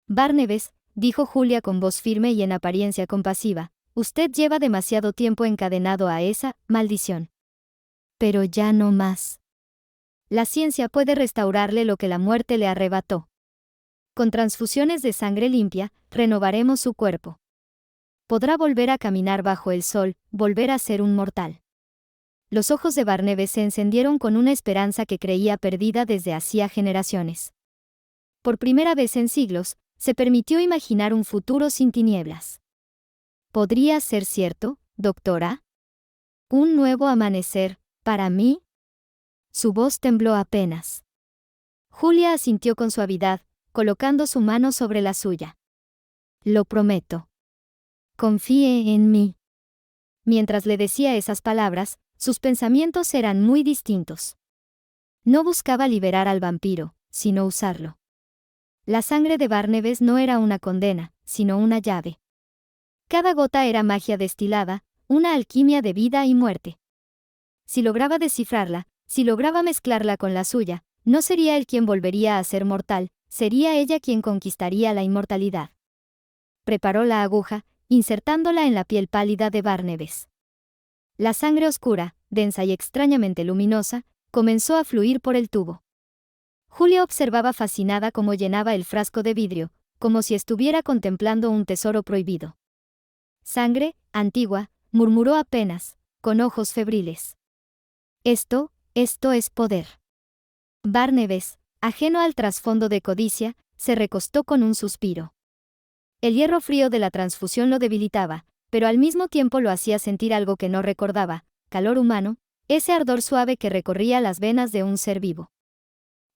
Barnabas, dijo Julia con voz firme y en apariencia compasiva, usted lleva demasiado tiempo encadenado a esa maldición. Pero ya no más. La ciencia puede restaurarle lo que la muerte le arrebató. Con transfusiones de sangre limpia, renovaremos su cuerpo. Podrá volver a caminar bajo el sol, volver a ser un mortal. Los ojos de Barnabas se encendieron con una esperanza que creía perdida desde hacía generaciones. Por primera vez en siglos, se permitió imaginar un futuro sin tinieblas. ¿Podría ser cierto, doctora? ¿Un nuevo amanecer, para mí? Su voz tembló apenas. Julia asintió con suavidad, colocando su mano sobre la suya. Lo prometo. Confíe en mí. Mientras le decía esas palabras, sus pensamientos eran muy distintos. No buscaba liberar al vampiro, sino usarlo. La sangre de Barnabas no era una condena, sino una llave. Cada gota era magia destilada, una alquimia de vida y muerte. si lograba descifrarla, si lograba mezclarla con la suya, no sería él quien volvería a ser mortal, sería ella quien conquistaría la inmortalidad. Preparó la aguja, insertándola en la piel pálida de Barnabés. La sangre oscura, densa y extrañamente luminosa, comenzó a fluir por el tubo. Julia observaba fascinada cómo llenaba el frasco de vidrio, como si estuviera contemplando un tesoro prohibido. Sangre, antigua, murmuró apenas, con ojos febriles. Esto es poder. Barnabés, ajeno al trasfondo de codicia, se recostó con un suspiro. El hierro frío de la transfusión lo debilitaba, pero al mismo tiempo lo hacía sentir algo que no recordaba, calor humano, ese ardor suave que recorría las venas de un ser vivo.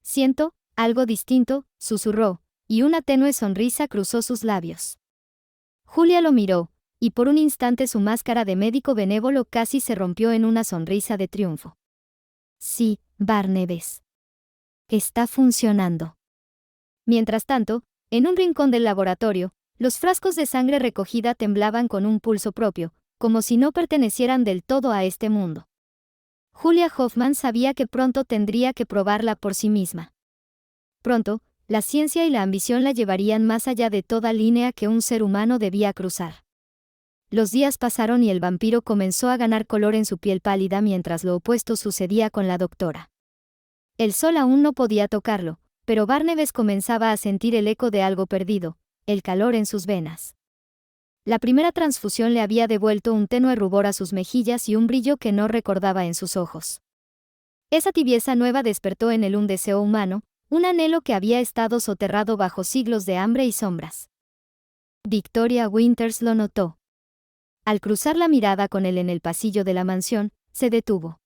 Siento algo distinto, susurró, y una tenue sonrisa cruzó sus labios. Julia lo miró, y por un instante su máscara de médico benévolo casi se rompió en una sonrisa de triunfo. Sí, Barnabés. Está funcionando. Mientras tanto, en un rincón del laboratorio, los frascos de sangre recogida temblaban con un pulso propio, como si no pertenecieran del todo a este mundo. Julia Hoffman sabía que pronto tendría que probarla por sí misma. Pronto, la ciencia y la ambición la llevarían más allá de toda línea que un ser humano debía cruzar. Los días pasaron y el vampiro comenzó a ganar color en su piel pálida mientras lo opuesto sucedía con la doctora. El sol aún no podía tocarlo, pero Barnabés comenzaba a sentir el eco de algo perdido, el calor en sus venas. La primera transfusión le había devuelto un tenue rubor a sus mejillas y un brillo que no recordaba en sus ojos. Esa tibieza nueva despertó en él un deseo humano, un anhelo que había estado soterrado bajo siglos de hambre y sombras. Victoria Winters lo notó. Al cruzar la mirada con él en el pasillo de la mansión, se detuvo.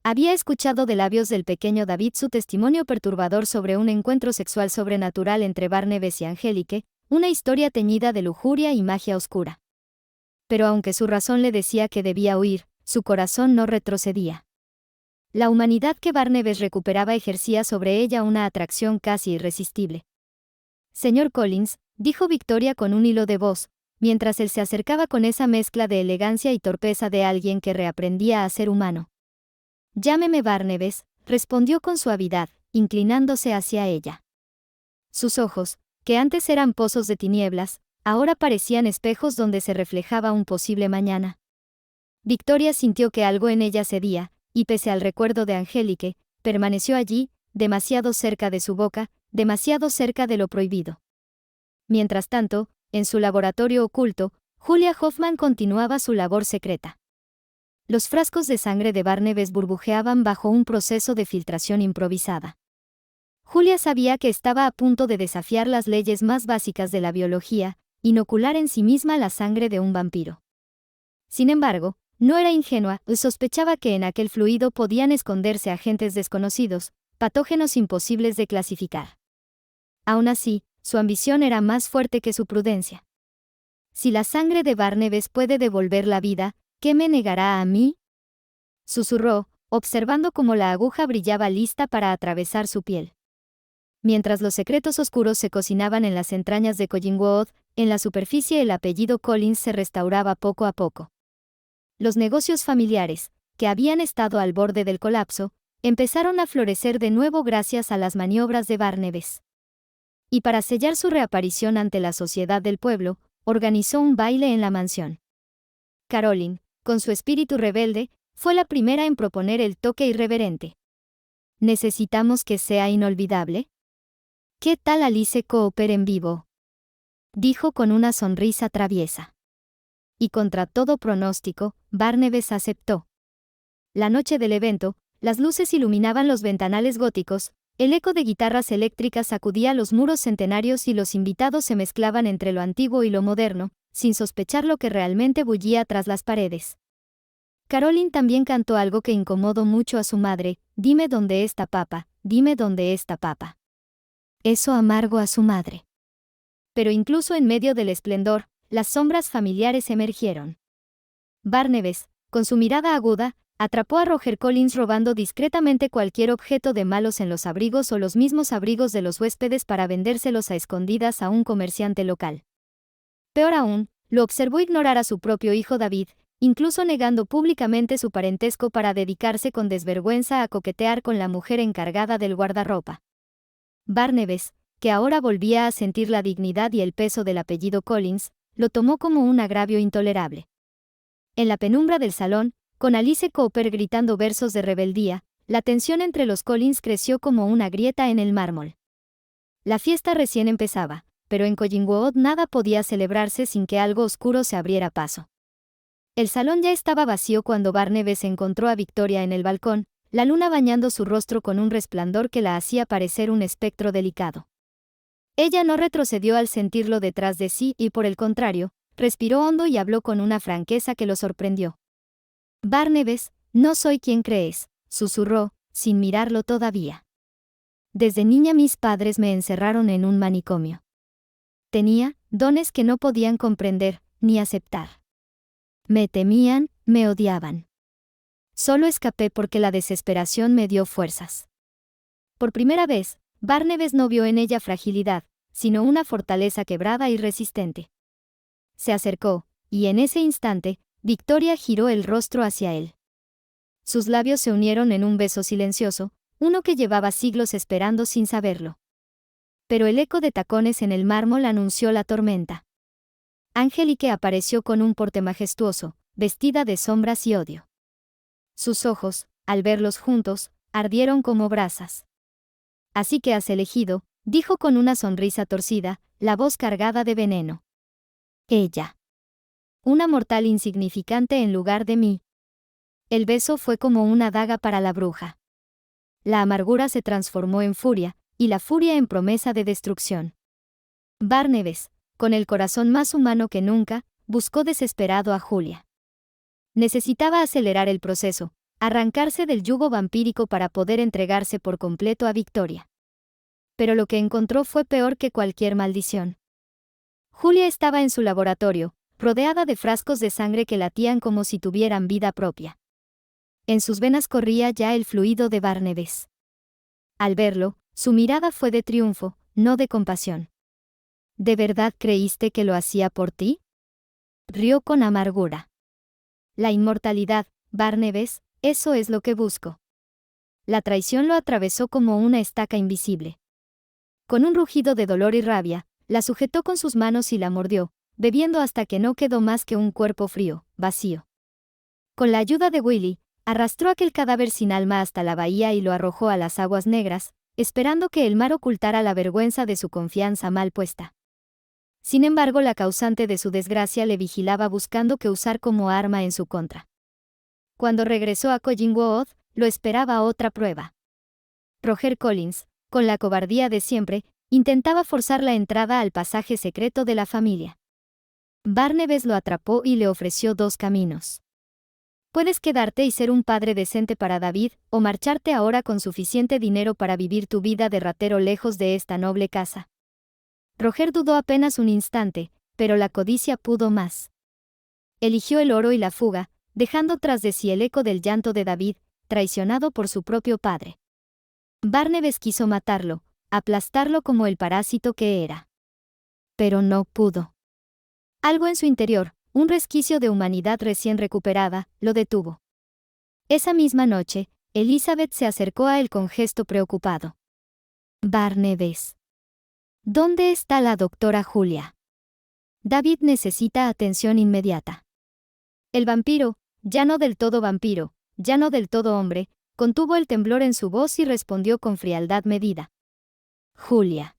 Había escuchado de labios del pequeño David su testimonio perturbador sobre un encuentro sexual sobrenatural entre Barnabés y Angélique, una historia teñida de lujuria y magia oscura. Pero aunque su razón le decía que debía huir, su corazón no retrocedía. La humanidad que Barnabés recuperaba ejercía sobre ella una atracción casi irresistible. Señor Collins, dijo Victoria con un hilo de voz, mientras él se acercaba con esa mezcla de elegancia y torpeza de alguien que reaprendía a ser humano. Llámeme Barnabés, respondió con suavidad, inclinándose hacia ella. Sus ojos, que antes eran pozos de tinieblas, ahora parecían espejos donde se reflejaba un posible mañana. Victoria sintió que algo en ella cedía, y pese al recuerdo de Angélique, permaneció allí, demasiado cerca de su boca, demasiado cerca de lo prohibido. Mientras tanto, en su laboratorio oculto, Julia Hoffman continuaba su labor secreta. Los frascos de sangre de Barnabés burbujeaban bajo un proceso de filtración improvisada. Julia sabía que estaba a punto de desafiar las leyes más básicas de la biología, inocular en sí misma la sangre de un vampiro. Sin embargo, no era ingenua, sospechaba que en aquel fluido podían esconderse agentes desconocidos, patógenos imposibles de clasificar. Aún así, su ambición era más fuerte que su prudencia. Si la sangre de Barnabés puede devolver la vida, ¿qué me negará a mí? Susurró, observando cómo la aguja brillaba lista para atravesar su piel. Mientras los secretos oscuros se cocinaban en las entrañas de Collingwood, en la superficie el apellido Collins se restauraba poco a poco. Los negocios familiares, que habían estado al borde del colapso, empezaron a florecer de nuevo gracias a las maniobras de Barnabés. Y para sellar su reaparición ante la sociedad del pueblo, organizó un baile en la mansión. Caroline, con su espíritu rebelde, fue la primera en proponer el toque irreverente. ¿Necesitamos que sea inolvidable? ¿Qué tal Alice Cooper en vivo?, dijo con una sonrisa traviesa. Y contra todo pronóstico, Barnabés aceptó. La noche del evento, las luces iluminaban los ventanales góticos, el eco de guitarras eléctricas sacudía los muros centenarios y los invitados se mezclaban entre lo antiguo y lo moderno, sin sospechar lo que realmente bullía tras las paredes. Caroline también cantó algo que incomodó mucho a su madre: «Dime dónde está papá, dime dónde está papá». Eso amargó a su madre. Pero incluso en medio del esplendor, las sombras familiares emergieron. Barnabés, con su mirada aguda, atrapó a Roger Collins robando discretamente cualquier objeto de malos en los abrigos o los mismos abrigos de los huéspedes para vendérselos a escondidas a un comerciante local. Peor aún, lo observó ignorar a su propio hijo David, incluso negando públicamente su parentesco para dedicarse con desvergüenza a coquetear con la mujer encargada del guardarropa. Barnabas, que ahora volvía a sentir la dignidad y el peso del apellido Collins, lo tomó como un agravio intolerable. En la penumbra del salón, con Alice Cooper gritando versos de rebeldía, la tensión entre los Collins creció como una grieta en el mármol. La fiesta recién empezaba, pero en Collingwood nada podía celebrarse sin que algo oscuro se abriera paso. El salón ya estaba vacío cuando Barnabas encontró a Victoria en el balcón, la luna bañando su rostro con un resplandor que la hacía parecer un espectro delicado. Ella no retrocedió al sentirlo detrás de sí y, por el contrario, respiró hondo y habló con una franqueza que lo sorprendió. «Barnabas, no soy quien crees», susurró, sin mirarlo todavía. «Desde niña mis padres me encerraron en un manicomio. Tenía dones que no podían comprender, ni aceptar. Me temían, me odiaban. Solo escapé porque la desesperación me dio fuerzas». Por primera vez, Barnabas no vio en ella fragilidad, sino una fortaleza quebrada y resistente. Se acercó, y en ese instante, Victoria giró el rostro hacia él. Sus labios se unieron en un beso silencioso, uno que llevaba siglos esperando sin saberlo. Pero el eco de tacones en el mármol anunció la tormenta. Angelique apareció con un porte majestuoso, vestida de sombras y odio. Sus ojos, al verlos juntos, ardieron como brasas. «Así que has elegido», dijo con una sonrisa torcida, la voz cargada de veneno. «Ella. Una mortal insignificante en lugar de mí». El beso fue como una daga para la bruja. La amargura se transformó en furia, y la furia en promesa de destrucción. Barnabas, con el corazón más humano que nunca, buscó desesperado a Julia. Necesitaba acelerar el proceso, arrancarse del yugo vampírico para poder entregarse por completo a Victoria. Pero lo que encontró fue peor que cualquier maldición. Julia estaba en su laboratorio, rodeada de frascos de sangre que latían como si tuvieran vida propia. En sus venas corría ya el fluido de Barnabas. Al verlo, su mirada fue de triunfo, no de compasión. «¿De verdad creíste que lo hacía por ti?», rió con amargura. «La inmortalidad, Barnabas, eso es lo que busco». La traición lo atravesó como una estaca invisible. Con un rugido de dolor y rabia, la sujetó con sus manos y la mordió, bebiendo hasta que no quedó más que un cuerpo frío, vacío. Con la ayuda de Willy, arrastró aquel cadáver sin alma hasta la bahía y lo arrojó a las aguas negras, esperando que el mar ocultara la vergüenza de su confianza mal puesta. Sin embargo, la causante de su desgracia le vigilaba buscando qué usar como arma en su contra. Cuando regresó a Collingwood, lo esperaba otra prueba. Roger Collins, con la cobardía de siempre, intentaba forzar la entrada al pasaje secreto de la familia. Barnabas lo atrapó y le ofreció dos caminos. «Puedes quedarte y ser un padre decente para David, o marcharte ahora con suficiente dinero para vivir tu vida de ratero lejos de esta noble casa». Roger dudó apenas un instante, pero la codicia pudo más. Eligió el oro y la fuga, dejando tras de sí el eco del llanto de David, traicionado por su propio padre. Barnabas quiso matarlo, aplastarlo como el parásito que era. Pero no pudo. Algo en su interior, un resquicio de humanidad recién recuperada, lo detuvo. Esa misma noche, Elizabeth se acercó a él con gesto preocupado. «Barnabas. ¿Dónde está la doctora Julia? David necesita atención inmediata». El vampiro, ya no del todo vampiro, ya no del todo hombre, contuvo el temblor en su voz y respondió con frialdad medida. «Julia.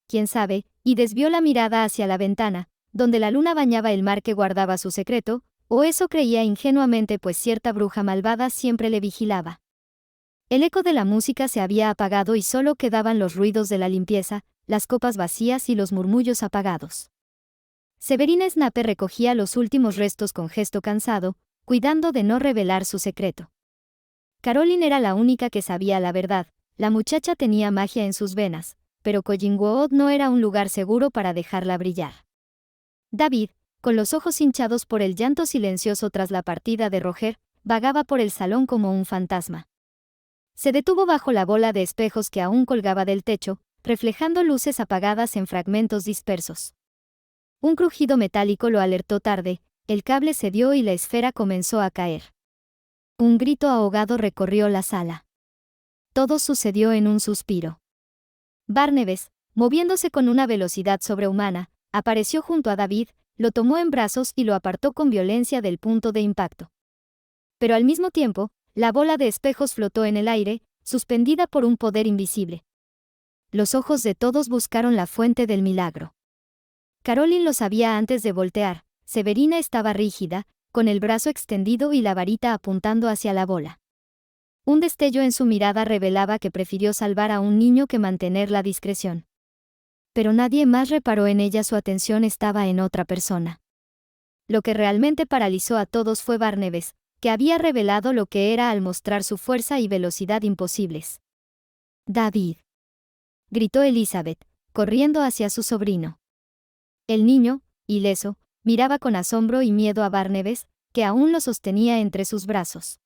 ¿Quién sabe?», y desvió la mirada hacia la ventana, donde la luna bañaba el mar que guardaba su secreto, o eso creía ingenuamente pues cierta bruja malvada siempre le vigilaba. El eco de la música se había apagado y solo quedaban los ruidos de la limpieza, las copas vacías y los murmullos apagados. Severina Snape recogía los últimos restos con gesto cansado, cuidando de no revelar su secreto. Caroline era la única que sabía la verdad, la muchacha tenía magia en sus venas, pero Collingwood no era un lugar seguro para dejarla brillar. David, con los ojos hinchados por el llanto silencioso tras la partida de Roger, vagaba por el salón como un fantasma. Se detuvo bajo la bola de espejos que aún colgaba del techo, reflejando luces apagadas en fragmentos dispersos. Un crujido metálico lo alertó tarde, el cable cedió y la esfera comenzó a caer. Un grito ahogado recorrió la sala. Todo sucedió en un suspiro. Barnabas, moviéndose con una velocidad sobrehumana, apareció junto a David, lo tomó en brazos y lo apartó con violencia del punto de impacto. Pero al mismo tiempo, la bola de espejos flotó en el aire, suspendida por un poder invisible. Los ojos de todos buscaron la fuente del milagro. Caroline lo sabía antes de voltear. Severina estaba rígida, con el brazo extendido y la varita apuntando hacia la bola. Un destello en su mirada revelaba que prefirió salvar a un niño que mantener la discreción. Pero nadie más reparó en ella, su atención estaba en otra persona. Lo que realmente paralizó a todos fue Barnabas, que había revelado lo que era al mostrar su fuerza y velocidad imposibles. «David», gritó Elizabeth, corriendo hacia su sobrino. El niño, ileso, miraba con asombro y miedo a Barnabas, que aún lo sostenía entre sus brazos.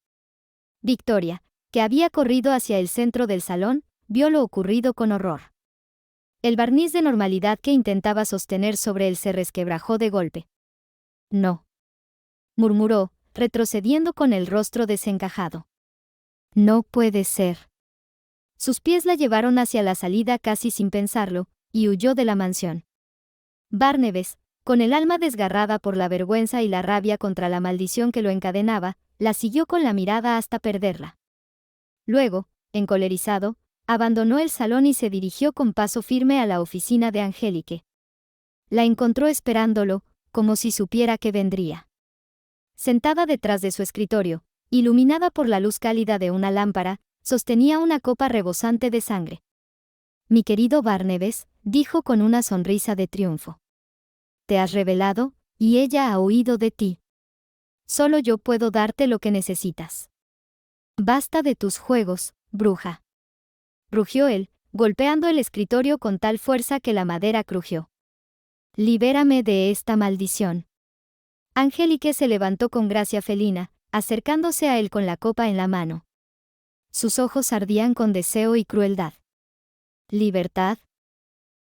Victoria, que había corrido hacia el centro del salón, vio lo ocurrido con horror. El barniz de normalidad que intentaba sostener sobre él se resquebrajó de golpe. «No», murmuró, retrocediendo con el rostro desencajado. «No puede ser». Sus pies la llevaron hacia la salida casi sin pensarlo, y huyó de la mansión. Barnabas, con el alma desgarrada por la vergüenza y la rabia contra la maldición que lo encadenaba, la siguió con la mirada hasta perderla. Luego, encolerizado, abandonó el salón y se dirigió con paso firme a la oficina de Angélique. La encontró esperándolo, como si supiera que vendría. Sentada detrás de su escritorio, iluminada por la luz cálida de una lámpara, sostenía una copa rebosante de sangre. «Mi querido Barnabas», dijo con una sonrisa de triunfo. «Te has revelado, y ella ha huido de ti. Solo yo puedo darte lo que necesitas. Basta de tus juegos, bruja», rugió él, golpeando el escritorio con tal fuerza que la madera crujió. «Libérame de esta maldición». Angélique se levantó con gracia felina, acercándose a él con la copa en la mano. Sus ojos ardían con deseo y crueldad. «¿Libertad?»,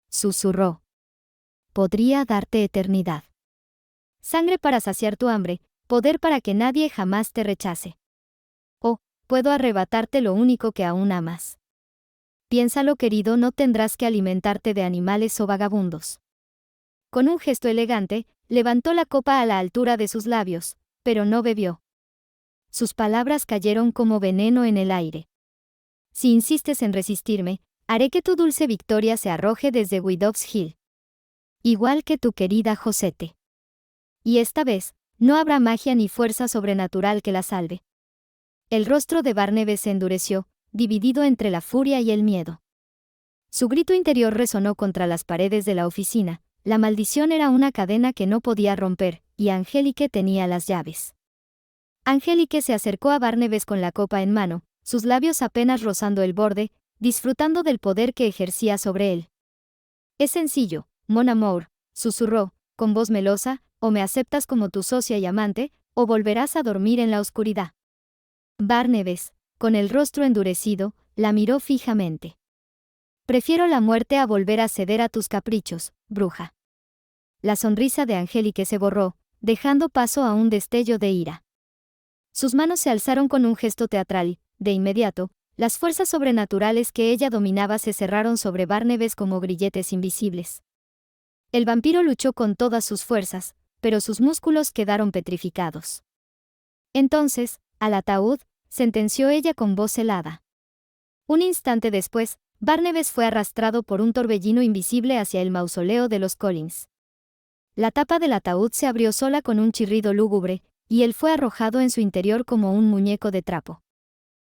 susurró. «Podría darte eternidad. Sangre para saciar tu hambre, poder para que nadie jamás te rechace. O, puedo arrebatarte lo único que aún amas. Piénsalo, querido, no tendrás que alimentarte de animales o vagabundos». Con un gesto elegante, levantó la copa a la altura de sus labios, pero no bebió. Sus palabras cayeron como veneno en el aire. «Si insistes en resistirme, haré que tu dulce victoria se arroje desde Widow's Hill. Igual que tu querida Josette. Y esta vez, no habrá magia ni fuerza sobrenatural que la salve». El rostro de Barnabas se endureció, dividido entre la furia y el miedo. Su grito interior resonó contra las paredes de la oficina. La maldición era una cadena que no podía romper, y Angélique tenía las llaves. Angélique se acercó a Barnabas con la copa en mano, sus labios apenas rozando el borde, disfrutando del poder que ejercía sobre él. «Es sencillo, mon amour», susurró, con voz melosa, «o me aceptas como tu socia y amante, o volverás a dormir en la oscuridad». Barnabas, con el rostro endurecido, la miró fijamente. «Prefiero la muerte a volver a ceder a tus caprichos, bruja». La sonrisa de Angélique se borró, dejando paso a un destello de ira. Sus manos se alzaron con un gesto teatral y, de inmediato, las fuerzas sobrenaturales que ella dominaba se cerraron sobre Barnabas como grilletes invisibles. El vampiro luchó con todas sus fuerzas, pero sus músculos quedaron petrificados. «Entonces, al ataúd», sentenció ella con voz helada. Un instante después, Barnabas fue arrastrado por un torbellino invisible hacia el mausoleo de los Collins. La tapa del ataúd se abrió sola con un chirrido lúgubre, y él fue arrojado en su interior como un muñeco de trapo.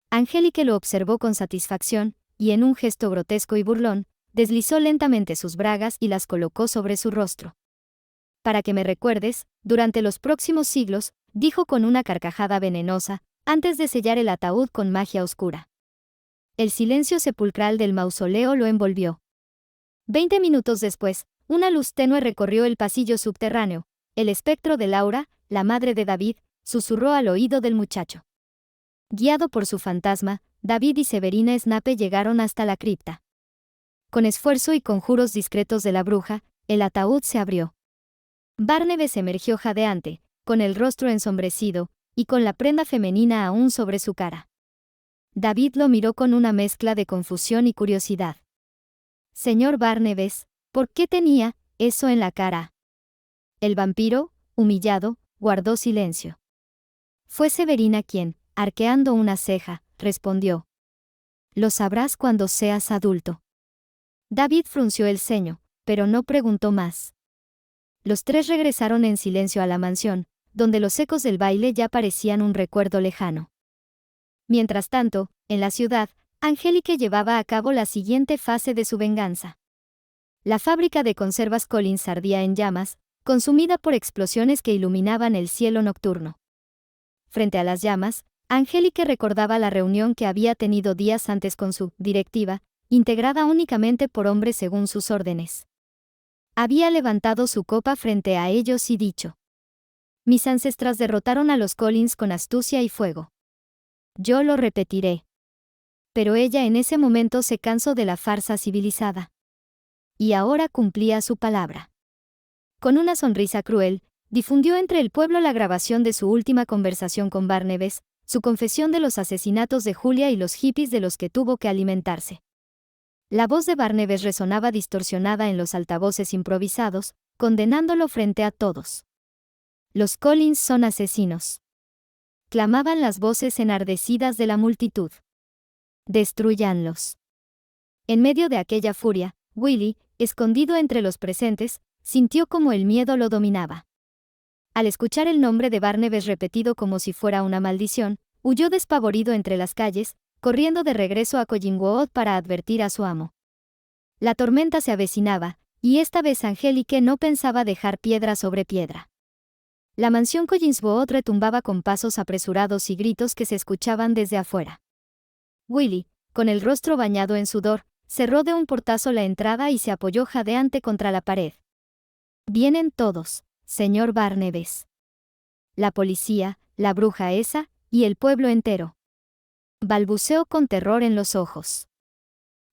Angélique lo observó con satisfacción, y en un gesto grotesco y burlón, deslizó lentamente sus bragas y las colocó sobre su rostro. «Para que me recuerdes, durante los próximos siglos», dijo con una carcajada venenosa, antes de sellar el ataúd con magia oscura. El silencio sepulcral del mausoleo lo envolvió. 20 minutos después, una luz tenue recorrió el pasillo subterráneo. El espectro de Laura, la madre de David, susurró al oído del muchacho. Guiado por su fantasma, David y Severina Snape llegaron hasta la cripta. Con esfuerzo y conjuros discretos de la bruja, el ataúd se abrió. Barnabas emergió jadeante, con el rostro ensombrecido, y con la prenda femenina aún sobre su cara. David lo miró con una mezcla de confusión y curiosidad. Señor Barnabas, ¿por qué tenía eso en la cara? El vampiro, humillado, guardó silencio. Fue Severina quien, arqueando una ceja, respondió. Lo sabrás cuando seas adulto. David frunció el ceño, pero no preguntó más. Los tres regresaron en silencio a la mansión, donde los ecos del baile ya parecían un recuerdo lejano. Mientras tanto, en la ciudad, Angélique llevaba a cabo la siguiente fase de su venganza. La fábrica de conservas Collins ardía en llamas, consumida por explosiones que iluminaban el cielo nocturno. Frente a las llamas, Angélique recordaba la reunión que había tenido días antes con su directiva, integrada únicamente por hombres según sus órdenes. Había levantado su copa frente a ellos y dicho: mis ancestras derrotaron a los Collins con astucia y fuego. Yo lo repetiré. Pero ella en ese momento se cansó de la farsa civilizada. Y ahora cumplía su palabra. Con una sonrisa cruel, difundió entre el pueblo la grabación de su última conversación con Barnabas, su confesión de los asesinatos de Julia y los hippies de los que tuvo que alimentarse. La voz de Barnabas resonaba distorsionada en los altavoces improvisados, condenándolo frente a todos. Los Collins son asesinos. Clamaban las voces enardecidas de la multitud. Destrúyanlos. En medio de aquella furia, Willy, escondido entre los presentes, sintió como el miedo lo dominaba. Al escuchar el nombre de Barnabas repetido como si fuera una maldición, huyó despavorido entre las calles, corriendo de regreso a Collingwood para advertir a su amo. La tormenta se avecinaba, y esta vez Angélique no pensaba dejar piedra sobre piedra. La mansión Collinswood retumbaba con pasos apresurados y gritos que se escuchaban desde afuera. Willy, con el rostro bañado en sudor, cerró de un portazo la entrada y se apoyó jadeante contra la pared. Vienen todos, señor Barnabas. La policía, la bruja esa, y el pueblo entero. Balbuceó con terror en los ojos.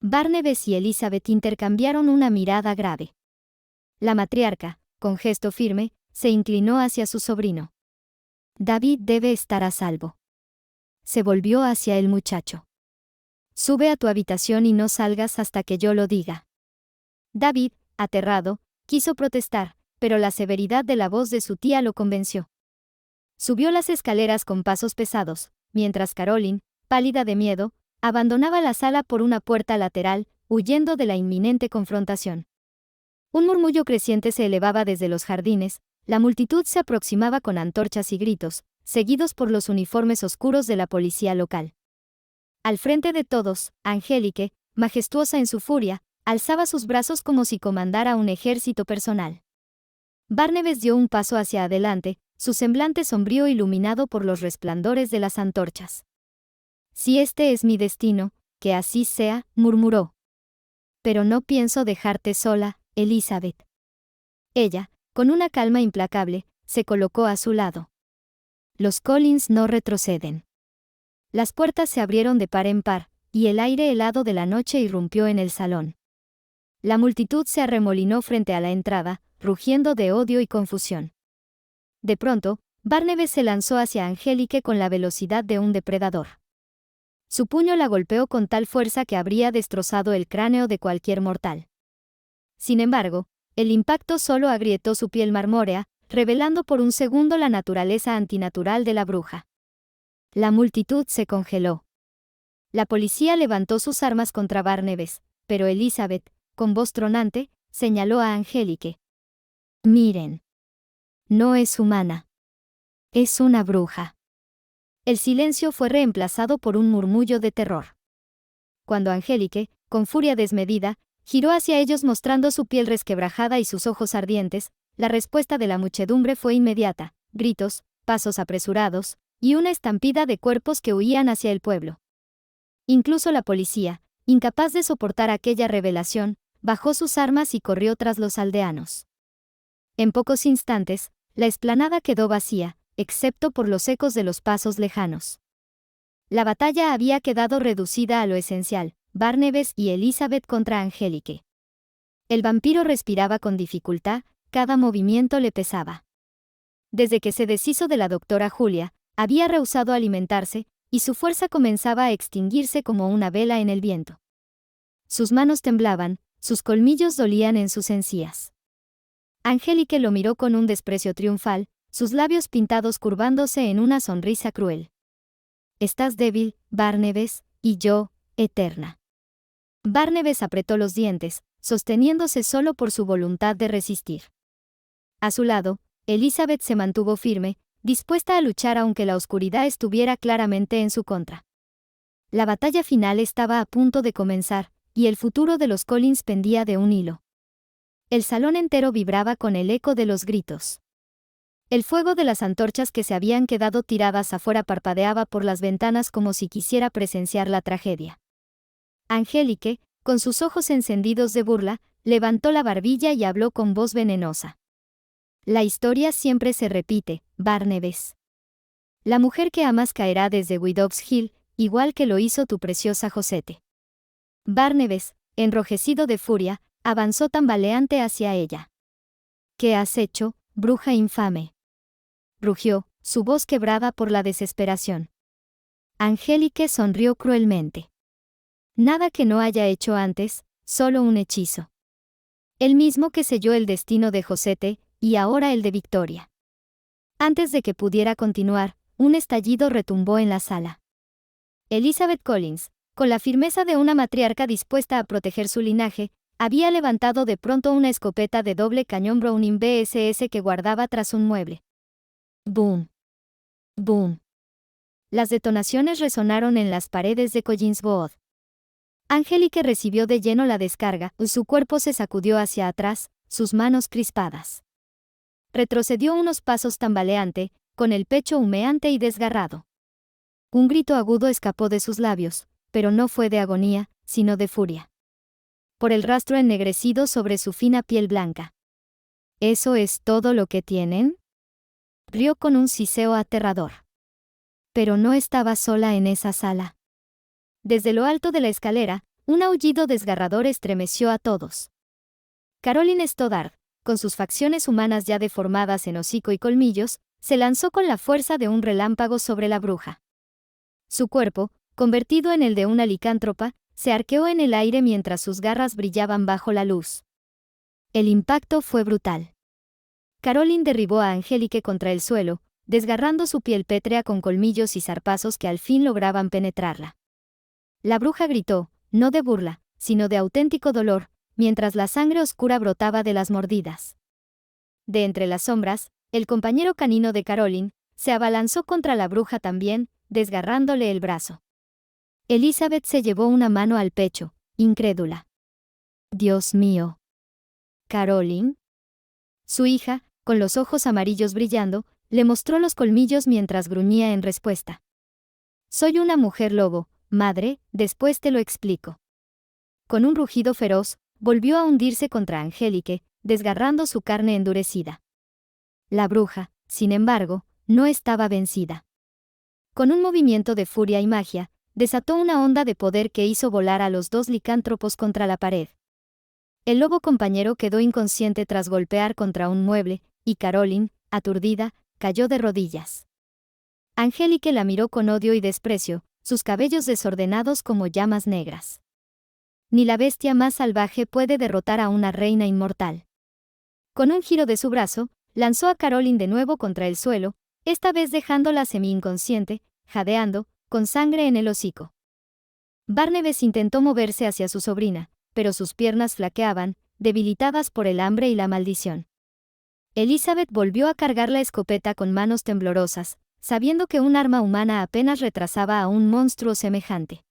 Barnabas y Elizabeth intercambiaron una mirada grave. La matriarca, con gesto firme, se inclinó hacia su sobrino. David debe estar a salvo. Se volvió hacia el muchacho. Sube a tu habitación y no salgas hasta que yo lo diga. David, aterrado, quiso protestar, pero la severidad de la voz de su tía lo convenció. Subió las escaleras con pasos pesados, mientras Caroline, pálida de miedo, abandonaba la sala por una puerta lateral, huyendo de la inminente confrontación. Un murmullo creciente se elevaba desde los jardines, la multitud se aproximaba con antorchas y gritos, seguidos por los uniformes oscuros de la policía local. Al frente de todos, Angélique, majestuosa en su furia, alzaba sus brazos como si comandara un ejército personal. Barnabas dio un paso hacia adelante, su semblante sombrío iluminado por los resplandores de las antorchas. Si este es mi destino, que así sea, murmuró. Pero no pienso dejarte sola, Elizabeth. Ella, con una calma implacable, se colocó a su lado. Los Collins no retroceden. Las puertas se abrieron de par en par, y el aire helado de la noche irrumpió en el salón. La multitud se arremolinó frente a la entrada, rugiendo de odio y confusión. De pronto, Barnabas se lanzó hacia Angélique con la velocidad de un depredador. Su puño la golpeó con tal fuerza que habría destrozado el cráneo de cualquier mortal. Sin embargo, el impacto solo agrietó su piel marmórea, revelando por un segundo la naturaleza antinatural de la bruja. La multitud se congeló. La policía levantó sus armas contra Barnabas, pero Elizabeth, con voz tronante, señaló a Angélique. Miren. No es humana. Es una bruja. El silencio fue reemplazado por un murmullo de terror. Cuando Angélique, con furia desmedida, giró hacia ellos mostrando su piel resquebrajada y sus ojos ardientes, la respuesta de la muchedumbre fue inmediata: gritos, pasos apresurados, y una estampida de cuerpos que huían hacia el pueblo. Incluso la policía, incapaz de soportar aquella revelación, bajó sus armas y corrió tras los aldeanos. En pocos instantes, la explanada quedó vacía, excepto por los ecos de los pasos lejanos. La batalla había quedado reducida a lo esencial: Barnabas y Elizabeth contra Angélique. El vampiro respiraba con dificultad, cada movimiento le pesaba. Desde que se deshizo de la doctora Julia, había rehusado alimentarse, y su fuerza comenzaba a extinguirse como una vela en el viento. Sus manos temblaban, sus colmillos dolían en sus encías. Angélique lo miró con un desprecio triunfal, sus labios pintados curvándose en una sonrisa cruel. «Estás débil, Barnabés, y yo, eterna». Barnabés apretó los dientes, sosteniéndose solo por su voluntad de resistir. A su lado, Elizabeth se mantuvo firme, dispuesta a luchar aunque la oscuridad estuviera claramente en su contra. La batalla final estaba a punto de comenzar, y el futuro de los Collins pendía de un hilo. El salón entero vibraba con el eco de los gritos. El fuego de las antorchas que se habían quedado tiradas afuera parpadeaba por las ventanas como si quisiera presenciar la tragedia. Angélique, con sus ojos encendidos de burla, levantó la barbilla y habló con voz venenosa. «La historia siempre se repite, Barnabés. La mujer que amas caerá desde Widow's Hill, igual que lo hizo tu preciosa Josette». Barnabés, enrojecido de furia, avanzó tambaleante hacia ella. «¿Qué has hecho, bruja infame?», rugió, su voz quebrada por la desesperación. Angélique sonrió cruelmente. «Nada que no haya hecho antes, solo un hechizo. El mismo que selló el destino de Josette, y ahora el de Victoria». Antes de que pudiera continuar, un estallido retumbó en la sala. Elizabeth Collins, con la firmeza de una matriarca dispuesta a proteger su linaje, había levantado de pronto una escopeta de doble cañón Browning BSS que guardaba tras un mueble. ¡Boom! ¡Boom! Las detonaciones resonaron en las paredes de Collinswood. Angélique recibió de lleno la descarga, su cuerpo se sacudió hacia atrás, sus manos crispadas. Retrocedió unos pasos tambaleante, con el pecho humeante y desgarrado. Un grito agudo escapó de sus labios, pero no fue de agonía, sino de furia. Por el rastro ennegrecido sobre su fina piel blanca. «¿Eso es todo lo que tienen?», rió con un siseo aterrador. Pero no estaba sola en esa sala. Desde lo alto de la escalera, un aullido desgarrador estremeció a todos. Caroline Stoddard, con sus facciones humanas ya deformadas en hocico y colmillos, se lanzó con la fuerza de un relámpago sobre la bruja. Su cuerpo, convertido en el de una licántropa, se arqueó en el aire mientras sus garras brillaban bajo la luz. El impacto fue brutal. Caroline derribó a Angélique contra el suelo, desgarrando su piel pétrea con colmillos y zarpazos que al fin lograban penetrarla. La bruja gritó, no de burla, sino de auténtico dolor, mientras la sangre oscura brotaba de las mordidas. De entre las sombras, el compañero canino de Caroline se abalanzó contra la bruja también, desgarrándole el brazo. Elizabeth se llevó una mano al pecho, incrédula. «Dios mío. ¿Caroline?». Su hija, con los ojos amarillos brillando, le mostró los colmillos mientras gruñía en respuesta. «Soy una mujer lobo, madre, después te lo explico». Con un rugido feroz, volvió a hundirse contra Angélique, desgarrando su carne endurecida. La bruja, sin embargo, no estaba vencida. Con un movimiento de furia y magia, desató una onda de poder que hizo volar a los dos licántropos contra la pared. El lobo compañero quedó inconsciente tras golpear contra un mueble, y Caroline, aturdida, cayó de rodillas. Angélique la miró con odio y desprecio, sus cabellos desordenados como llamas negras. Ni la bestia más salvaje puede derrotar a una reina inmortal. Con un giro de su brazo, lanzó a Caroline de nuevo contra el suelo, esta vez dejándola semi-inconsciente, jadeando, con sangre en el hocico. Barnabés intentó moverse hacia su sobrina, pero sus piernas flaqueaban, debilitadas por el hambre y la maldición. Elizabeth volvió a cargar la escopeta con manos temblorosas, sabiendo que un arma humana apenas retrasaba a un monstruo semejante.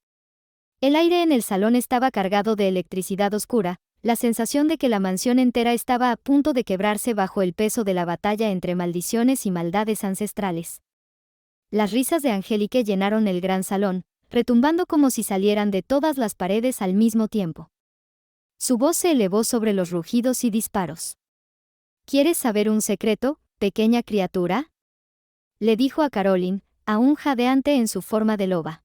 El aire en el salón estaba cargado de electricidad oscura, la sensación de que la mansión entera estaba a punto de quebrarse bajo el peso de la batalla entre maldiciones y maldades ancestrales. Las risas de Angélique llenaron el gran salón, retumbando como si salieran de todas las paredes al mismo tiempo. Su voz se elevó sobre los rugidos y disparos. «¿Quieres saber un secreto, pequeña criatura?», le dijo a Caroline, aún jadeante en su forma de loba.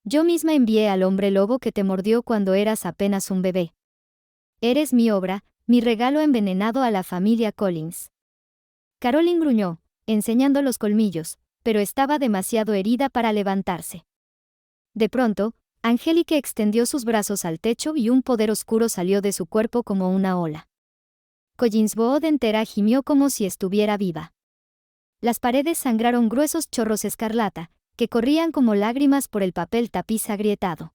«Yo misma envié al hombre lobo que te mordió cuando eras apenas un bebé. Eres mi obra, mi regalo envenenado a la familia Collins». Caroline gruñó, enseñando los colmillos, pero estaba demasiado herida para levantarse. De pronto, Angélica extendió sus brazos al techo y un poder oscuro salió de su cuerpo como una ola. Collinsvood entera gimió como si estuviera viva. Las paredes sangraron gruesos chorros escarlata, que corrían como lágrimas por el papel tapiz agrietado.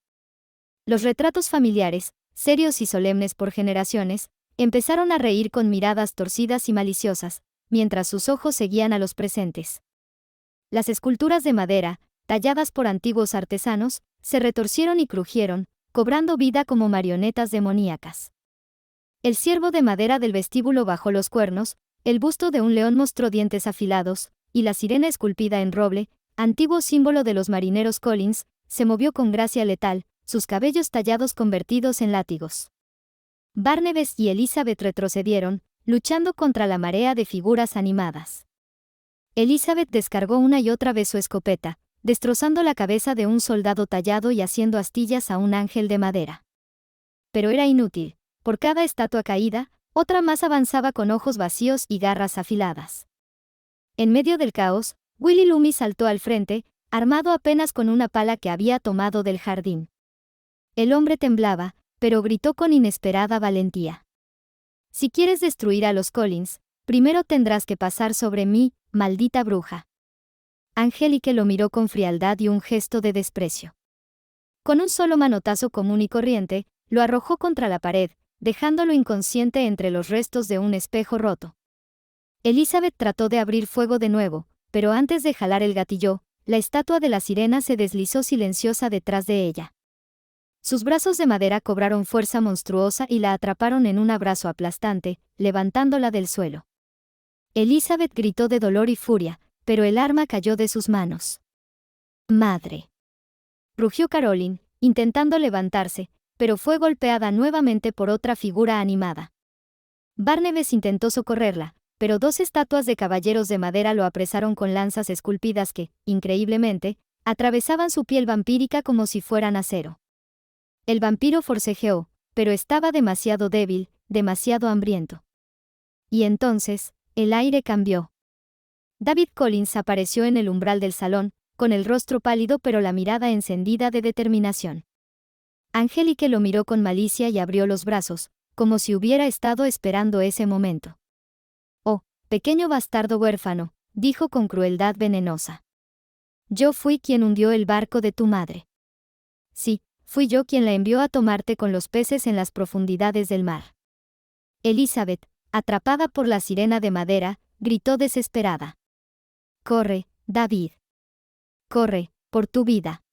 Los retratos familiares, serios y solemnes por generaciones, empezaron a reír con miradas torcidas y maliciosas, mientras sus ojos seguían a los presentes. Las esculturas de madera, talladas por antiguos artesanos, se retorcieron y crujieron, cobrando vida como marionetas demoníacas. El ciervo de madera del vestíbulo bajó los cuernos, el busto de un león mostró dientes afilados, y la sirena esculpida en roble, antiguo símbolo de los marineros Collins, se movió con gracia letal, sus cabellos tallados convertidos en látigos. Barnabas y Elizabeth retrocedieron, luchando contra la marea de figuras animadas. Elizabeth descargó una y otra vez su escopeta, destrozando la cabeza de un soldado tallado y haciendo astillas a un ángel de madera. Pero era inútil, por cada estatua caída, otra más avanzaba con ojos vacíos y garras afiladas. En medio del caos, Willy Loomis saltó al frente, armado apenas con una pala que había tomado del jardín. El hombre temblaba, pero gritó con inesperada valentía. «Si quieres destruir a los Collins, primero tendrás que pasar sobre mí, maldita bruja». Angélica lo miró con frialdad y un gesto de desprecio. Con un solo manotazo común y corriente, lo arrojó contra la pared, dejándolo inconsciente entre los restos de un espejo roto. Elizabeth trató de abrir fuego de nuevo, pero antes de jalar el gatillo, la estatua de la sirena se deslizó silenciosa detrás de ella. Sus brazos de madera cobraron fuerza monstruosa y la atraparon en un abrazo aplastante, levantándola del suelo. Elizabeth gritó de dolor y furia, pero el arma cayó de sus manos. «¡Madre!», rugió Caroline, intentando levantarse, pero fue golpeada nuevamente por otra figura animada. Barnabas intentó socorrerla, pero dos estatuas de caballeros de madera lo apresaron con lanzas esculpidas que, increíblemente, atravesaban su piel vampírica como si fueran acero. El vampiro forcejeó, pero estaba demasiado débil, demasiado hambriento. Y entonces, el aire cambió. David Collins apareció en el umbral del salón, con el rostro pálido pero la mirada encendida de determinación. Angélica lo miró con malicia y abrió los brazos, como si hubiera estado esperando ese momento. «Oh, pequeño bastardo huérfano», dijo con crueldad venenosa. «Yo fui quien hundió el barco de tu madre. Sí, fui yo quien la envió a tomarte con los peces en las profundidades del mar». Elizabeth, atrapada por la sirena de madera, gritó desesperada. «Corre, David. Corre, por tu vida».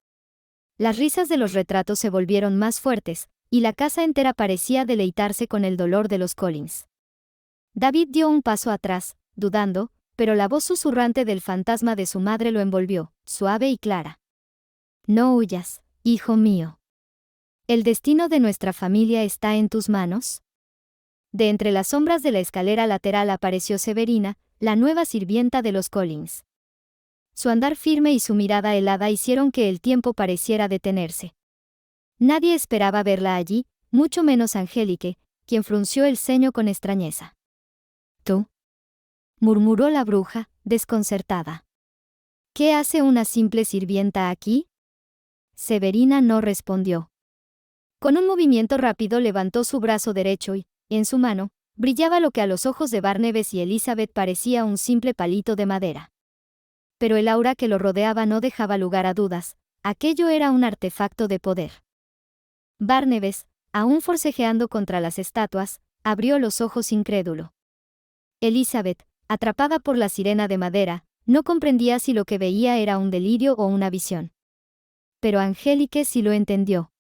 Las risas de los retratos se volvieron más fuertes, y la casa entera parecía deleitarse con el dolor de los Collins. David dio un paso atrás, dudando, pero la voz susurrante del fantasma de su madre lo envolvió, suave y clara. «No huyas, hijo mío. ¿El destino de nuestra familia está en tus manos?». De entre las sombras de la escalera lateral apareció Severina, la nueva sirvienta de los Collins. Su andar firme y su mirada helada hicieron que el tiempo pareciera detenerse. Nadie esperaba verla allí, mucho menos Angélica, quien frunció el ceño con extrañeza. «¿Tú?», murmuró la bruja, desconcertada. «¿Qué hace una simple sirvienta aquí?». Severina no respondió. Con un movimiento rápido levantó su brazo derecho y, en su mano, brillaba lo que a los ojos de Barnabas y Elizabeth parecía un simple palito de madera. Pero el aura que lo rodeaba no dejaba lugar a dudas, aquello era un artefacto de poder. Barnabas, aún forcejeando contra las estatuas, abrió los ojos incrédulo. Elizabeth, atrapada por la sirena de madera, no comprendía si lo que veía era un delirio o una visión. Pero Angélica sí lo entendió.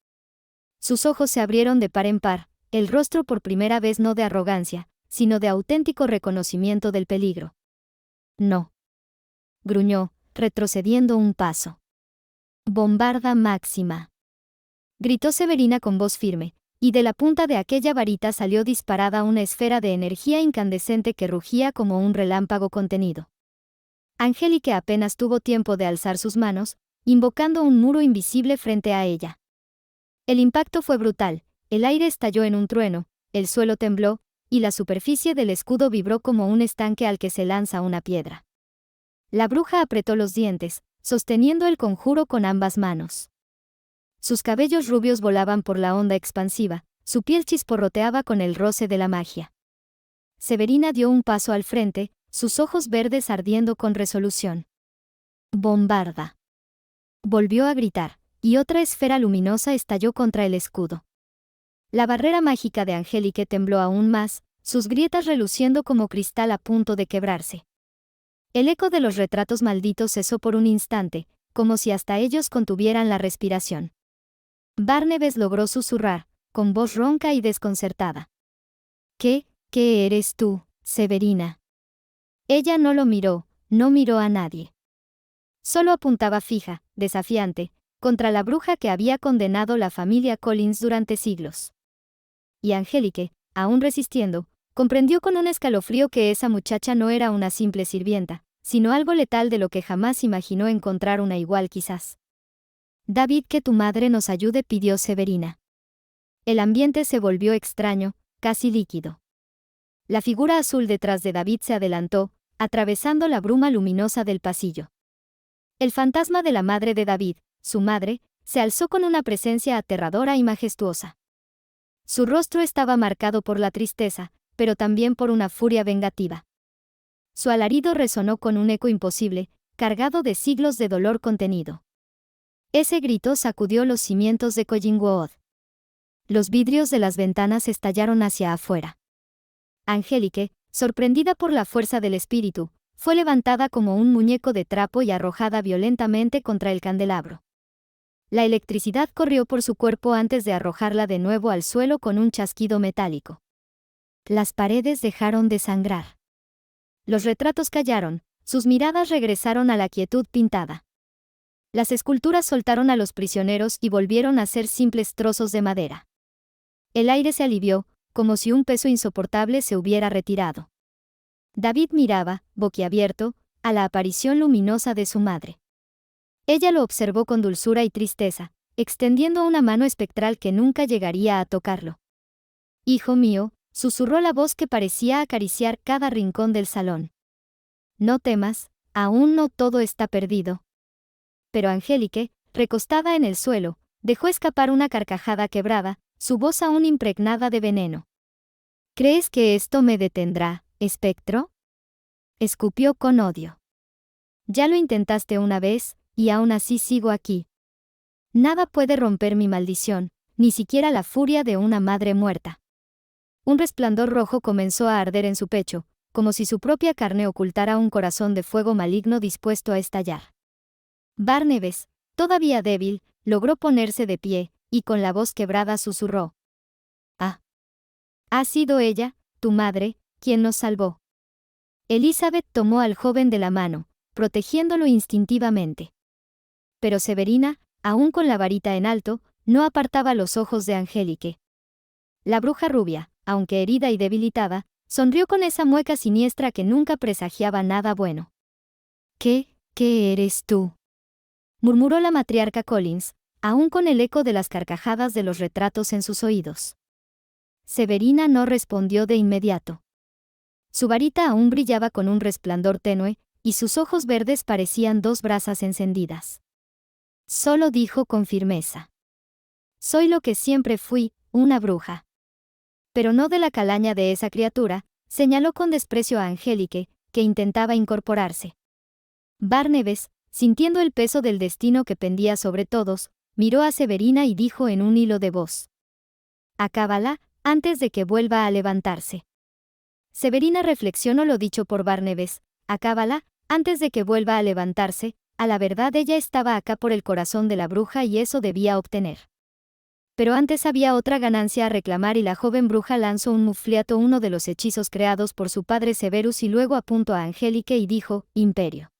Sus ojos se abrieron de par en par, el rostro por primera vez no de arrogancia, sino de auténtico reconocimiento del peligro. «No», gruñó, retrocediendo un paso. «Bombarda máxima», gritó Severina con voz firme, y de la punta de aquella varita salió disparada una esfera de energía incandescente que rugía como un relámpago contenido. Angélica apenas tuvo tiempo de alzar sus manos, invocando un muro invisible frente a ella. El impacto fue brutal, el aire estalló en un trueno, el suelo tembló, y la superficie del escudo vibró como un estanque al que se lanza una piedra. La bruja apretó los dientes, sosteniendo el conjuro con ambas manos. Sus cabellos rubios volaban por la onda expansiva, su piel chisporroteaba con el roce de la magia. Severina dio un paso al frente, sus ojos verdes ardiendo con resolución. «¡Bombarda!», volvió a gritar, y otra esfera luminosa estalló contra el escudo. La barrera mágica de Angélique tembló aún más, sus grietas reluciendo como cristal a punto de quebrarse. El eco de los retratos malditos cesó por un instante, como si hasta ellos contuvieran la respiración. Barnabés logró susurrar, con voz ronca y desconcertada. ¿Qué eres tú, Severina? Ella no lo miró, no miró a nadie. Solo apuntaba fija, desafiante, contra la bruja que había condenado la familia Collins durante siglos. Y Angélique, aún resistiendo, comprendió con un escalofrío que esa muchacha no era una simple sirvienta, sino algo letal de lo que jamás imaginó encontrar una igual quizás. «David, que tu madre nos ayude», pidió Severina. El ambiente se volvió extraño, casi líquido. La figura azul detrás de David se adelantó, atravesando la bruma luminosa del pasillo. El fantasma de la madre de David, su madre, se alzó con una presencia aterradora y majestuosa. Su rostro estaba marcado por la tristeza, pero también por una furia vengativa. Su alarido resonó con un eco imposible, cargado de siglos de dolor contenido. Ese grito sacudió los cimientos de Collingwood. Los vidrios de las ventanas estallaron hacia afuera. Angélique, sorprendida por la fuerza del espíritu, fue levantada como un muñeco de trapo y arrojada violentamente contra el candelabro. La electricidad corrió por su cuerpo antes de arrojarla de nuevo al suelo con un chasquido metálico. Las paredes dejaron de sangrar. Los retratos callaron, sus miradas regresaron a la quietud pintada. Las esculturas soltaron a los prisioneros y volvieron a ser simples trozos de madera. El aire se alivió, como si un peso insoportable se hubiera retirado. David miraba, boquiabierto, a la aparición luminosa de su madre. Ella lo observó con dulzura y tristeza, extendiendo una mano espectral que nunca llegaría a tocarlo. «Hijo mío», susurró la voz que parecía acariciar cada rincón del salón. «No temas, aún no todo está perdido». Pero Angélique, recostada en el suelo, dejó escapar una carcajada quebrada, su voz aún impregnada de veneno. «¿Crees que esto me detendrá, espectro?», escupió con odio. «Ya lo intentaste una vez, y aún así sigo aquí. Nada puede romper mi maldición, ni siquiera la furia de una madre muerta». Un resplandor rojo comenzó a arder en su pecho, como si su propia carne ocultara un corazón de fuego maligno dispuesto a estallar. Barnabés, todavía débil, logró ponerse de pie, y con la voz quebrada susurró. «Ah. Ha sido ella, tu madre, quien nos salvó». Elizabeth tomó al joven de la mano, protegiéndolo instintivamente. Pero Severina, aún con la varita en alto, no apartaba los ojos de Angélique. La bruja rubia, aunque herida y debilitada, sonrió con esa mueca siniestra que nunca presagiaba nada bueno. ¿Qué eres tú?», murmuró la matriarca Collins, aún con el eco de las carcajadas de los retratos en sus oídos. Severina no respondió de inmediato. Su varita aún brillaba con un resplandor tenue, y sus ojos verdes parecían dos brasas encendidas. Solo dijo con firmeza: «Soy lo que siempre fui, una bruja». Pero no de la calaña de esa criatura, señaló con desprecio a Angélique, que intentaba incorporarse. Barnabés, sintiendo el peso del destino que pendía sobre todos, miró a Severina y dijo en un hilo de voz: «Acábala, antes de que vuelva a levantarse». Severina reflexionó lo dicho por Barnabés: «Acábala, antes de que vuelva a levantarse». A la verdad ella estaba acá por el corazón de la bruja y eso debía obtener. Pero antes había otra ganancia a reclamar y la joven bruja lanzó un mufliato, uno de los hechizos creados por su padre Severus, y luego apuntó a Angélique y dijo: «Imperio».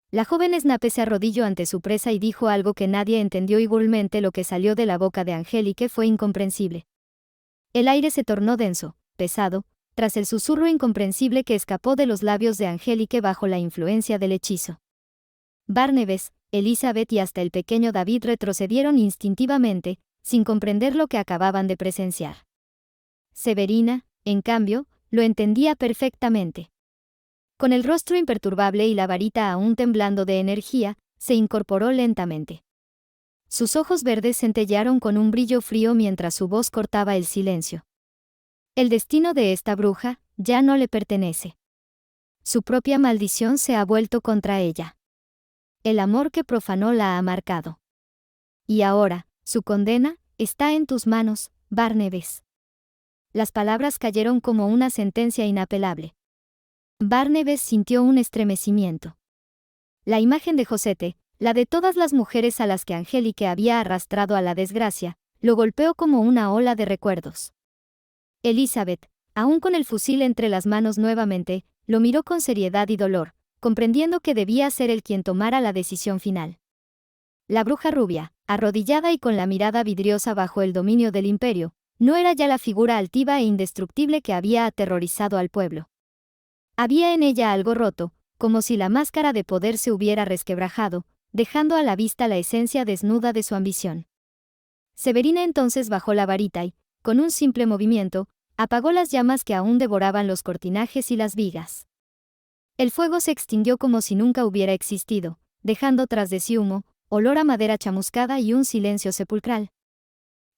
La joven Snape se arrodilló ante su presa y dijo algo que nadie entendió. Igualmente lo que salió de la boca de Angélique fue incomprensible. El aire se tornó denso, pesado, tras el susurro incomprensible que escapó de los labios de Angélique bajo la influencia del hechizo. Barnabés, Elizabeth y hasta el pequeño David retrocedieron instintivamente, sin comprender lo que acababan de presenciar. Severina, en cambio, lo entendía perfectamente. Con el rostro imperturbable y la varita aún temblando de energía, se incorporó lentamente. Sus ojos verdes centellearon con un brillo frío mientras su voz cortaba el silencio. El destino de esta bruja ya no le pertenece. Su propia maldición se ha vuelto contra ella. El amor que profanó la ha marcado. Y ahora, su condena está en tus manos, Barnabés. Las palabras cayeron como una sentencia inapelable. Barnabés sintió un estremecimiento. La imagen de Josete, la de todas las mujeres a las que Angélique había arrastrado a la desgracia, lo golpeó como una ola de recuerdos. Elizabeth, aún con el fusil entre las manos nuevamente, lo miró con seriedad y dolor, comprendiendo que debía ser él quien tomara la decisión final. La bruja rubia, arrodillada y con la mirada vidriosa bajo el dominio del imperio, no era ya la figura altiva e indestructible que había aterrorizado al pueblo. Había en ella algo roto, como si la máscara de poder se hubiera resquebrajado, dejando a la vista la esencia desnuda de su ambición. Severina entonces bajó la varita y, con un simple movimiento, apagó las llamas que aún devoraban los cortinajes y las vigas. El fuego se extinguió como si nunca hubiera existido, dejando tras de sí humo, olor a madera chamuscada y un silencio sepulcral.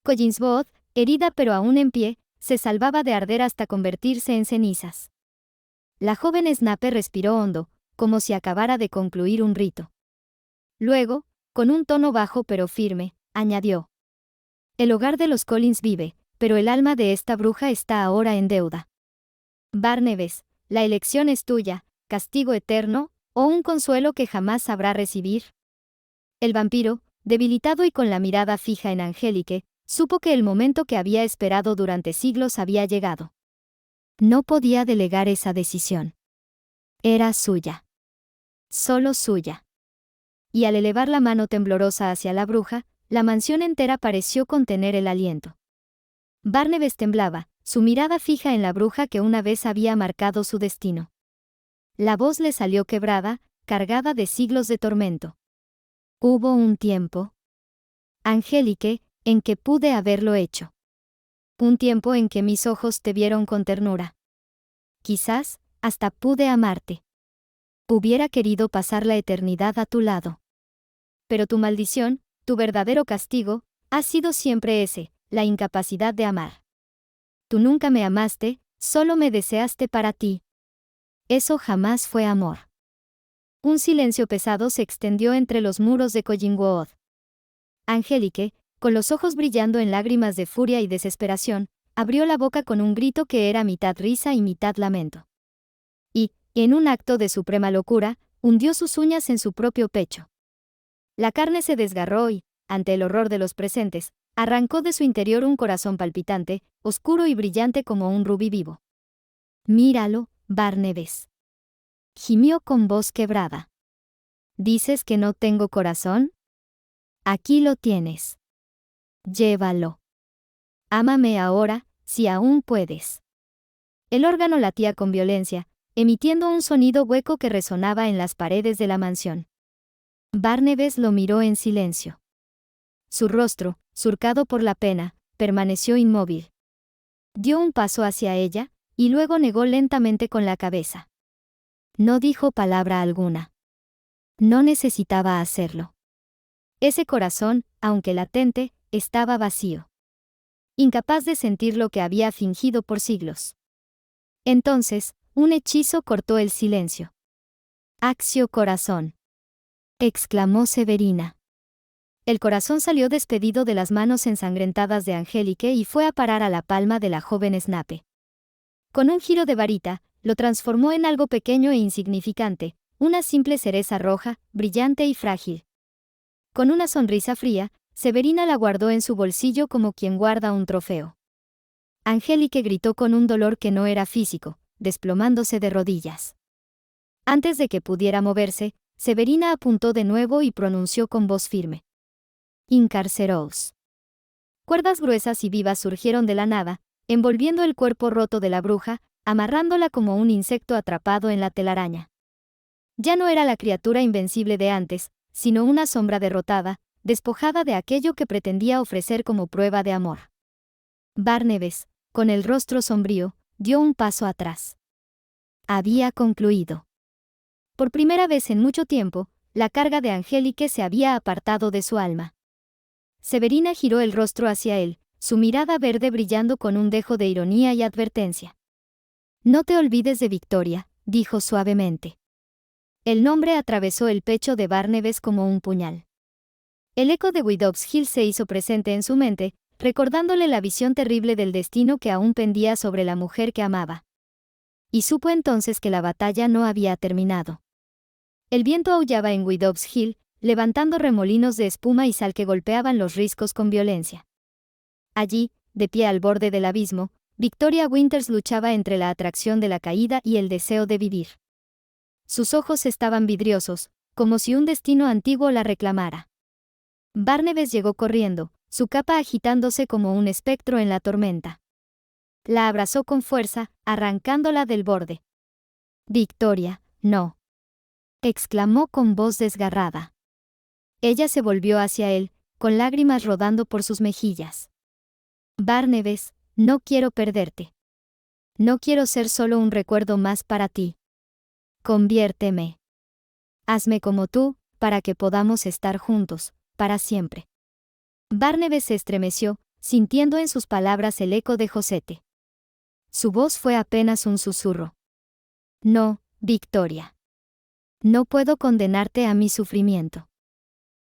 Collinswood, herida pero aún en pie, se salvaba de arder hasta convertirse en cenizas. La joven Snape respiró hondo, como si acabara de concluir un rito. Luego, con un tono bajo pero firme, añadió: El hogar de los Collins vive, pero el alma de esta bruja está ahora en deuda. Barnabés, la elección es tuya, castigo eterno, o un consuelo que jamás sabrá recibir. El vampiro, debilitado y con la mirada fija en Angélique, supo que el momento que había esperado durante siglos había llegado. No podía delegar esa decisión. Era suya. Solo suya. Y al elevar la mano temblorosa hacia la bruja, la mansión entera pareció contener el aliento. Barnabés temblaba, su mirada fija en la bruja que una vez había marcado su destino. La voz le salió quebrada, cargada de siglos de tormento. Hubo un tiempo, Angélique, en que pude haberlo hecho. Un tiempo en que mis ojos te vieron con ternura. Quizás, hasta pude amarte. Hubiera querido pasar la eternidad a tu lado. Pero tu maldición, tu verdadero castigo, ha sido siempre ese, la incapacidad de amar. Tú nunca me amaste, solo me deseaste para ti. Eso jamás fue amor. Un silencio pesado se extendió entre los muros de Collingwood. Angélique, con los ojos brillando en lágrimas de furia y desesperación, abrió la boca con un grito que era mitad risa y mitad lamento. Y, en un acto de suprema locura, hundió sus uñas en su propio pecho. La carne se desgarró y, ante el horror de los presentes, arrancó de su interior un corazón palpitante, oscuro y brillante como un rubí vivo. Míralo, Barnabés. Gimió con voz quebrada. ¿Dices que no tengo corazón? Aquí lo tienes. Llévalo. Ámame ahora, si aún puedes. El órgano latía con violencia, emitiendo un sonido hueco que resonaba en las paredes de la mansión. Barnabés lo miró en silencio. Su rostro, surcado por la pena, permaneció inmóvil. Dio un paso hacia ella, y luego negó lentamente con la cabeza. No dijo palabra alguna. No necesitaba hacerlo. Ese corazón, aunque latente, estaba vacío. Incapaz de sentir lo que había fingido por siglos. Entonces, un hechizo cortó el silencio. Accio corazón, exclamó Severina. El corazón salió despedido de las manos ensangrentadas de Angélique y fue a parar a la palma de la joven Snape. Con un giro de varita, lo transformó en algo pequeño e insignificante, una simple cereza roja, brillante y frágil. Con una sonrisa fría, Severina la guardó en su bolsillo como quien guarda un trofeo. Angélique gritó con un dolor que no era físico, desplomándose de rodillas. Antes de que pudiera moverse, Severina apuntó de nuevo y pronunció con voz firme: Incarceros. Cuerdas gruesas y vivas surgieron de la nada, envolviendo el cuerpo roto de la bruja, amarrándola como un insecto atrapado en la telaraña. Ya no era la criatura invencible de antes, sino una sombra derrotada, despojada de aquello que pretendía ofrecer como prueba de amor. Barnabés, con el rostro sombrío, dio un paso atrás. Había concluido. Por primera vez en mucho tiempo, la carga de Angélique se había apartado de su alma. Severina giró el rostro hacia él, su mirada verde brillando con un dejo de ironía y advertencia. «No te olvides de Victoria», dijo suavemente. El nombre atravesó el pecho de Barnabas como un puñal. El eco de Widow's Hill se hizo presente en su mente, recordándole la visión terrible del destino que aún pendía sobre la mujer que amaba. Y supo entonces que la batalla no había terminado. El viento aullaba en Widow's Hill, levantando remolinos de espuma y sal que golpeaban los riscos con violencia. Allí, de pie al borde del abismo, Victoria Winters luchaba entre la atracción de la caída y el deseo de vivir. Sus ojos estaban vidriosos, como si un destino antiguo la reclamara. Barnabas llegó corriendo, su capa agitándose como un espectro en la tormenta. La abrazó con fuerza, arrancándola del borde. «Victoria, no», exclamó con voz desgarrada. Ella se volvió hacia él, con lágrimas rodando por sus mejillas. «Barnabas, no quiero perderte. No quiero ser solo un recuerdo más para ti. Conviérteme. Hazme como tú, para que podamos estar juntos, para siempre». Barnabas se estremeció, sintiendo en sus palabras el eco de Josete. Su voz fue apenas un susurro. «No, Victoria. No puedo condenarte a mi sufrimiento.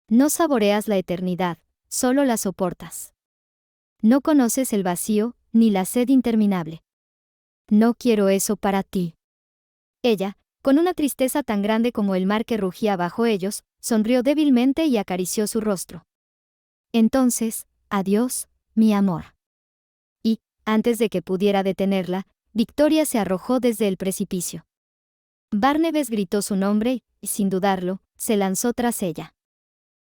No saboreas la eternidad, solo la soportas. No conoces el vacío, ni la sed interminable. No quiero eso para ti». Ella, con una tristeza tan grande como el mar que rugía bajo ellos, sonrió débilmente y acarició su rostro. «Entonces, adiós, mi amor». Y, antes de que pudiera detenerla, Victoria se arrojó desde el precipicio. Barnabas gritó su nombre y, sin dudarlo, se lanzó tras ella.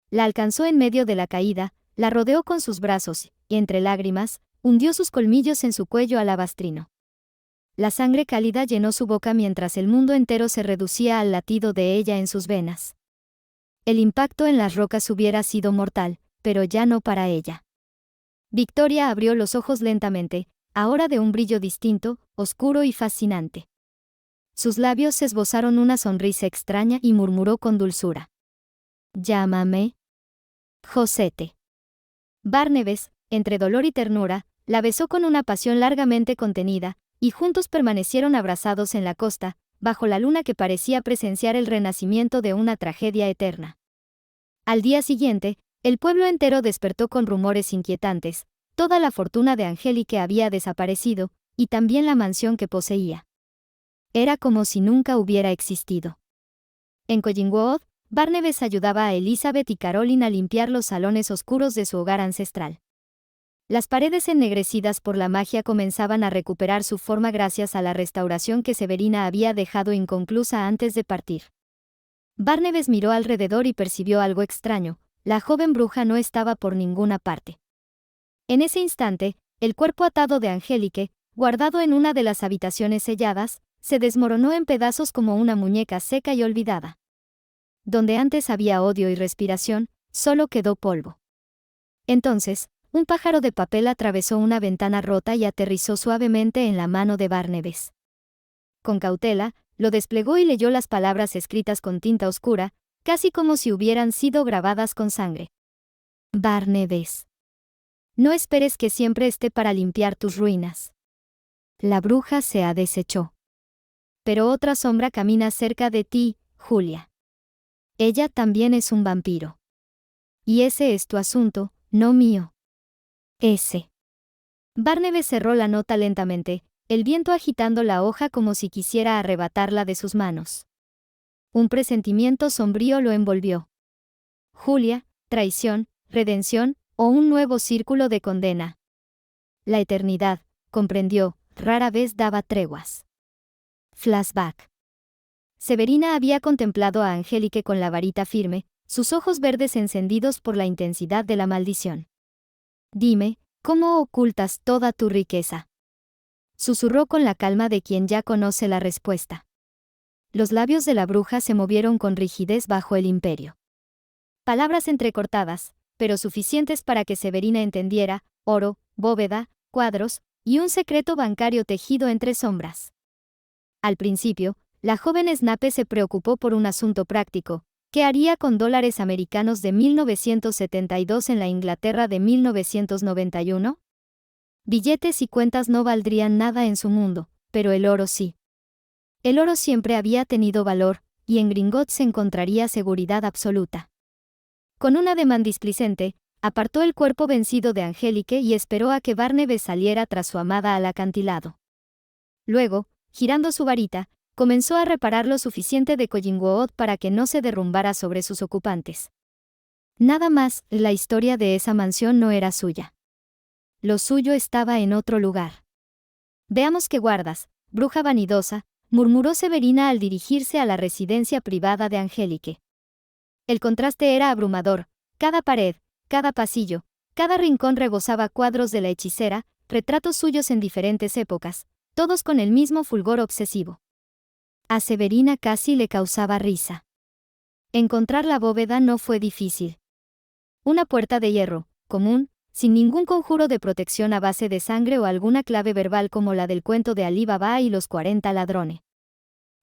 La alcanzó en medio de la caída, la rodeó con sus brazos y, entre lágrimas, hundió sus colmillos en su cuello alabastrino. La sangre cálida llenó su boca mientras el mundo entero se reducía al latido de ella en sus venas. El impacto en las rocas hubiera sido mortal, pero ya no para ella. Victoria abrió los ojos lentamente, ahora de un brillo distinto, oscuro y fascinante. Sus labios esbozaron una sonrisa extraña y murmuró con dulzura: «Llámame Josete». Barnabas, entre dolor y ternura, la besó con una pasión largamente contenida, y juntos permanecieron abrazados en la costa, bajo la luna que parecía presenciar el renacimiento de una tragedia eterna. Al día siguiente, el pueblo entero despertó con rumores inquietantes. Toda la fortuna de Angélique había desaparecido, y también la mansión que poseía. Era como si nunca hubiera existido. En Collingwood, Barnabas ayudaba a Elizabeth y Caroline a limpiar los salones oscuros de su hogar ancestral. Las paredes ennegrecidas por la magia comenzaban a recuperar su forma gracias a la restauración que Severina había dejado inconclusa antes de partir. Barnabas miró alrededor y percibió algo extraño: la joven bruja no estaba por ninguna parte. En ese instante, el cuerpo atado de Angélique, guardado en una de las habitaciones selladas, se desmoronó en pedazos como una muñeca seca y olvidada. Donde antes había odio y respiración, solo quedó polvo. Entonces, un pájaro de papel atravesó una ventana rota y aterrizó suavemente en la mano de Barnabas. Con cautela, lo desplegó y leyó las palabras escritas con tinta oscura, casi como si hubieran sido grabadas con sangre. «Barnabas. No esperes que siempre esté para limpiar tus ruinas. La bruja se ha deshecho. Pero otra sombra camina cerca de ti, Julia. Ella también es un vampiro. Y ese es tu asunto, no mío. Ese». Barnabas cerró la nota lentamente, el viento agitando la hoja como si quisiera arrebatarla de sus manos. Un presentimiento sombrío lo envolvió. Julia, traición, redención, o un nuevo círculo de condena. La eternidad, comprendió, rara vez daba treguas. Flashback. Severina había contemplado a Angélique con la varita firme, sus ojos verdes encendidos por la intensidad de la maldición. «Dime, ¿cómo ocultas toda tu riqueza?», susurró con la calma de quien ya conoce la respuesta. Los labios de la bruja se movieron con rigidez bajo el imperio. Palabras entrecortadas, pero suficientes para que Severina entendiera: oro, bóveda, cuadros, y un secreto bancario tejido entre sombras. Al principio, La joven Snape se preocupó por un asunto práctico. ¿Qué haría con dólares americanos de 1972 en la Inglaterra de 1991? Billetes y cuentas no valdrían nada en su mundo, pero el oro sí. El oro siempre había tenido valor, y en Gringotts se encontraría seguridad absoluta. Con un ademán displicente, apartó el cuerpo vencido de Angélique y esperó a que Barnabé saliera tras su amada al acantilado. Luego, girando su varita, comenzó a reparar lo suficiente de Collingwood para que no se derrumbara sobre sus ocupantes. Nada más, la historia de esa mansión no era suya. Lo suyo estaba en otro lugar. Veamos qué guardas, bruja vanidosa, murmuró Severina al dirigirse a la residencia privada de Angélique. El contraste era abrumador, cada pared, cada pasillo, cada rincón rebosaba cuadros de la hechicera, retratos suyos en diferentes épocas, todos con el mismo fulgor obsesivo. A Severina casi le causaba risa. Encontrar la bóveda no fue difícil. Una puerta de hierro, común, sin ningún conjuro de protección a base de sangre o alguna clave verbal como la del cuento de Alí Baba y los 40 ladrones.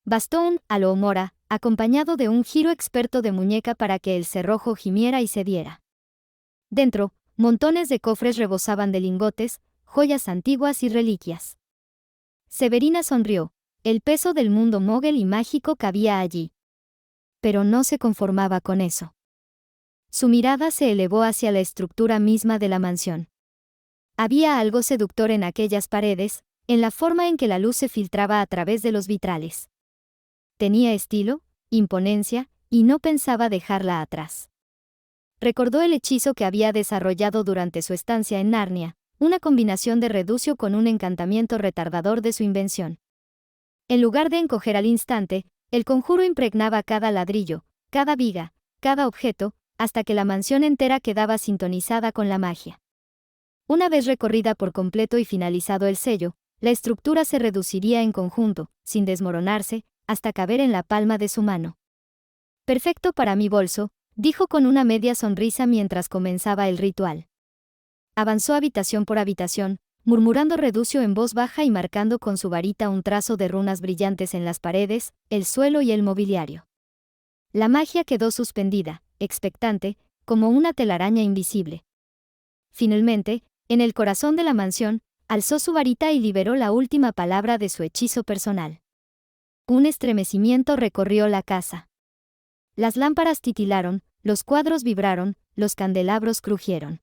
Bastó un a lo Mora, acompañado de un giro experto de muñeca para que el cerrojo gimiera y cediera. Dentro, montones de cofres rebosaban de lingotes, joyas antiguas y reliquias. Severina sonrió. El peso del mundo mogul y mágico cabía allí. Pero no se conformaba con eso. Su mirada se elevó hacia la estructura misma de la mansión. Había algo seductor en aquellas paredes, en la forma en que la luz se filtraba a través de los vitrales. Tenía estilo, imponencia, y no pensaba dejarla atrás. Recordó el hechizo que había desarrollado durante su estancia en Narnia, una combinación de reducio con un encantamiento retardador de su invención. En lugar de encoger al instante, el conjuro impregnaba cada ladrillo, cada viga, cada objeto, hasta que la mansión entera quedaba sintonizada con la magia. Una vez recorrida por completo y finalizado el sello, la estructura se reduciría en conjunto, sin desmoronarse, hasta caber en la palma de su mano. Perfecto para mi bolso, dijo con una media sonrisa mientras comenzaba el ritual. Avanzó habitación por habitación, murmurando reducio en voz baja y marcando con su varita un trazo de runas brillantes en las paredes, el suelo y el mobiliario. La magia quedó suspendida, expectante, como una telaraña invisible. Finalmente, en el corazón de la mansión, alzó su varita y liberó la última palabra de su hechizo personal. Un estremecimiento recorrió la casa. Las lámparas titilaron, los cuadros vibraron, los candelabros crujieron.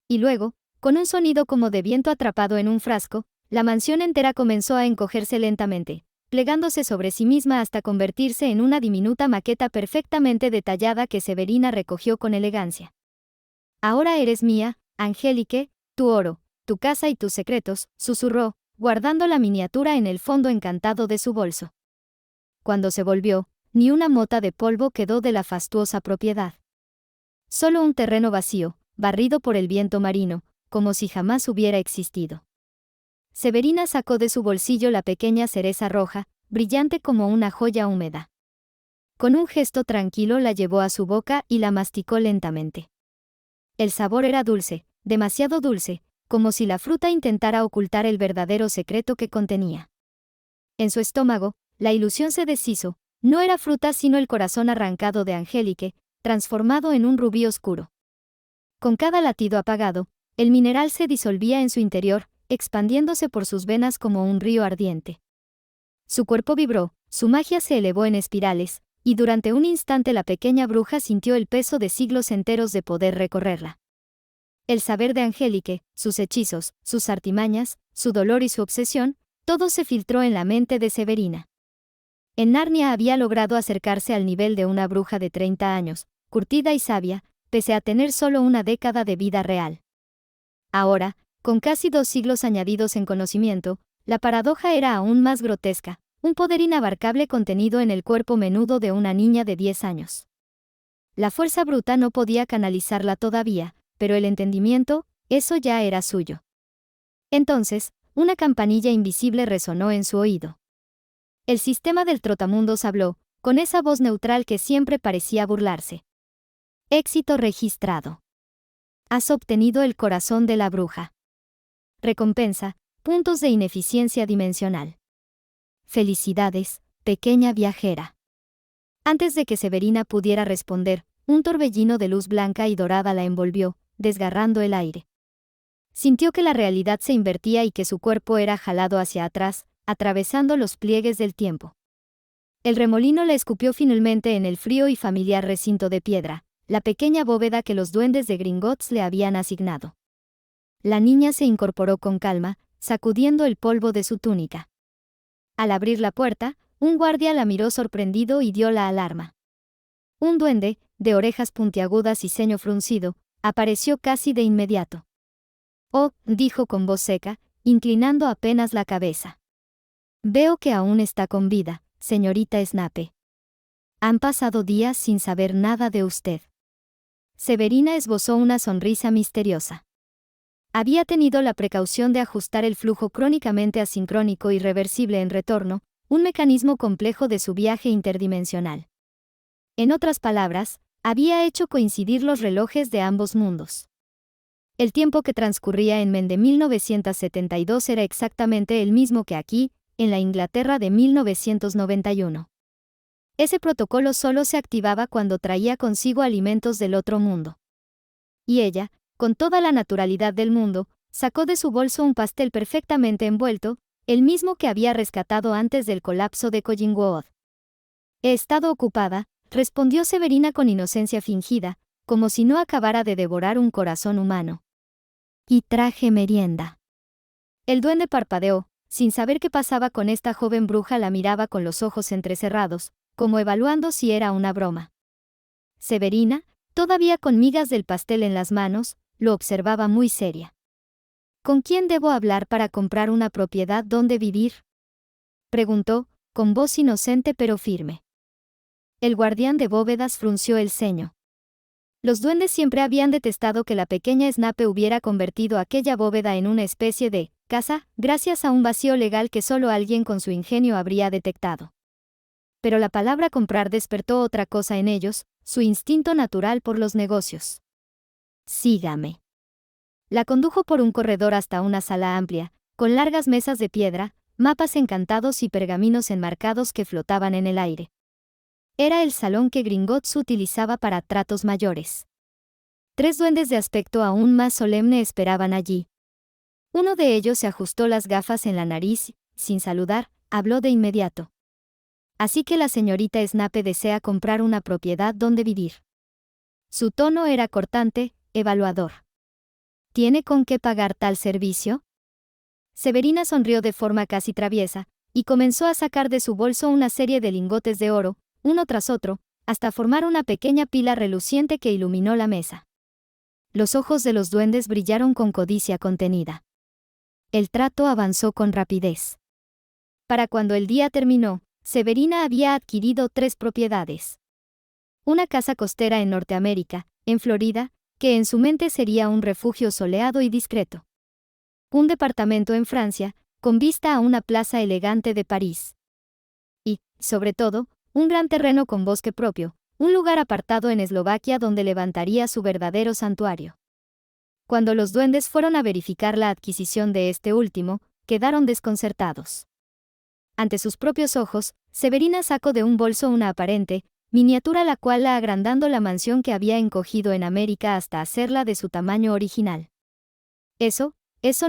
Y luego, con un sonido como de viento atrapado en un frasco, la mansión entera comenzó a encogerse lentamente, plegándose sobre sí misma hasta convertirse en una diminuta maqueta perfectamente detallada que Severina recogió con elegancia. Ahora eres mía, Angélique, tu oro, tu casa y tus secretos, susurró, guardando la miniatura en el fondo encantado de su bolso. Cuando se volvió, ni una mota de polvo quedó de la fastuosa propiedad. Solo un terreno vacío, barrido por el viento marino, como si jamás hubiera existido. Severina sacó de su bolsillo la pequeña cereza roja, brillante como una joya húmeda. Con un gesto tranquilo la llevó a su boca y la masticó lentamente. El sabor era dulce, demasiado dulce, como si la fruta intentara ocultar el verdadero secreto que contenía. En su estómago, la ilusión se deshizo, no era fruta sino el corazón arrancado de Angélique, transformado en un rubí oscuro. Con cada latido apagado, el mineral se disolvía en su interior, expandiéndose por sus venas como un río ardiente. Su cuerpo vibró, su magia se elevó en espirales, y durante un instante la pequeña bruja sintió el peso de siglos enteros de poder recorrerla. El saber de Angélique, sus hechizos, sus artimañas, su dolor y su obsesión, todo se filtró en la mente de Severina. En Narnia había logrado acercarse al nivel de una bruja de 30 años, curtida y sabia, pese a tener solo una década de vida real. Ahora, con casi 2 siglos añadidos en conocimiento, la paradoja era aún más grotesca, un poder inabarcable contenido en el cuerpo menudo de una niña de 10 años. La fuerza bruta no podía canalizarla todavía, pero el entendimiento, eso ya era suyo. Entonces, una campanilla invisible resonó en su oído. El sistema del trotamundos habló, con esa voz neutral que siempre parecía burlarse. Éxito registrado. Has obtenido el corazón de la bruja. Recompensa, puntos de ineficiencia dimensional. Felicidades, pequeña viajera. Antes de que Severina pudiera responder, un torbellino de luz blanca y dorada la envolvió, desgarrando el aire. Sintió que la realidad se invertía y que su cuerpo era jalado hacia atrás, atravesando los pliegues del tiempo. El remolino la escupió finalmente en el frío y familiar recinto de piedra, la pequeña bóveda que los duendes de Gringotts le habían asignado. La niña se incorporó con calma, sacudiendo el polvo de su túnica. Al abrir la puerta, un guardia la miró sorprendido y dio la alarma. Un duende, de orejas puntiagudas y ceño fruncido, apareció casi de inmediato. «Oh», dijo con voz seca, inclinando apenas la cabeza. «Veo que aún está con vida, señorita Snape. Han pasado días sin saber nada de usted». Severina esbozó una sonrisa misteriosa. Había tenido la precaución de ajustar el flujo crónicamente asincrónico y reversible en retorno, un mecanismo complejo de su viaje interdimensional. En otras palabras, había hecho coincidir los relojes de ambos mundos. El tiempo que transcurría en Maine de 1972 era exactamente el mismo que aquí, en la Inglaterra de 1991. Ese protocolo solo se activaba cuando traía consigo alimentos del otro mundo. Y ella, con toda la naturalidad del mundo, sacó de su bolso un pastel perfectamente envuelto, el mismo que había rescatado antes del colapso de Collingwood. «He estado ocupada», respondió Severina con inocencia fingida, como si no acabara de devorar un corazón humano. «Y traje merienda». El duende parpadeó, sin saber qué pasaba con esta joven bruja. La miraba con los ojos entrecerrados, como evaluando si era una broma. Severina, todavía con migas del pastel en las manos, lo observaba muy seria. «¿Con quién debo hablar para comprar una propiedad donde vivir?», preguntó, con voz inocente pero firme. El guardián de bóvedas frunció el ceño. Los duendes siempre habían detestado que la pequeña Snape hubiera convertido aquella bóveda en una especie de casa, gracias a un vacío legal que solo alguien con su ingenio habría detectado. Pero la palabra comprar despertó otra cosa en ellos, su instinto natural por los negocios. «Sígame». La condujo por un corredor hasta una sala amplia, con largas mesas de piedra, mapas encantados y pergaminos enmarcados que flotaban en el aire. Era el salón que Gringotts utilizaba para tratos mayores. 3 duendes de aspecto aún más solemne esperaban allí. Uno de ellos se ajustó las gafas en la nariz y, sin saludar, habló de inmediato. «Así que la señorita Snape desea comprar una propiedad donde vivir». Su tono era cortante, evaluador. «¿Tiene con qué pagar tal servicio?». Severina sonrió de forma casi traviesa, y comenzó a sacar de su bolso una serie de lingotes de oro, uno tras otro, hasta formar una pequeña pila reluciente que iluminó la mesa. Los ojos de los duendes brillaron con codicia contenida. El trato avanzó con rapidez. Para cuando el día terminó, Severina había adquirido 3 propiedades. Una casa costera en Norteamérica, en Florida, que en su mente sería un refugio soleado y discreto. Un departamento en Francia, con vista a una plaza elegante de París. Y, sobre todo, un gran terreno con bosque propio, un lugar apartado en Eslovaquia donde levantaría su verdadero santuario. Cuando los duendes fueron a verificar la adquisición de este último, quedaron desconcertados. Ante sus propios ojos, Severina sacó de un bolso una aparente miniatura, la cual la agrandando la mansión que había encogido en América hasta hacerla de su tamaño original. Eso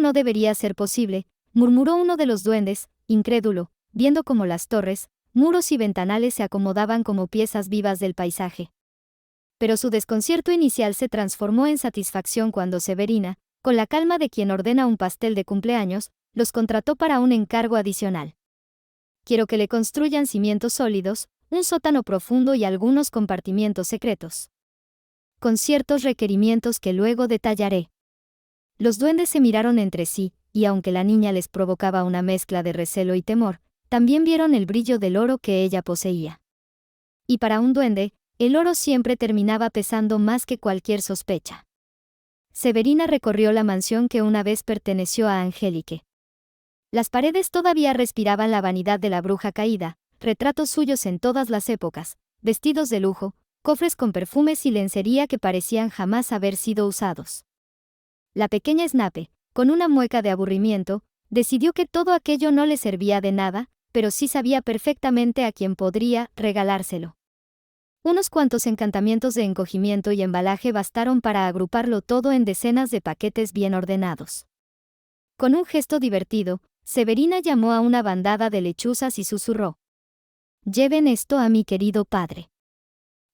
no debería ser posible», murmuró uno de los duendes, incrédulo, viendo cómo las torres, muros y ventanales se acomodaban como piezas vivas del paisaje. Pero su desconcierto inicial se transformó en satisfacción cuando Severina, con la calma de quien ordena un pastel de cumpleaños, los contrató para un encargo adicional. «Quiero que le construyan cimientos sólidos, un sótano profundo y algunos compartimientos secretos. Con ciertos requerimientos que luego detallaré». Los duendes se miraron entre sí, y aunque la niña les provocaba una mezcla de recelo y temor, también vieron el brillo del oro que ella poseía. Y para un duende, el oro siempre terminaba pesando más que cualquier sospecha. Severina recorrió la mansión que una vez perteneció a Angélique. Las paredes todavía respiraban la vanidad de la bruja caída, retratos suyos en todas las épocas, vestidos de lujo, cofres con perfumes y lencería que parecían jamás haber sido usados. La pequeña Snape, con una mueca de aburrimiento, decidió que todo aquello no le servía de nada, pero sí sabía perfectamente a quién podría regalárselo. Unos cuantos encantamientos de encogimiento y embalaje bastaron para agruparlo todo en decenas de paquetes bien ordenados. Con un gesto divertido, Severina llamó a una bandada de lechuzas y susurró: «Lleven esto a mi querido padre.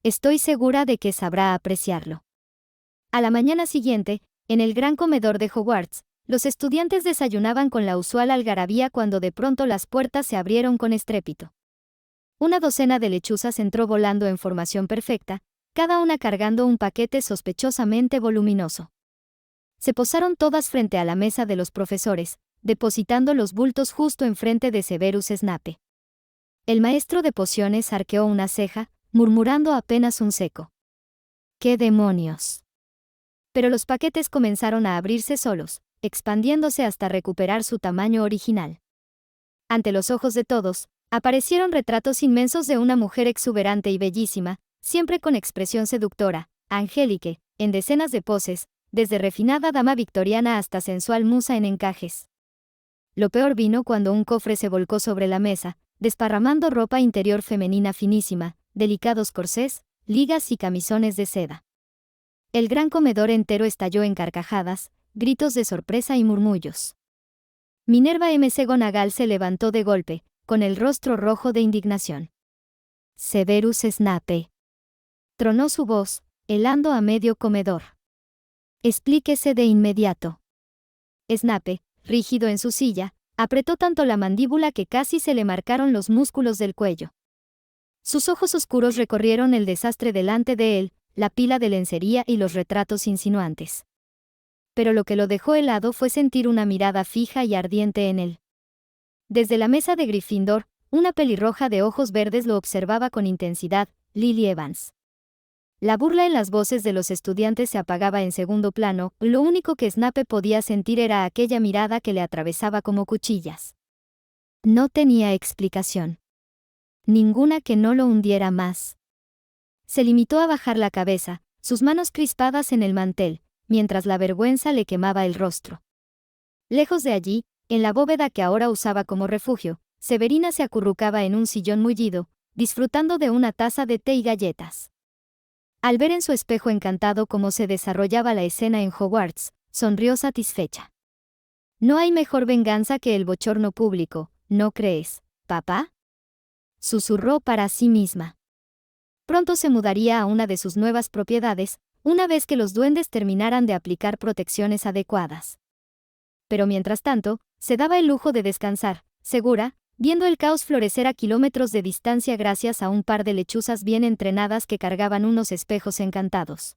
Estoy segura de que sabrá apreciarlo». A la mañana siguiente, en el gran comedor de Hogwarts, los estudiantes desayunaban con la usual algarabía cuando de pronto las puertas se abrieron con estrépito. Una docena de lechuzas entró volando en formación perfecta, cada una cargando un paquete sospechosamente voluminoso. Se posaron todas frente a la mesa de los profesores, depositando los bultos justo enfrente de Severus Snape. El maestro de pociones arqueó una ceja, murmurando apenas un seco: «¡Qué demonios!». Pero los paquetes comenzaron a abrirse solos, expandiéndose hasta recuperar su tamaño original. Ante los ojos de todos, aparecieron retratos inmensos de una mujer exuberante y bellísima, siempre con expresión seductora, angélica, en decenas de poses, desde refinada dama victoriana hasta sensual musa en encajes. Lo peor vino cuando un cofre se volcó sobre la mesa, desparramando ropa interior femenina finísima, delicados corsés, ligas y camisones de seda. El gran comedor entero estalló en carcajadas, gritos de sorpresa y murmullos. Minerva McGonagall se levantó de golpe, con el rostro rojo de indignación. «Severus Snape», tronó su voz, helando a medio comedor. «Explíquese de inmediato». Snape, rígido en su silla, apretó tanto la mandíbula que casi se le marcaron los músculos del cuello. Sus ojos oscuros recorrieron el desastre delante de él, la pila de lencería y los retratos insinuantes. Pero lo que lo dejó helado fue sentir una mirada fija y ardiente en él. Desde la mesa de Gryffindor, una pelirroja de ojos verdes lo observaba con intensidad, Lily Evans. La burla en las voces de los estudiantes se apagaba en segundo plano, lo único que Snape podía sentir era aquella mirada que le atravesaba como cuchillas. No tenía explicación. Ninguna que no lo hundiera más. Se limitó a bajar la cabeza, sus manos crispadas en el mantel, mientras la vergüenza le quemaba el rostro. Lejos de allí, en la bóveda que ahora usaba como refugio, Severina se acurrucaba en un sillón mullido, disfrutando de una taza de té y galletas. Al ver en su espejo encantado cómo se desarrollaba la escena en Hogwarts, sonrió satisfecha. «No hay mejor venganza que el bochorno público, ¿no crees, papá?», susurró para sí misma. Pronto se mudaría a una de sus nuevas propiedades, una vez que los duendes terminaran de aplicar protecciones adecuadas. Pero mientras tanto, se daba el lujo de descansar, segura, viendo el caos florecer a kilómetros de distancia gracias a un par de lechuzas bien entrenadas que cargaban unos espejos encantados.